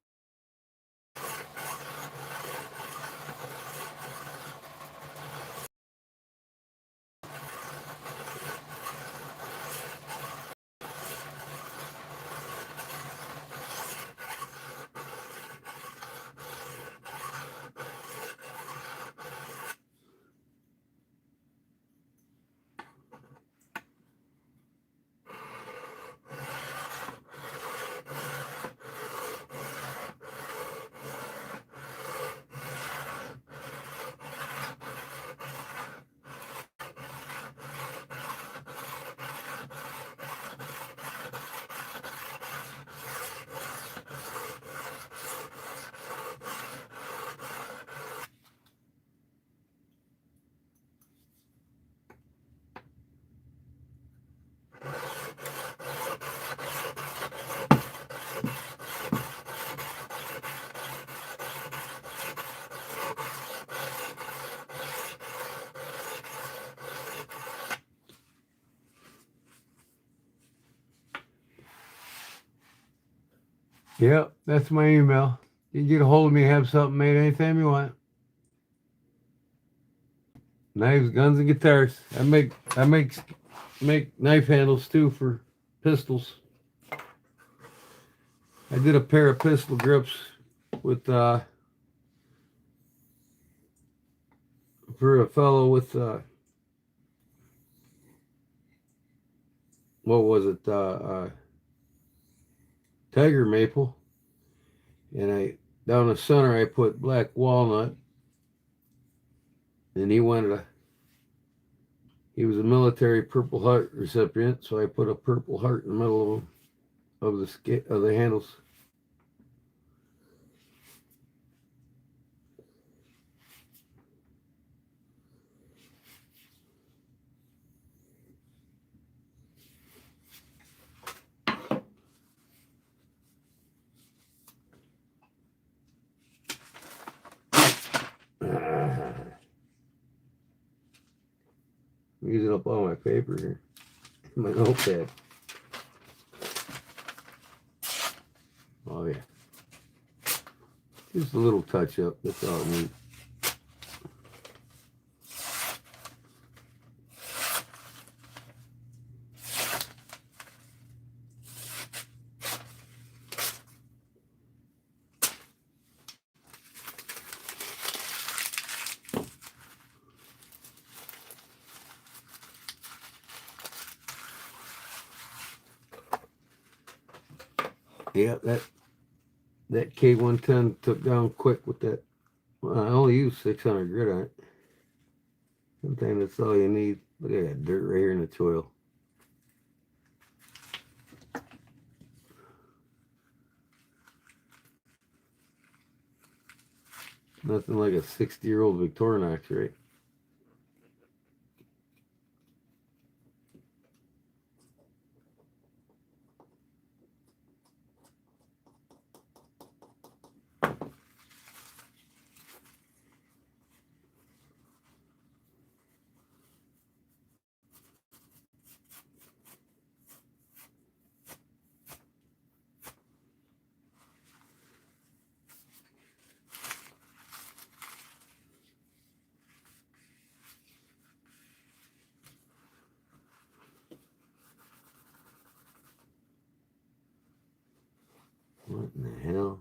Yep, that's my email. You can get a hold of me, have something made anytime you want. Knives, guns, and guitars. I make knife handles too for pistols. I did a pair of pistol grips with for a fellow with what was it? Tiger maple. And I down the center I put black walnut. And he was a military Purple Heart recipient, so I put a Purple Heart in the middle of the handles. I'm using up all my paper here. My notepad. Oh yeah. Just a little touch up, that's all it needs. Yeah, that K110 took down quick with that. Well, I only used 600 grit on it. Sometimes that's all you need. Look at that dirt right here in the soil. Nothing like a 60-year-old Victorinox, right? What in the hell?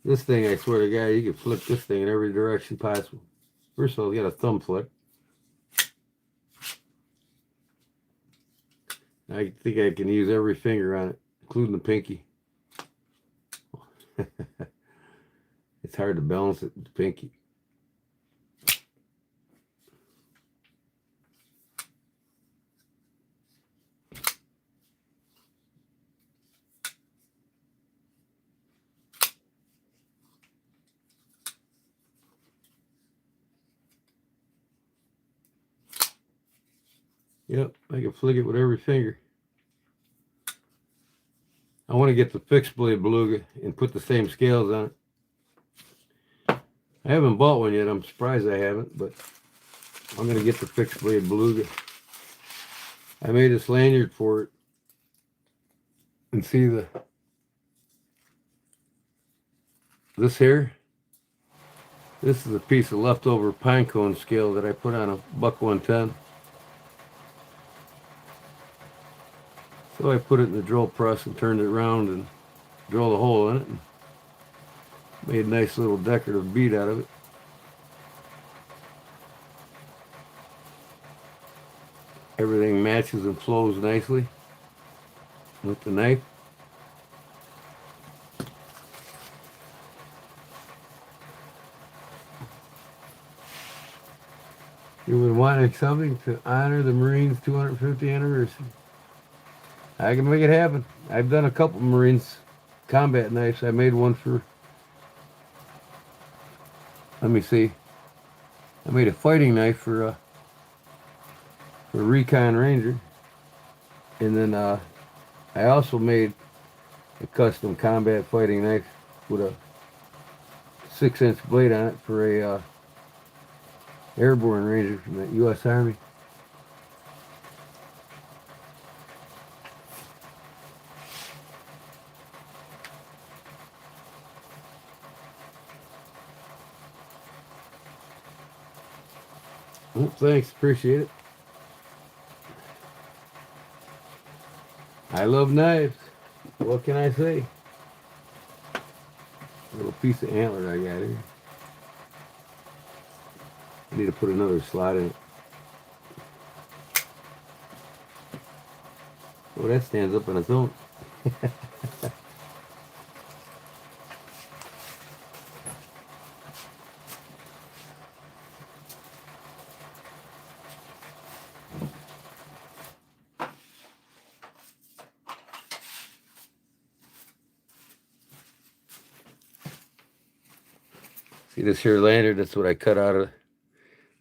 This thing, I swear to God, you can flip this thing in every direction possible. First of all, you got a thumb flip. I think I can use every finger on it, including the pinky. It's hard to balance it with the pinky. Yep, I can flick it with every finger. I want to get the fixed blade beluga and put the same scales on it. I haven't bought one yet. I'm surprised I haven't, but I'm going to get the fixed blade beluga. I made this lanyard for it. And see this here? This is a piece of leftover pine cone scale that I put on a buck 110. So I put it in the drill press and turned it around and drilled a hole in it and made a nice little decorative bead out of it. Everything matches and flows nicely with the knife. You would want something to honor the Marines' 250th anniversary. I can make it happen. I've done a couple Marines combat knives. I made one for, let me see. I made a fighting knife for a Recon Ranger. And then I also made a custom combat fighting knife with a 6-inch blade on it for a airborne ranger from the U.S. Army. Well, thanks, appreciate it. I love knives. What can I say? A little piece of antler I got here. I need to put another slot in it. Oh, that stands up on its own. See this here lanyard? That's what I cut out of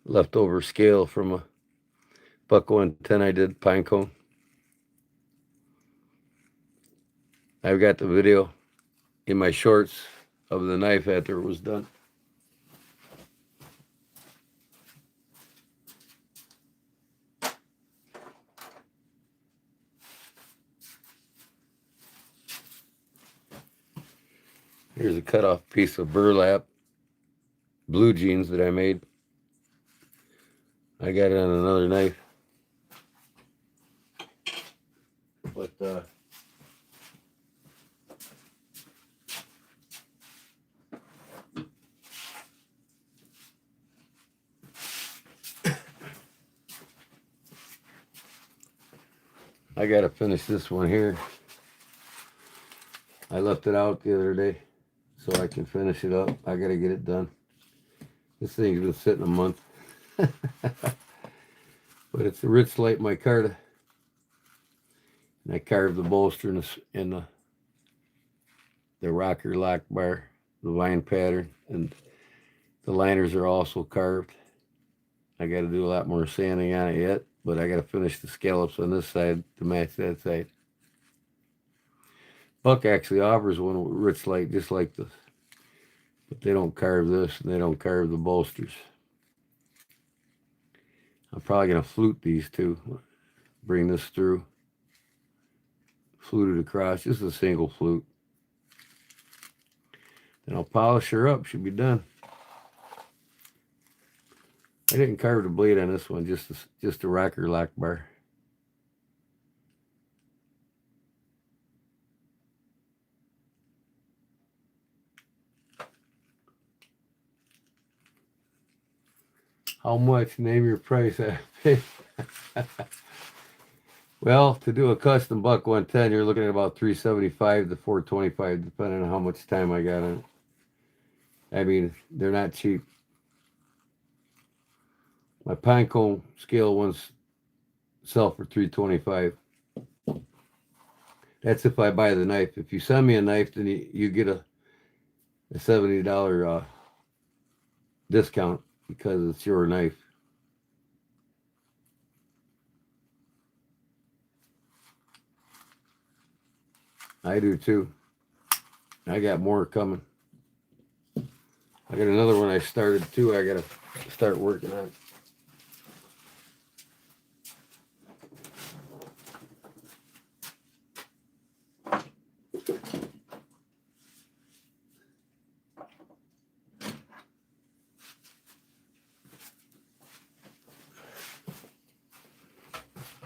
leftover scale from a buck 110 I did pine cone. I've got the video in my shorts of the knife after it was done. Here's a cut off piece of burlap blue jeans that I made. I got it on another knife. But I gotta finish this one here. I left it out the other day so I can finish it up. I gotta get it done. This thing's been sitting a month. But it's a Rich Light micarta. And I carved the bolster in the rocker lock bar, the vine pattern, and the liners are also carved. I got to do a lot more sanding on it yet, but I got to finish the scallops on this side to match that side. Buck actually offers one with Rich Light just like this, but they don't carve this and they don't carve the bolsters. I'm probably going to flute these too. Bring this through. Flute it across, just a single flute. Then I'll polish her up, should be done. I didn't carve the blade on this one, just a rocker lock bar. How much? Name your price. I pay. Well, to do a custom buck 110, you're looking at about $375 to $425, depending on how much time I got on it. I mean, they're not cheap. My pinecone scale ones sell for $325. That's if I buy the knife. If you send me a knife, then you get a $70 discount because it's your knife. I do too. I got more coming. I got another one I started too. I got to start working on.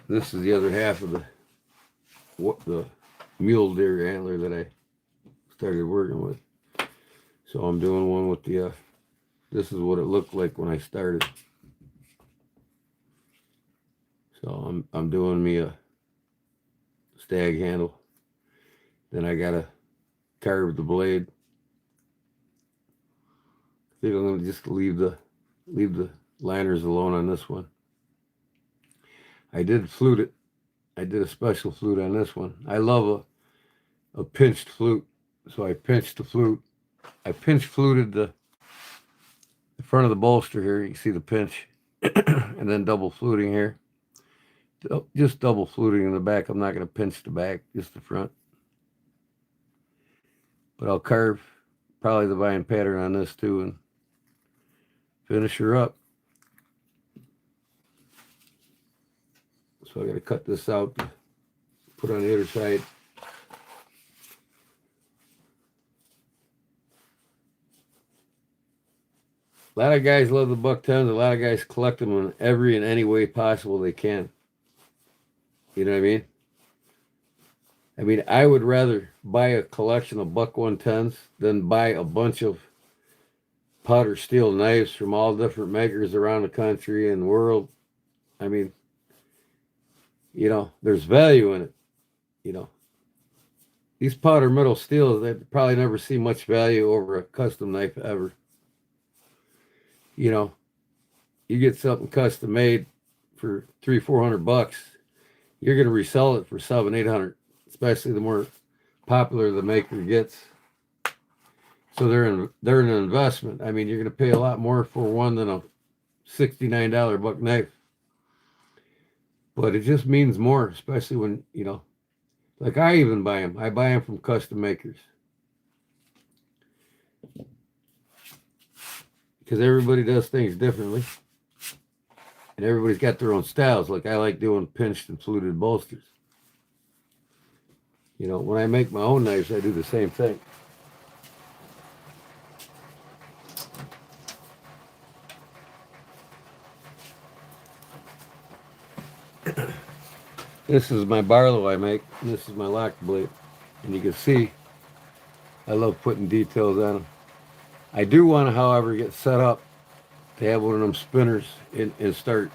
This is the other half of the mule deer antler that I started working with. So I'm doing one with the, this is what it looked like when I started. So I'm doing me a stag handle. Then I gotta carve the blade. I think I'm gonna just leave the liners alone on this one. I did flute it. I did a special flute on this one. I love a pinched flute. So I pinched the flute. I pinch fluted the front of the bolster here. You can see the pinch. And then double fluting here. Just double fluting in the back. I'm not going to pinch the back, just the front. But I'll carve probably the vine pattern on this too and finish her up. So I got to cut this out to put on the other side. A lot of guys love the buck tens. A lot of guys collect them in every and any way possible they can. You know what I mean? I mean, I would rather buy a collection of buck 110s than buy a bunch of powder steel knives from all different makers around the country and the world. I mean, you know, there's value in it. You know, these powder metal steels, they probably never see much value over a custom knife ever. You know, you get something custom made for $300-400, you're going to resell it for $700-800, especially the more popular the maker gets. So they're an investment. I mean, you're going to pay a lot more for one than a $69 buck knife. But it just means more, especially when, you know, like I even buy them. I buy them from custom makers. Because everybody does things differently. And everybody's got their own styles. Like I like doing pinched and fluted bolsters. You know, when I make my own knives, I do the same thing. This is my Barlow I make, and this is my lock blade. And you can see I love putting details on them. I do want to, however, get set up to have one of them spinners and start.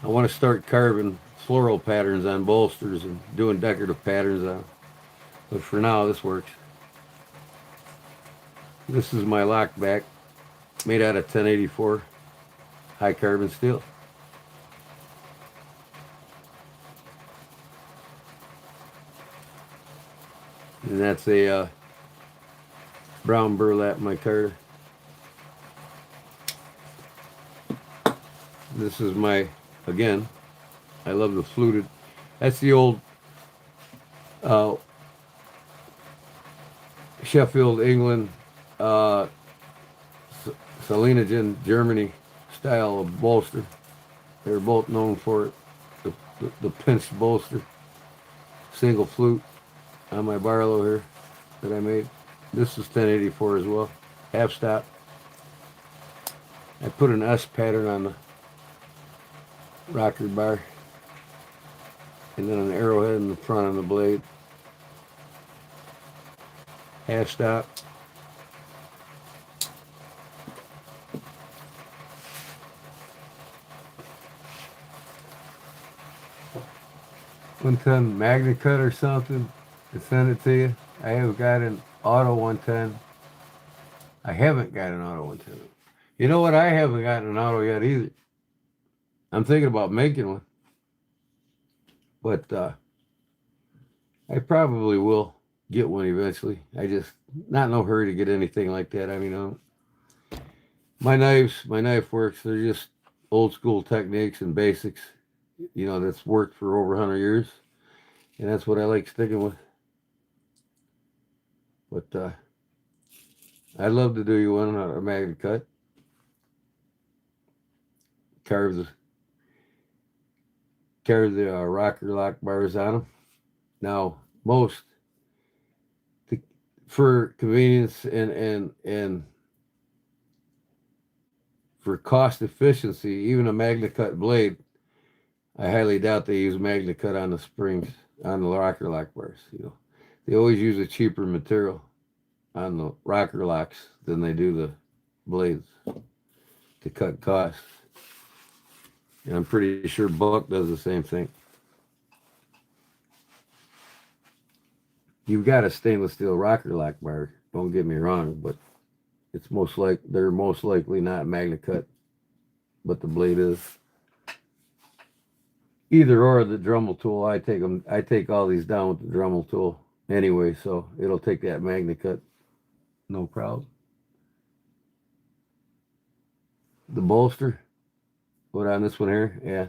I want to start carving floral patterns on bolsters and doing decorative patterns on them. But for now, this works. This is my lock back, made out of 1084 high carbon steel. And that's a brown burlap micarta. This is my, again, I love the fluted. That's the old uh, Sheffield, England, uh, Salinagen, Germany style of bolster. They're both known for it. The pinched bolster, single flute on my Barlow here that I made. This is 1084 as well, half stop. I put an S pattern on the rocker bar, and then an arrowhead in the front on the blade. Half stop. One ton Magna Cut or something to send it to you. I have got an auto 110. I haven't got an auto 110. You know what? I haven't gotten an auto yet either. I'm thinking about making one, but I probably will get one eventually. I just not in no hurry to get anything like that. I mean, my knife works. They're just old school techniques and basics. You know, that's worked for over 100 years, and that's what I like sticking with. But I'd love to do you one on a Magna Cut. Carve the rocker lock bars on them. Now, for convenience and for cost efficiency, even a Magna Cut blade, I highly doubt they use Magna Cut on the springs, on the rocker lock bars. You know, they always use a cheaper material on the rocker locks than they do the blades to cut costs. And I'm pretty sure Buck does the same thing. You've got a stainless steel rocker lock bar, don't get me wrong, but they're most likely not Magna Cut, but the blade is. Either or the Dremel tool, I take all these down with the Dremel tool anyway, so it'll take that Magna Cut, no problem. The bolster, put on this one here, yeah.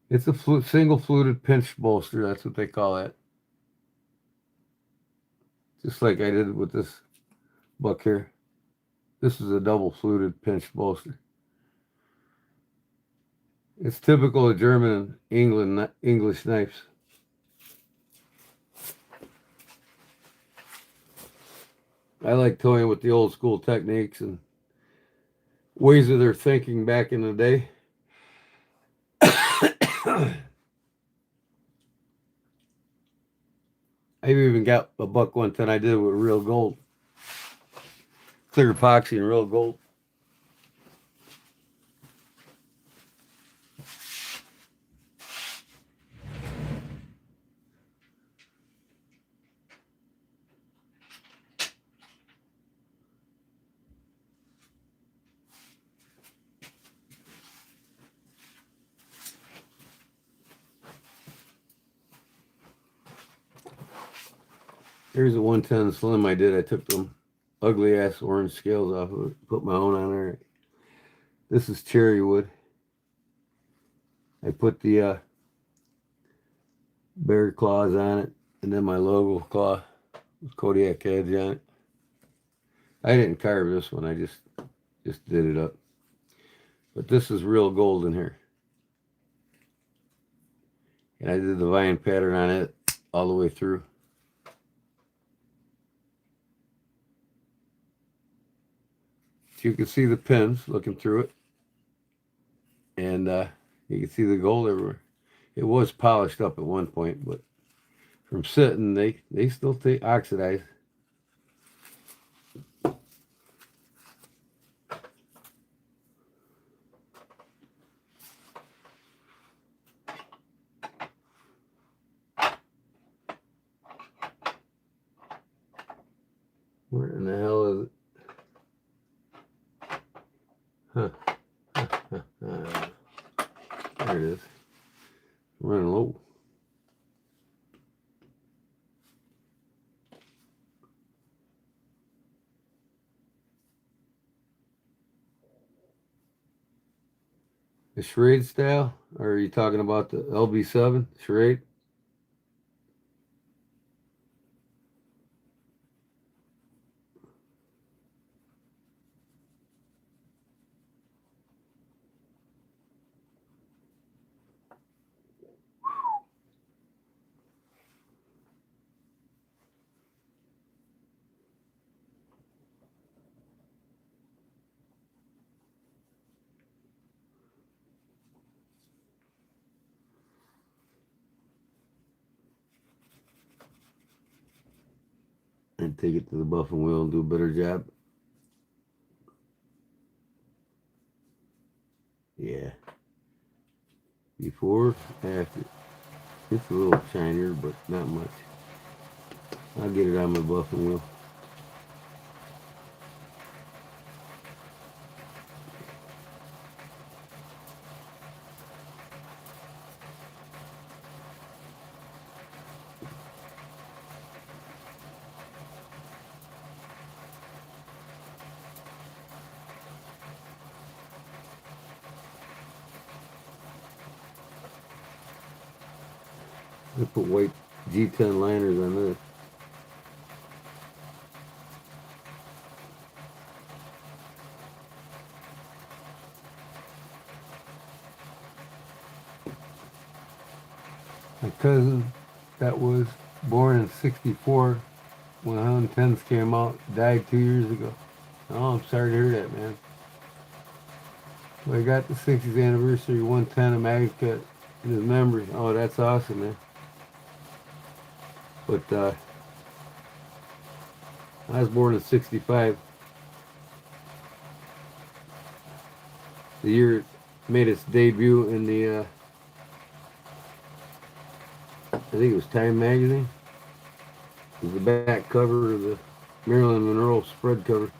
It's a single fluted pinched bolster, that's what they call it. Just like I did with this Buck here. This is a double fluted pinched bolster. It's typical of German and English knives. I like toying with the old school techniques and ways of their thinking back in the day. I've even got a Buck 110 I did with real gold. Clear epoxy and real gold. Here's a 110 Slim I did. I took them ugly ass orange scales off of it, put my own on there. This is cherry wood. I put the bear claws on it, and then my logo claw with Kodiak Edge on it. I didn't carve this one, I just did it up. But this is real gold in here. And I did the vine pattern on it all the way through. So you can see the pins looking through it. And you You can see the gold everywhere. It was polished up at one point, but from sitting, they still take oxidize. Where in the hell is it? Huh. There it is. Running low. The charade style? Or are you talking about the LB7 charade? And take it to the buffing wheel and do a better job. Yeah. Before, after. It's a little shinier, but not much. I'll get it on my buffing wheel. I put white G10 liners on this. My cousin that was born in '64 when 110s came out died 2 years ago. Oh, I'm sorry to hear that, man. Well, I got the 60th anniversary 110 of Mag's Cut in his memory. Oh, that's awesome, man. But I was born in '65. The year it made its debut in the, I think it was Time magazine. It was the back cover of the Marilyn Monroe spread cover.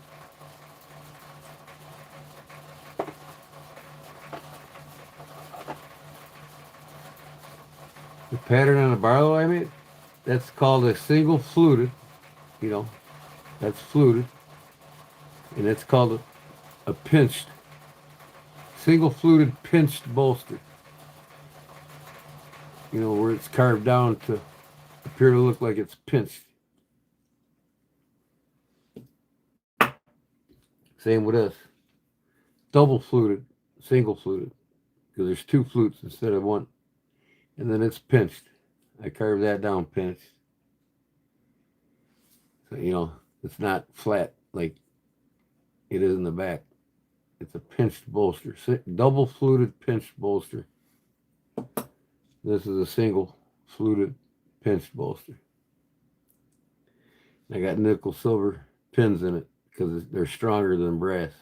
The pattern on the Barlow I made, that's called a single fluted, you know, that's fluted. And it's called a pinched, single fluted pinched bolster. You know, where it's carved down to appear to look like it's pinched. Same with this. Double fluted, single fluted. Because there's two flutes instead of one. And then it's pinched. I carved that down pinched. So, you know, it's not flat like it is in the back. It's a pinched bolster. Double fluted pinched bolster. This is a single fluted pinched bolster. I got nickel silver pins in it because they're stronger than brass.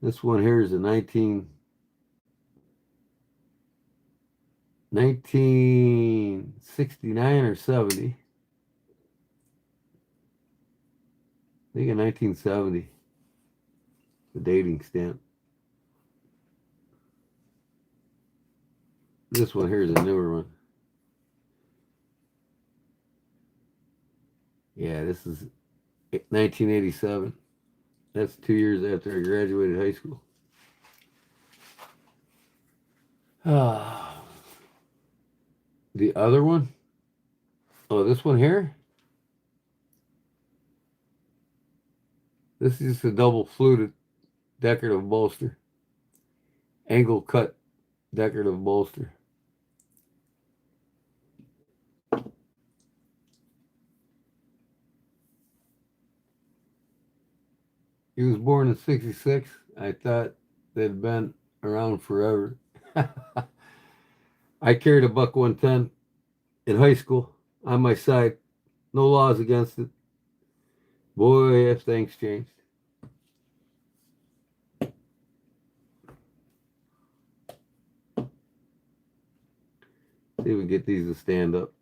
This one here is a 1969 or 70. I think in 1970. The dating stamp. This one here is a newer one. Yeah, this is 1987. That's 2 years after I graduated high school. The other one? Oh, this one here? This is just a double fluted decorative bolster. Angle cut decorative bolster. He was born in 66. I thought they'd been around forever. I carried a buck 110 in high school on my side. No laws against it. Boy, if things changed. See if we can get these to stand up.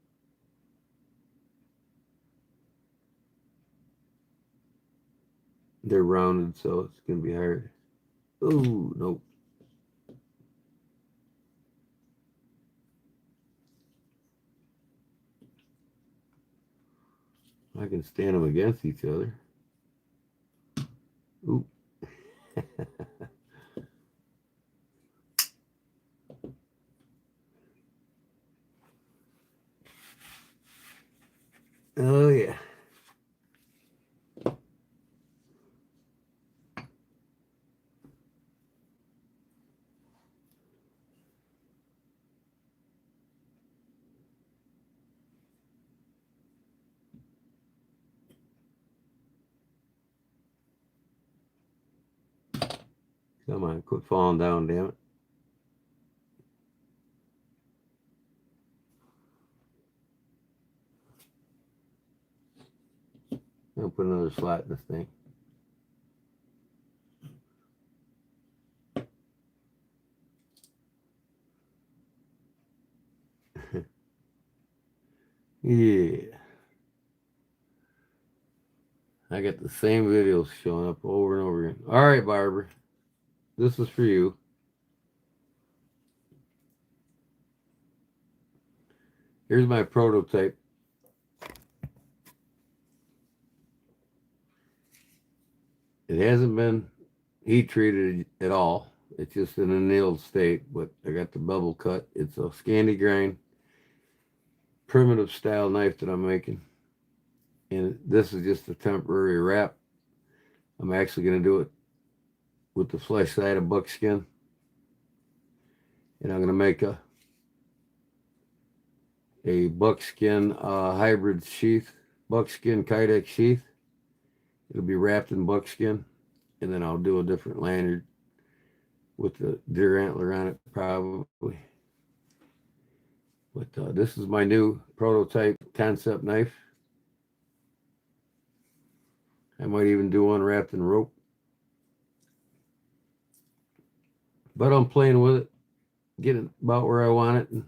They're rounded, so it's going to be hard. Oh, nope. I can stand them against each other. Ooh. Oh, yeah. Come on, quit falling down, damn it. I'll put another slot in this thing. Yeah. I got the same videos showing up over and over again. All right, Barbara. This is for you. Here's my prototype. It hasn't been heat treated at all. It's just in a nailed state, but I got the bevel cut. It's a Scandi grind, primitive style knife that I'm making. And this is just a temporary wrap. I'm actually going to do it with the flesh side of buckskin. And I'm going to make a buckskin hybrid sheath, buckskin Kodiak sheath. It'll be wrapped in buckskin. And then I'll do a different lanyard with the deer antler on it, probably. But this is my new prototype concept knife. I might even do one wrapped in rope. But I'm playing with it, getting it about where I want it. And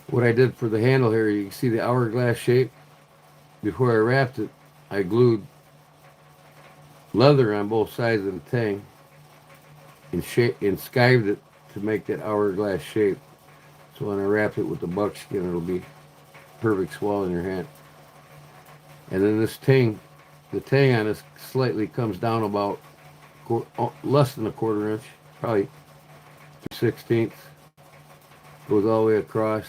what I did for the handle here, you can see the hourglass shape. Before I wrapped it, I glued leather on both sides of the tang and skived it to make that hourglass shape. So when I wrap it with the buckskin, it'll be perfect swell in your hand. And then this tang, the tang on this slightly comes down about less than a quarter inch, probably 3/16. Goes all the way across.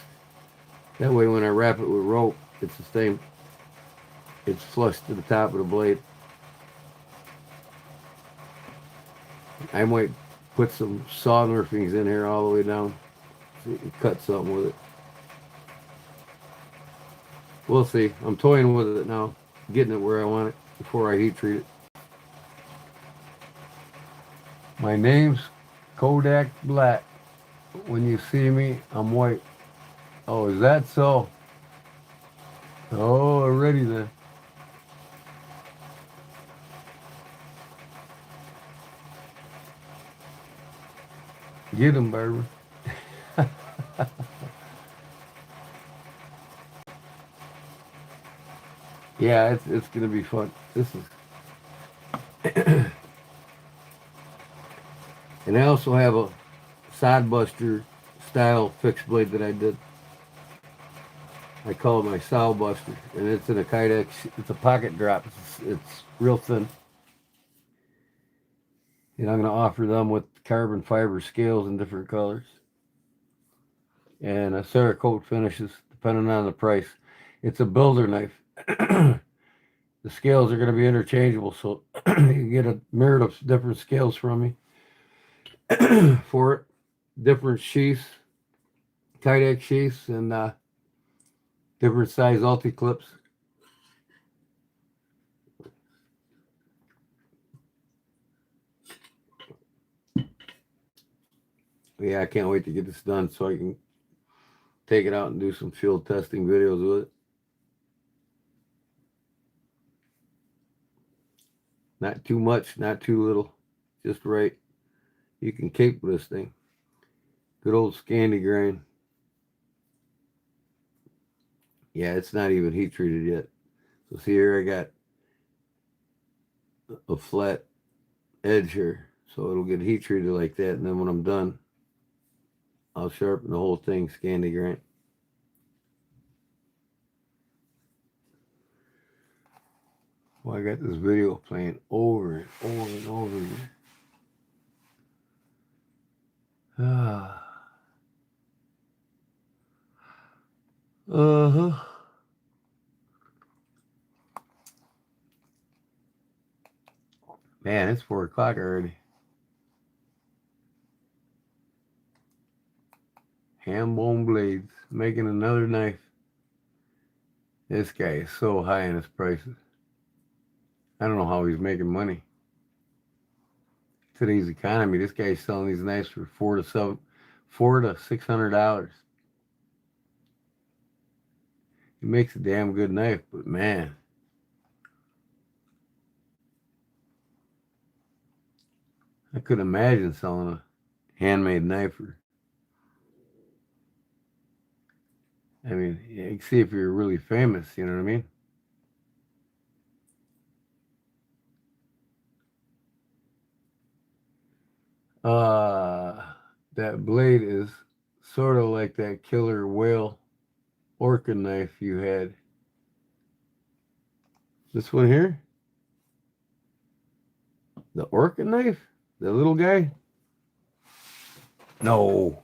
That way when I wrap it with rope, it's the same. It's flush to the top of the blade. I might put some saw nerfings in here all the way down so you can cut something with it. We'll see. I'm toying with it now, getting it where I want it before I heat treat it. My name's Kodiak Black. When you see me, I'm white. Oh, is that so? Oh, already then. Get him, Barbara. Yeah, it's gonna be fun. This is, and I also have a sodbuster style fixed blade that I did. I call it my sow buster, and it's in a Kodiak. It's a pocket drop. It's real thin. And I'm going to offer them with carbon fiber scales in different colors. And a Cerakote finishes, depending on the price. It's a builder knife. The scales are going to be interchangeable, so you get a myriad of different scales from me for it. different sheaths, Kodiak sheaths, and different size ulti clips. Yeah, I can't wait to get this done so I can take it out and do some field testing videos with it. Not too much, not too little, just right. You can cape with this thing. Good old Scandi grain. Yeah, it's not even heat treated yet. So see here, I got a flat edge here. So it'll get heat treated like that. And then when I'm done, I'll sharpen the whole thing Scandi grain. Well, I got this video playing over and over and over again. Uh-huh. Man, it's 4 o'clock already. Ham bone blades, making another knife. This guy is so high in his prices. I don't know how he's making money. Today's economy, this guy's selling these knives for $400 to $600. He makes a damn good knife, but man, I couldn't imagine selling a handmade knife for. I mean, you can see if you're really famous, you know what I mean? That blade is sort of like that killer whale orca knife you had. This one here? The orca knife? The little guy? No.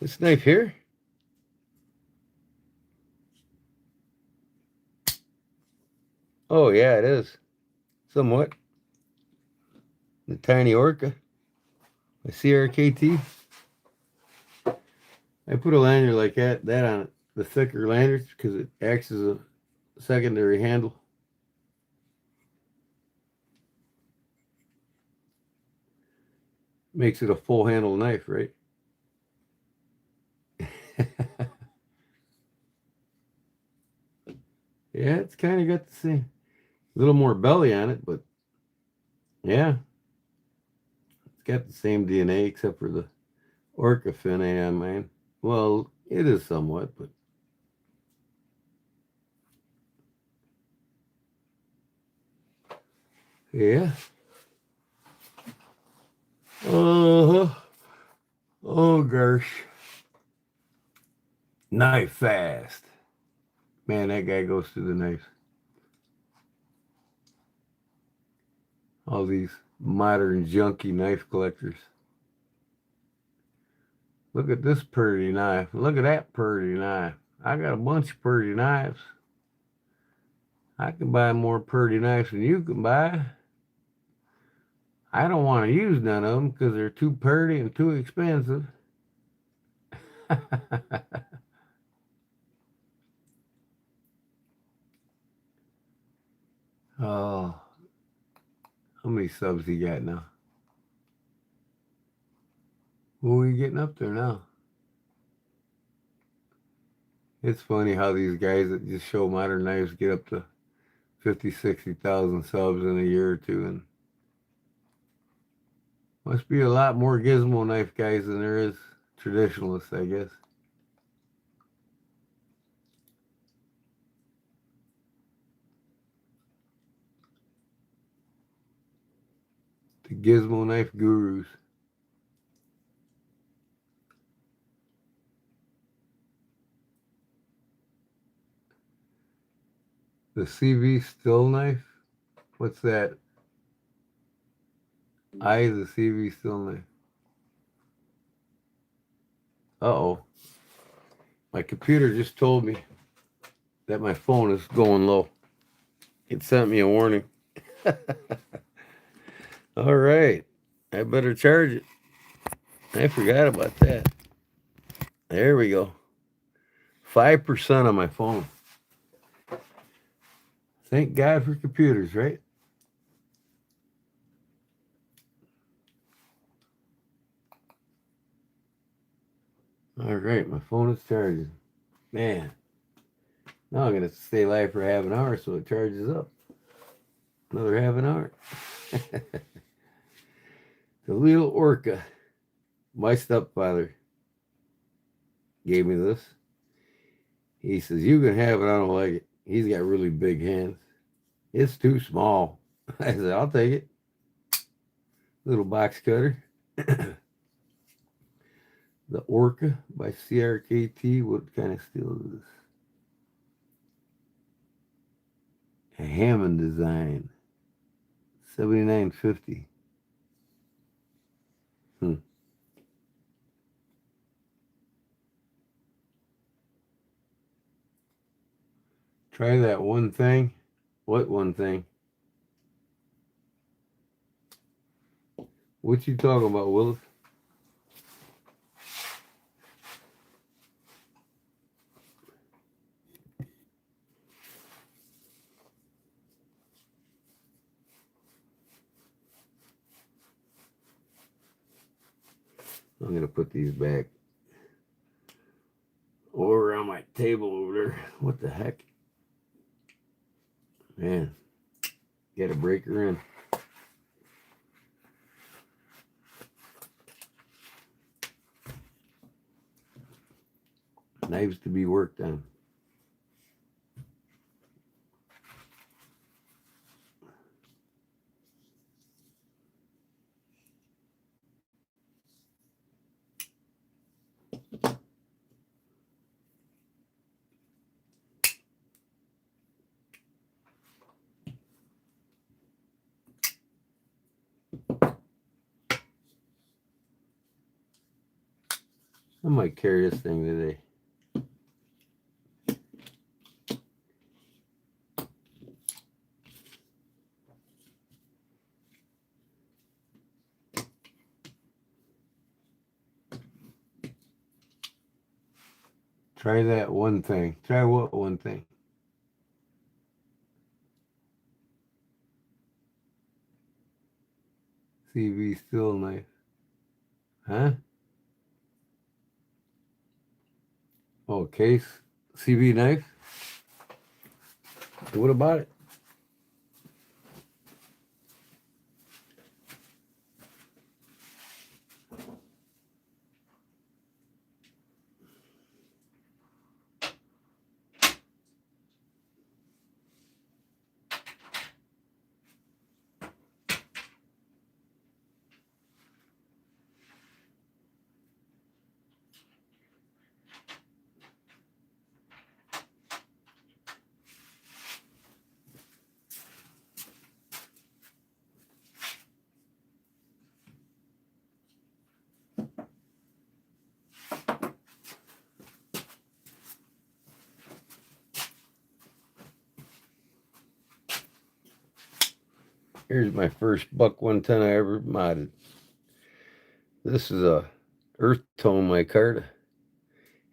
This knife here? Oh, yeah, it is. Somewhat. The tiny orca. The CRKT. I put a lanyard like that on it. The thicker lanyards because it acts as a secondary handle. Makes it a full handle knife, right? Yeah, it's kind of got the same. A little more belly on it, but yeah. It's got the same DNA except for the orca fin on mine. Well, it is somewhat, but yeah. Uh-huh. Oh, gosh. Knife fast. Man, that guy goes through the knives. All these modern junky knife collectors. Look at this pretty knife. Look at that pretty knife. I got a bunch of pretty knives. I can buy more pretty knives than you can buy. I don't want to use none of them because they're too pretty and too expensive. Oh, how many subs he got now? What are we getting up there now? It's funny how these guys that just show modern knives get up to 50, 60,000 subs in a year or two. And must be a lot more gizmo knife guys than there is traditionalists, I guess. The gizmo knife gurus. The CV still knife? What's that? Eyes of CV still knife. Uh-oh. My computer just told me that my phone is going low. It sent me a warning. All right. I better charge it. I forgot about that. There we go. 5% on my phone. Thank God for computers, right? All right, my phone is charging. Man, now I'm going to stay live for half an hour so it charges up. Another half an hour. The little orca. My stepfather gave me this. He says, you can have it, I don't like it. He's got really big hands. It's too small. I said, I'll take it. Little box cutter. The Orca by CRKT. What kind of steel is this? A Hammond design. 7950. Try that one thing. What one thing? What you talking about, Willis? I'm going to put these back over on my table over there. What the heck? Man, got a breaker in. Knives to be worked on. I might carry this thing today. Try that one thing. Try what one thing? CV steel knife. Huh? Oh, case. CV knife? What about it? Here's my first buck 110 I ever modded. This is a earth tone micarta,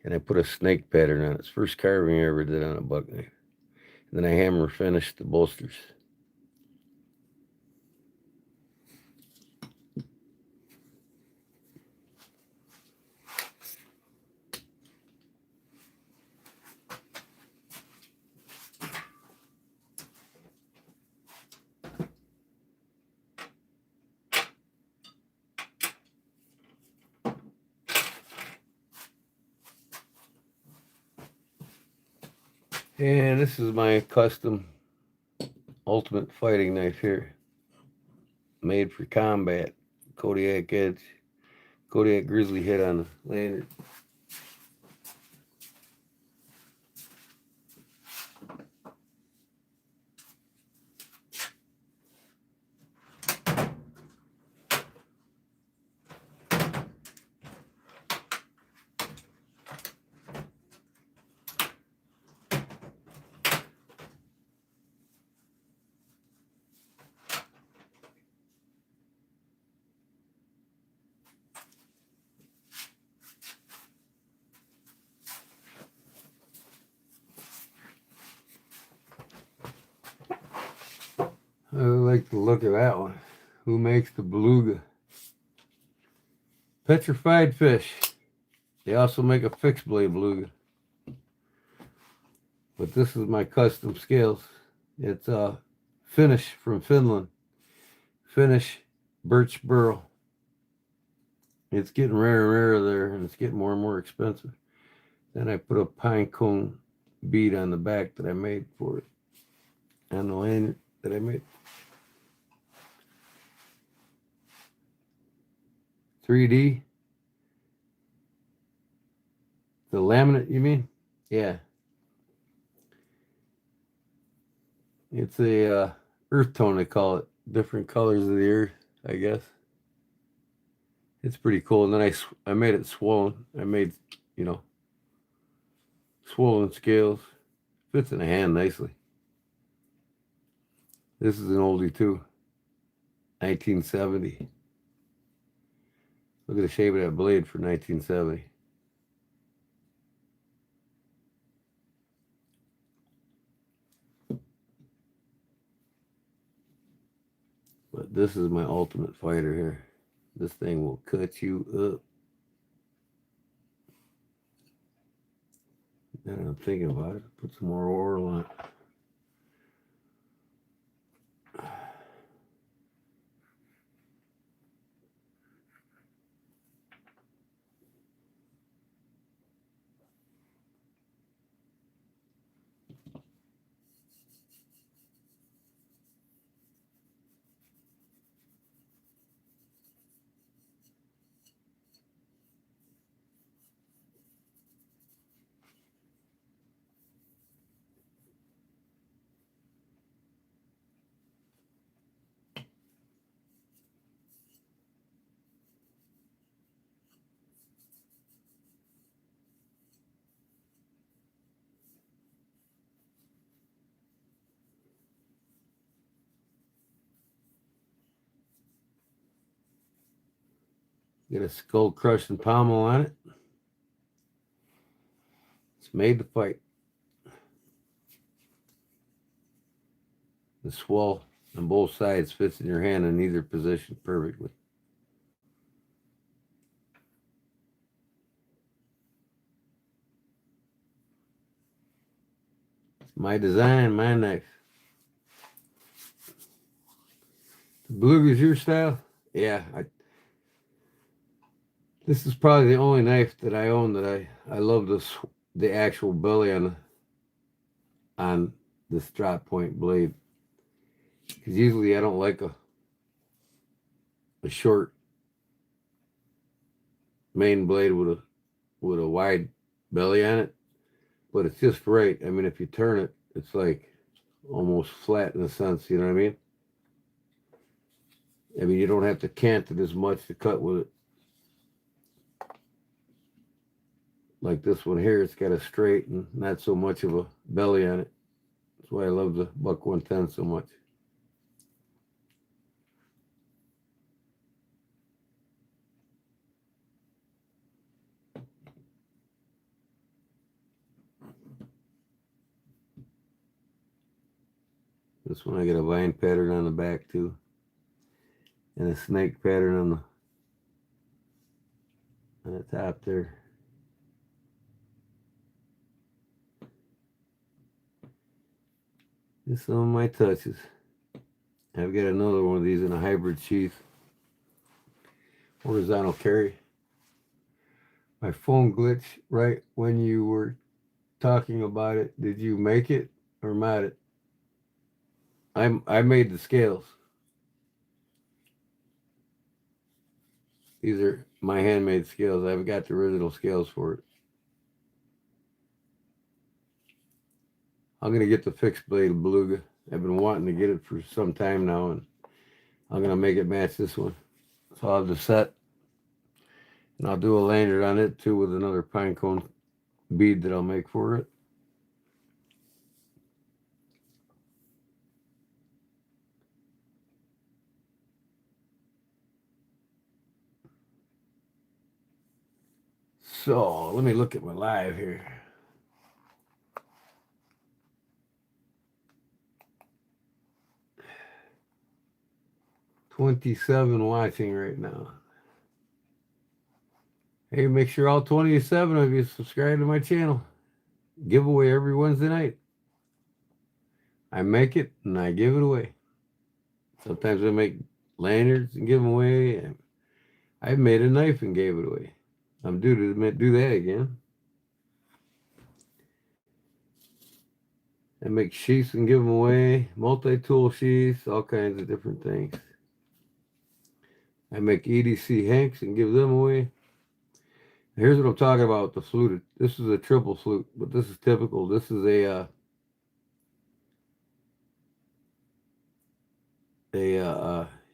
and I put a snake pattern on it. It's the first carving I ever did on a buck knife. And then I hammer finished the bolsters. And this is my custom ultimate fighting knife here. Made for combat. Kodiak Edge. Kodiak grizzly head on the lanyard. I like the look of that one. Who makes the beluga? Petrified Fish. They also make a fixed blade beluga. But this is my custom scales. It's Finnish from Finland. Finnish birch burl. It's getting rarer and rarer there, and it's getting more and more expensive. Then I put a pine cone bead on the back that I made for it. On the lanyard that I made. 3D. The laminate, you mean? Yeah. It's a earth tone, they call it. Different colors of the earth, I guess. It's pretty cool. And then I made it swollen. I made, swollen scales. Fits in the hand nicely. This is an oldie too. 1970. Look at the shape of that blade for 1970. But this is my ultimate fighter here. This thing will cut you up. Now that I'm thinking about it, put some more oil on it. Get a skull crushing pommel on it. It's made to fight. The swell on both sides fits in your hand in either position perfectly. It's my design, my knife. The beluga's your style? Yeah, this is probably the only knife that I own that I love the actual belly on this drop point blade. Because usually I don't like a short main blade with a wide belly on it. But it's just right. I mean, if you turn it, it's like almost flat in a sense, you know what I mean? I mean, you don't have to cant it as much to cut with it. Like this one here, it's got a straight and not so much of a belly on it. That's why I love the Buck 110 so much. This one I got a vine pattern on the back too. And a snake pattern on the top there. Just some of my touches. I've got another one of these in a hybrid sheath. Horizontal carry. My phone glitched right when you were talking about it. Did you make it or mod it? I made the scales. These are my handmade scales. I've got the original scales for it. I'm going to get the fixed blade beluga. I've been wanting to get it for some time now, and I'm going to make it match this one. So I'll have the set, and I'll do a lanyard on it too with another pine cone bead that I'll make for it. So let me look at my live here. 27 watching right now. Hey, make sure all 27 of you subscribe to my channel. Giveaway every Wednesday night. I make it and I give it away. Sometimes I make lanyards and give them away. And I made a knife and gave it away. I'm due to do that again. I make sheaths and give them away. Multi-tool sheaths, all kinds of different things. I make EDC hanks and give them away. Here's what I'm talking about, the fluted. This is a triple flute, but this is typical. This is a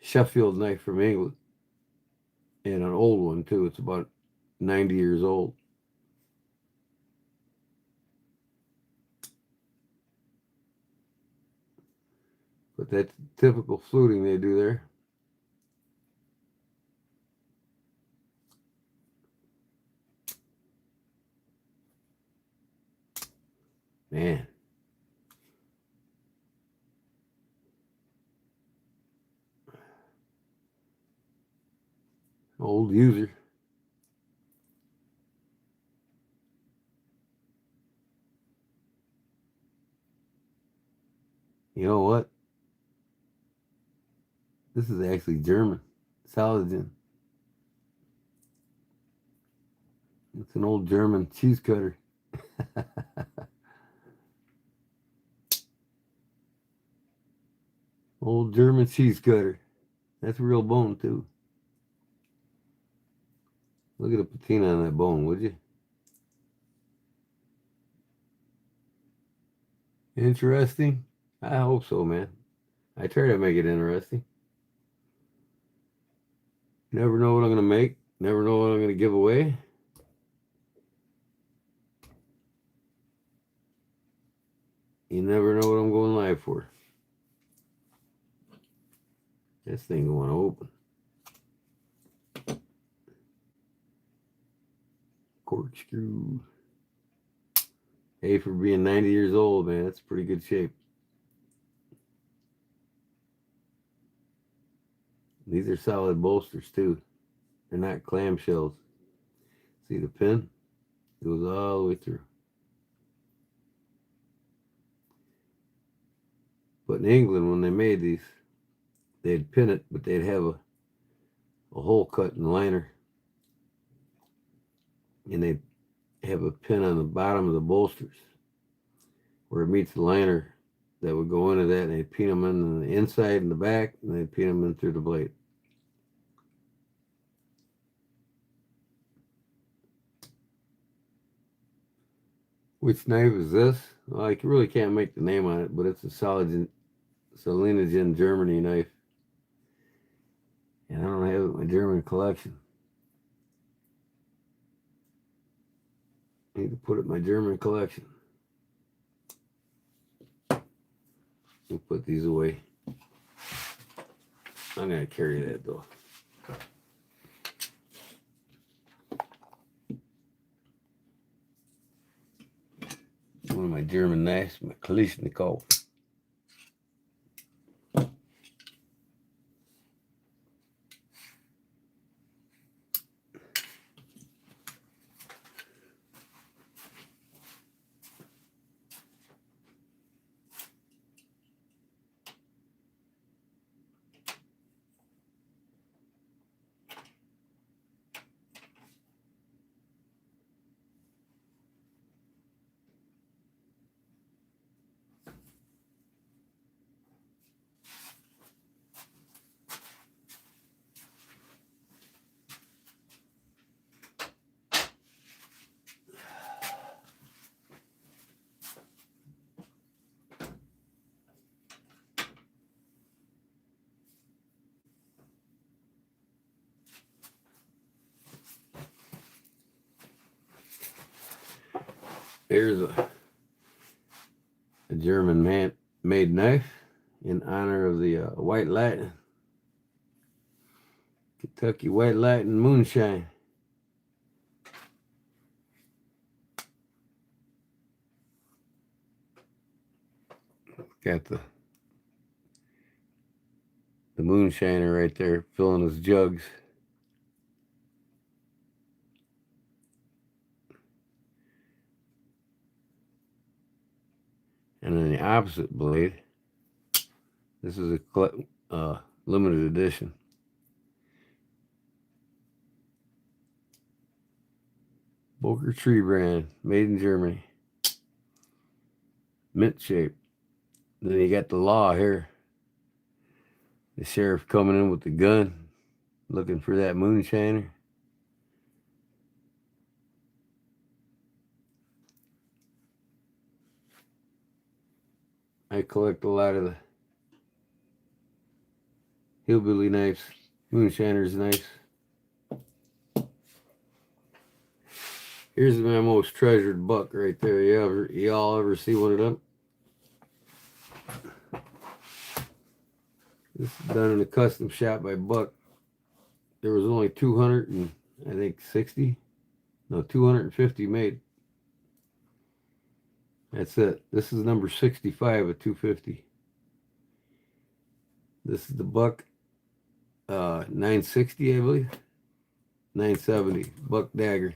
Sheffield knife from England. And an old one, too. It's about 90 years old. But that's typical fluting they do there. Man. Old user. You know what? This is actually German. Salagen. It's an old German cheese cutter. Old German cheese cutter. That's a real bone, too. Look at the patina on that bone, would you? Interesting? I hope so, man. I try to make it interesting. Never know what I'm going to make. Never know what I'm going to give away. You never know what I'm going live for. This thing going to open. Corkscrew. Hey, for being 90 years old, man, that's pretty good shape. These are solid bolsters, too. They're not clamshells. See the pin? It goes all the way through. But in England, when they made these, they'd pin it, but they'd have a hole cut in the liner. And they'd have a pin on the bottom of the bolsters where it meets the liner that would go into that, and they'd pin them in the inside and the back, and they'd pin them in through the blade. Which knife is this? Well, I really can't make the name on it, but it's a Salinagen Germany knife. And I don't have it in my German collection. I need to put it in my German collection. I'll put these away. I'm going to carry that, though. One of my German knives, my Kalashnikov. There's a German made knife in honor of the White Lightning. Kentucky White Lightning Moonshine. Got the moonshiner right there filling his jugs. And then the opposite blade, this is a limited edition. Boker Tree brand, made in Germany. Mint shape. Then you got the law here. The sheriff coming in with the gun, looking for that moonshiner. I collect a lot of the hillbilly knives. Moonshiner's nice. Here's my most treasured buck right there. Y'all ever see one of them? This is done in a custom shop by Buck. There was only 250 made. That's it. This is number 65 of 250. This is the Buck 960, I believe. 970 Buck dagger.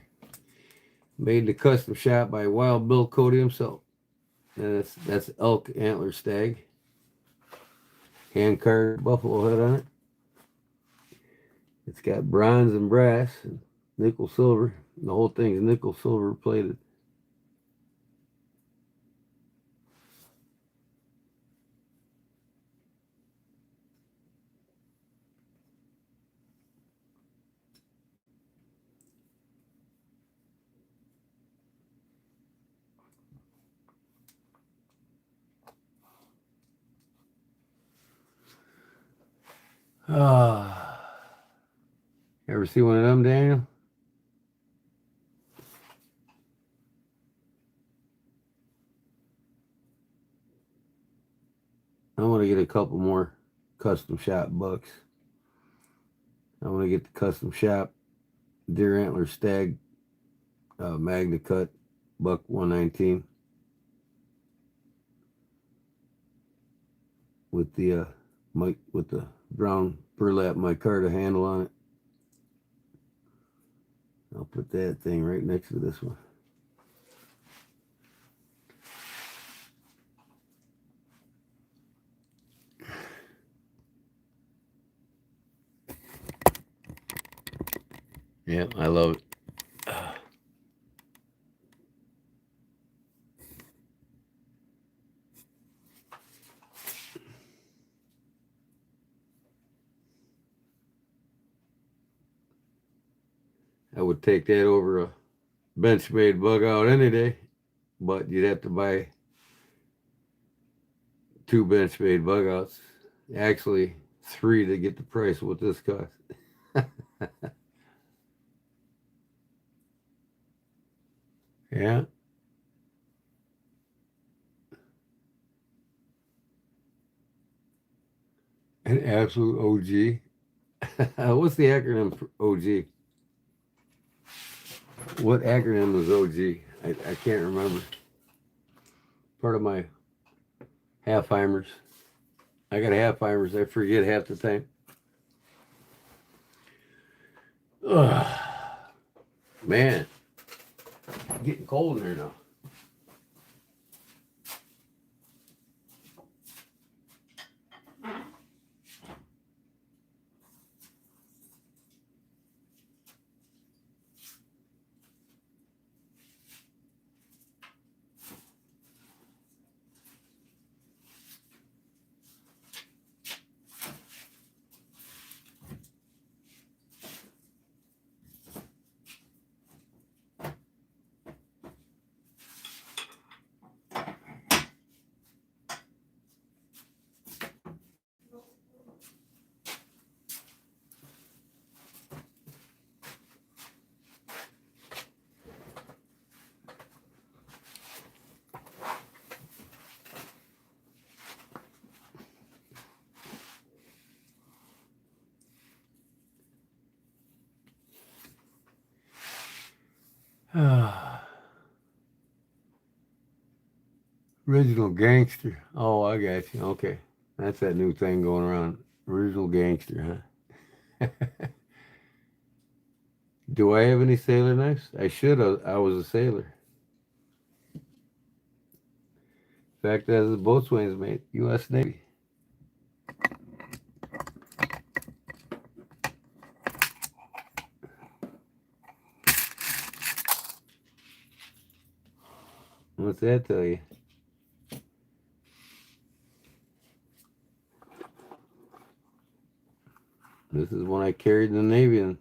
Made in a custom shop by Wild Bill Cody himself. And that's elk antler stag. Hand carved buffalo head on it. It's got bronze and brass and nickel silver. The whole thing is nickel silver plated. Ever see one of them, Daniel? I want to get a couple more custom shop bucks. I want to get the custom shop deer antler stag Magna Cut Buck 119 with the brown burlap micarta handle on it. I'll put that thing right next to this one. Yeah, I love it. I would take that over a bench-made bug out any day, but you'd have to buy 2 bench-made bug outs. Actually, 3 to get the price of what this costs. Yeah. An absolute OG. What's the acronym for OG? What acronym is OG? I can't remember. Part of my Halfheimers. I got Halfheimers. I forget half the time. Ugh. Man, it's getting cold in there now. Original gangster. Oh, I got you. Okay. That's that new thing going around. Original gangster, huh? Do I have any sailor knives? I should have. I was a sailor. In fact, as a boatswain's mate, U.S. Navy. What's that tell you? This is one I carried in the Navy up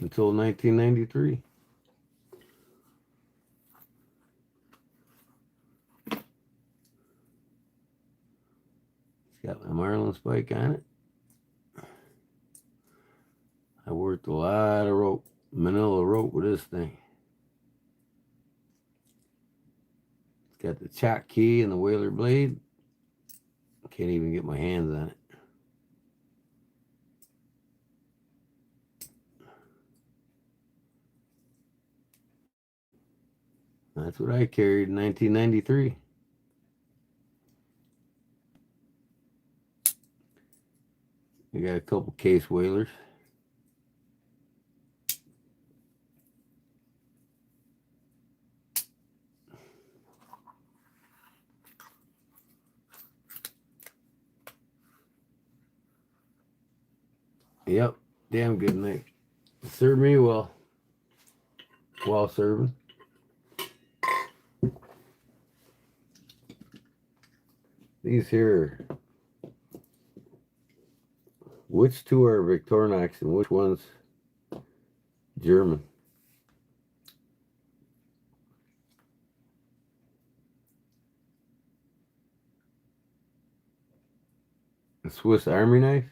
until 1993. It's got my marlin spike on it. I worked a lot of rope, manila rope with this thing. It's got the chock key and the whaler blade. Can't even get my hands on it. That's what I carried in 1993. I got a couple case whalers. Yep, damn good knife. Served me well while serving. These here, which two are Victorinox and which one's German? A Swiss Army knife?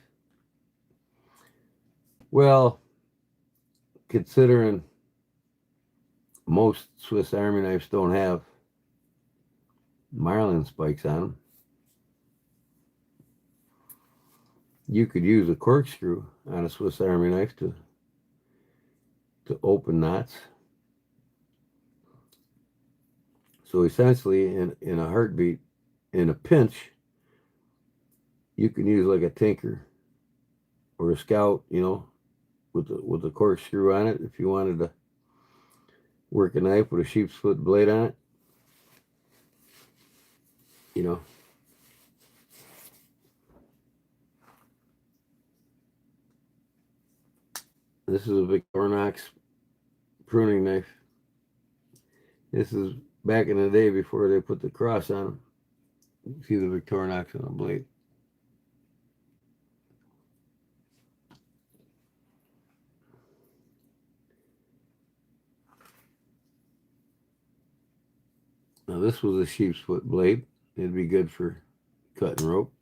Well, considering most Swiss Army knives don't have marlin spikes on them, you could use a corkscrew on a Swiss Army knife to open knots. So essentially, in a heartbeat, in a pinch, you can use like a tinker or a scout, you know, with a corkscrew on it if you wanted to work a knife with a sheep's foot blade on it. You know. This is a Victorinox pruning knife. This is back in the day before they put the cross on them. You see the Victorinox on the blade. Now this was a sheep's foot blade. It'd be good for cutting rope.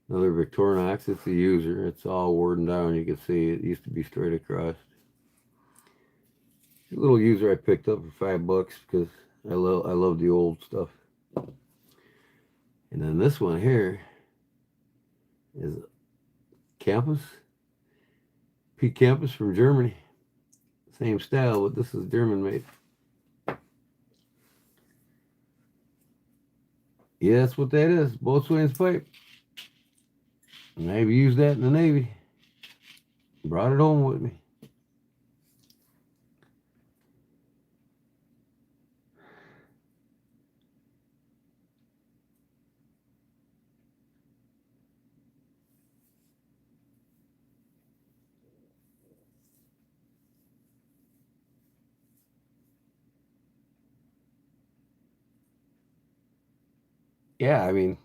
Another Victorinox. It's a user. It's all worn down. You can see it used to be straight across. A little user I picked up for $5 because I love the old stuff. And then this one here is Campus. Pete Campus from Germany. Same style, but this is German made. Yeah, that's what that is. Boatswain's pipe. And I've used that in the Navy. Brought it home with me. Yeah, I mean,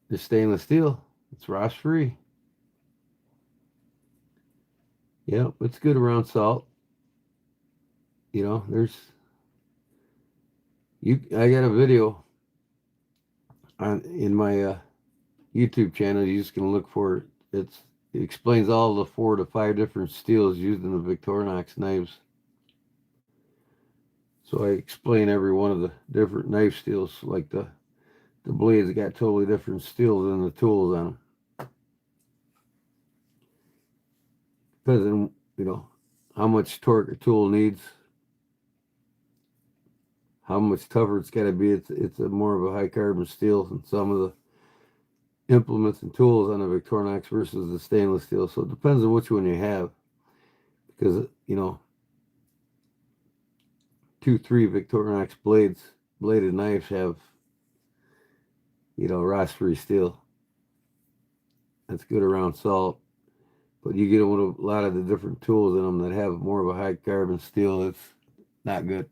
it's stainless steel. It's rust free. Yeah, it's good around salt. You know, I got a video in my YouTube channel. You just can look for it. It explains all the 4 to 5 different steels used in the Victorinox knives. So I explain every one of the different knife steels, like the blades got totally different steels than the tools on them. Depends on, you know, how much torque a tool needs, how much tougher it's got to be. It's a more of a high carbon steel than some of implements and tools on the Victorinox versus the stainless steel. So it depends on which one you have, because you know, 2-3 Victorinox bladed knives have, you know, rust-free steel. That's good around salt. But you get with a lot of the different tools in them that have more of a high carbon steel, it's not good.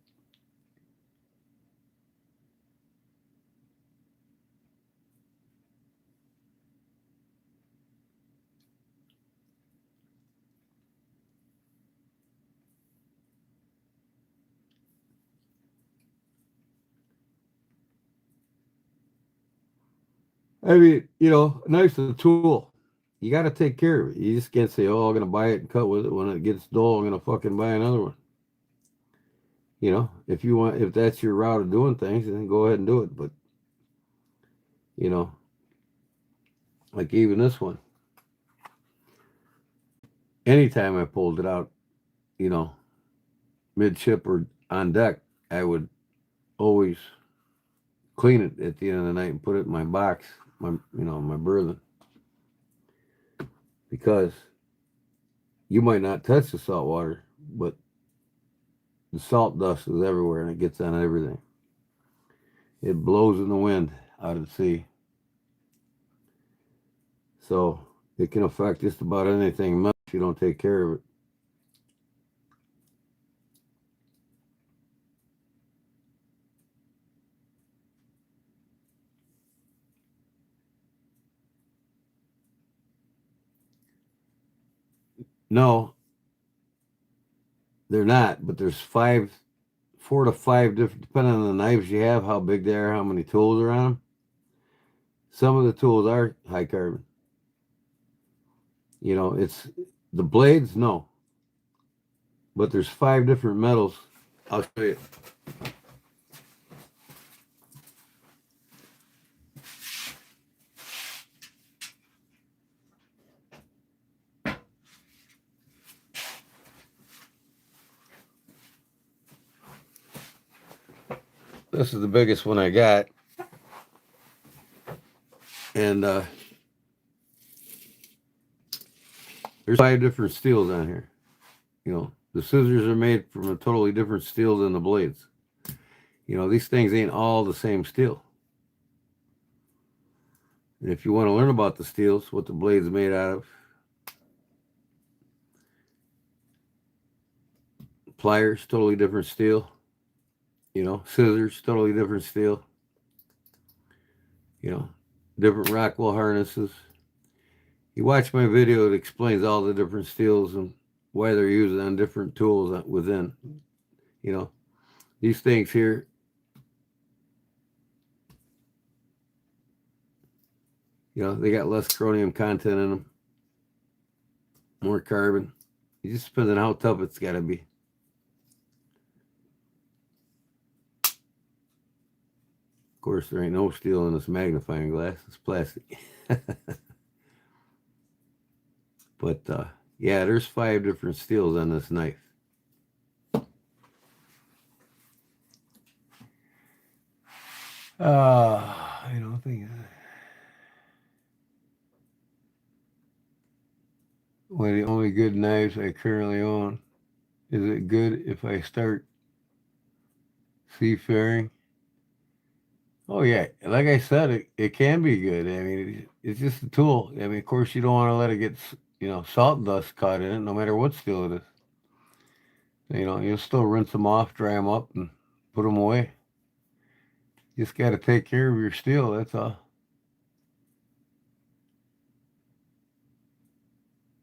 I mean, you know, a knife's a tool. You got to take care of it. You just can't say, "Oh, I'm gonna buy it and cut with it. When it gets dull, I'm gonna fucking buy another one." You know, if you want, if that's your route of doing things, then go ahead and do it. But you know, like even this one, anytime I pulled it out, you know, midship or on deck, I would always clean it at the end of the night and put it in my box, my berthing, because you might not touch the salt water, but the salt dust is everywhere and it gets on everything. It blows in the wind out at sea. So it can affect just about anything if you don't take care of it. No, they're not, but there's 4 to 5 different, depending on the knives you have, how big they are, how many tools are on them. Some of the tools are high carbon. You know, it's the blades, no. But there's 5 different metals. I'll show you. This is the biggest one I got. And there's 5 different steels on here. You know, the scissors are made from a totally different steel than the blades. You know, these things ain't all the same steel. And if you want to learn about the steels, what the blade's made out of, pliers, totally different steel. You know, scissors, totally different steel. You know, different Rockwell harnesses. You watch my video, it explains all the different steels and why they're used on different tools within. You know, these things here, you know, they got less chromium content in them, more carbon. It just depends on how tough it's got to be. Of course, there ain't no steel in this magnifying glass. It's plastic. But, yeah, there's 5 different steels on this knife. I don't think... One of the only good knives I currently own. Is it good if I start seafaring? Oh yeah, like I said, it can be good. I mean, it's just a tool. I mean, of course, you don't want to let it get, you know, salt dust caught in it, no matter what steel it is. You know, you'll still rinse them off, dry them up, and put them away. You just got to take care of your steel. That's all.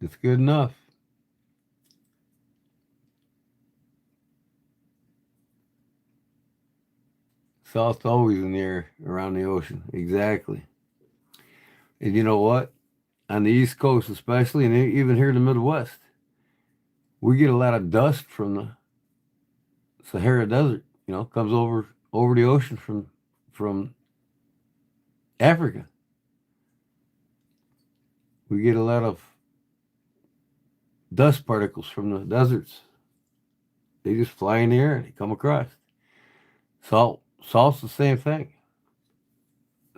It's good enough. Salt's always in the air around the ocean. Exactly. And you know what? On the East Coast, especially, and even here in the Midwest, we get a lot of dust from the Sahara Desert. You know, comes over the ocean from Africa. We get a lot of dust particles from the deserts. They just fly in the air and they come across. Salt's the same thing.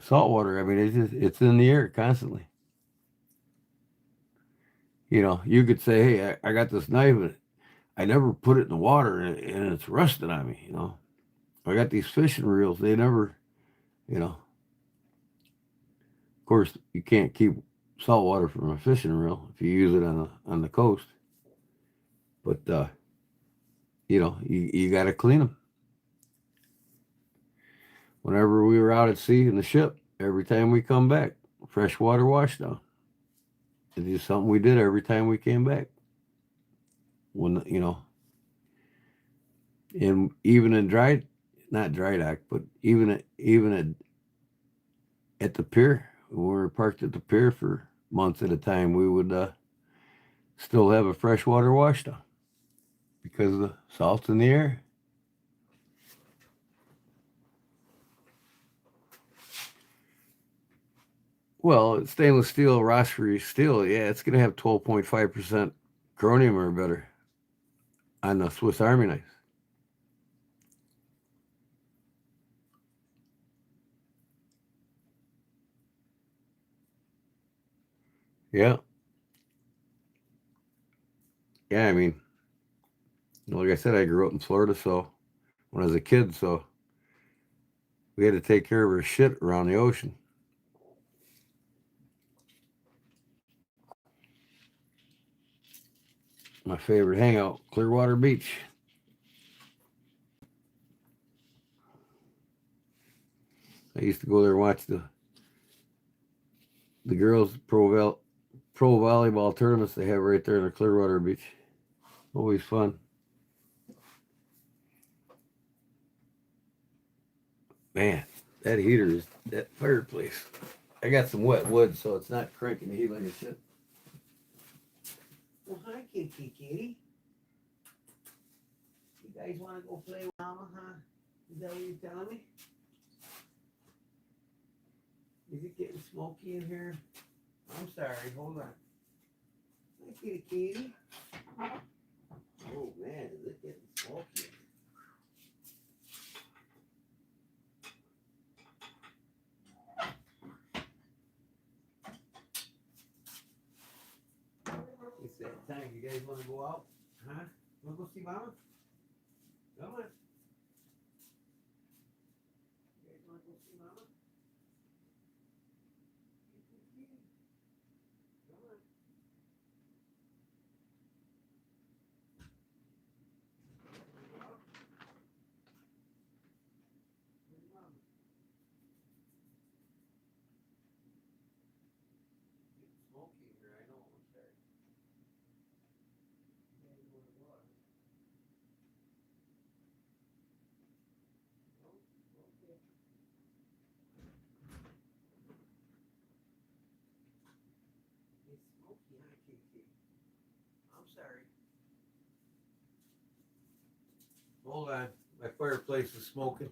salt water. I mean, it's in the air constantly. You know, you could say, hey, I got this knife and I never put it in the water and it's rusted on me, you know. I got these fishing reels. They never, you know, of course, you can't keep salt water from a fishing reel if you use it on the coast. But, you know, you got to clean them. Whenever we were out at sea in the ship, every time we come back, freshwater washdown. It's just something we did every time we came back. When, you know, and even in not dry dock, but at the pier, when we were parked at the pier for months at a time, we would still have a freshwater washdown because of the salt's in the air. Well, stainless steel, rust-free steel, yeah, it's going to have 12.5% chromium or better on the Swiss Army knife. Yeah. Yeah, I mean, like I said, I grew up in Florida, so when I was a kid, so we had to take care of our shit around the ocean. My favorite hangout, Clearwater Beach. I used to go there and watch the girls pro volleyball tournaments they have right there in the Clearwater Beach. Always fun. Man, that heater is that fireplace. I got some wet wood, so it's not cranking the heat like it should. Well, hi, kitty. You guys want to go play with Mama, huh? Is that what you're telling me? Is it getting smoky in here? I'm sorry, hold on. Hi, kitty. Oh, man, is it getting smoky? It's that time. You guys want to go out? Huh? Want to go see Mama? Come on. You guys want to go see Mama? Come on. Where's Mama? It's getting smoky in here. I know. I'm sorry. You guys want to go out? No? Okay. It's smoky, huh, kitty? I'm sorry. Hold on. My fireplace is smoking.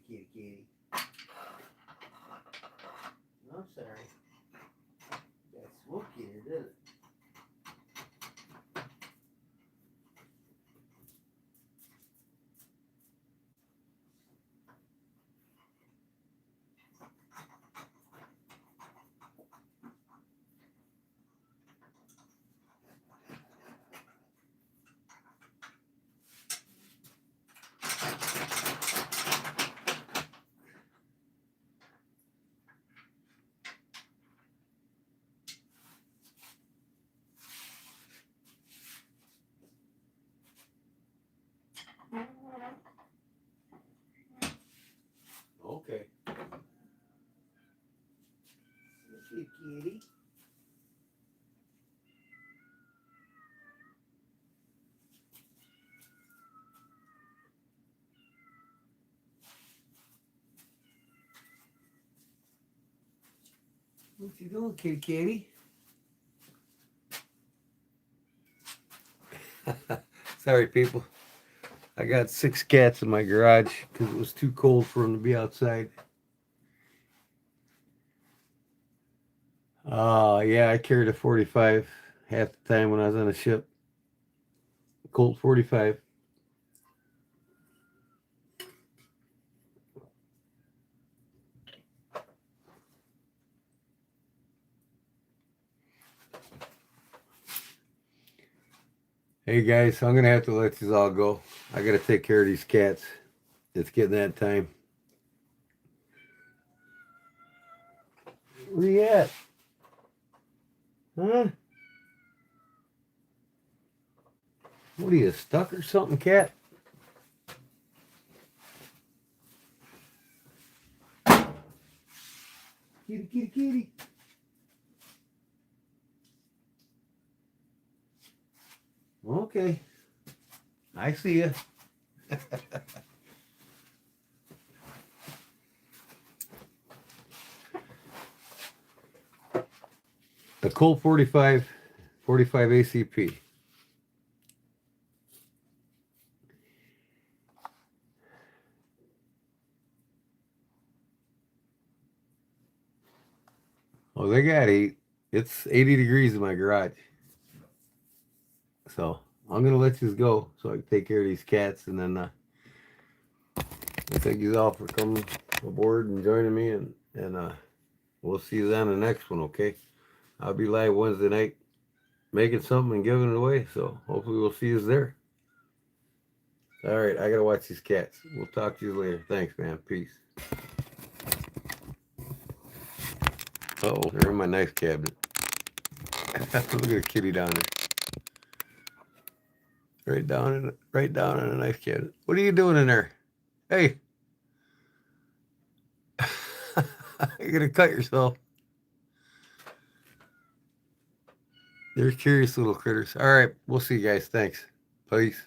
Kitty. I'm sorry. Got smoky here, did it? Okay. Kitty. What you doing, kitty? Sorry, people. I got 6 cats in my garage because it was too cold for them to be outside. Yeah, I carried a 45 half the time when I was on a ship. Colt 45. Hey guys, I'm gonna have to let these all go. I gotta take care of these cats. It's getting that time. Where you at? Huh? What are you, stuck or something, cat? Kitty, kitty, kitty. Okay. I see you. The Colt 45 ACP. Oh, they got heat. It's 80 degrees in my garage. So I'm gonna let you go so I can take care of these cats, and then thank you all for coming aboard and joining me, and we'll see you on the next one. Okay, I'll be live Wednesday night making something and giving it away. So hopefully we'll see you there. All right, I gotta watch these cats. We'll talk to you later. Thanks, man. Peace. Oh, they're in my knife cabinet. Look at the kitty down there. Right down in the knife cabinet. What are you doing in there? Hey. You're gonna cut yourself. They're curious little critters. All right, we'll see you guys. Thanks. Peace.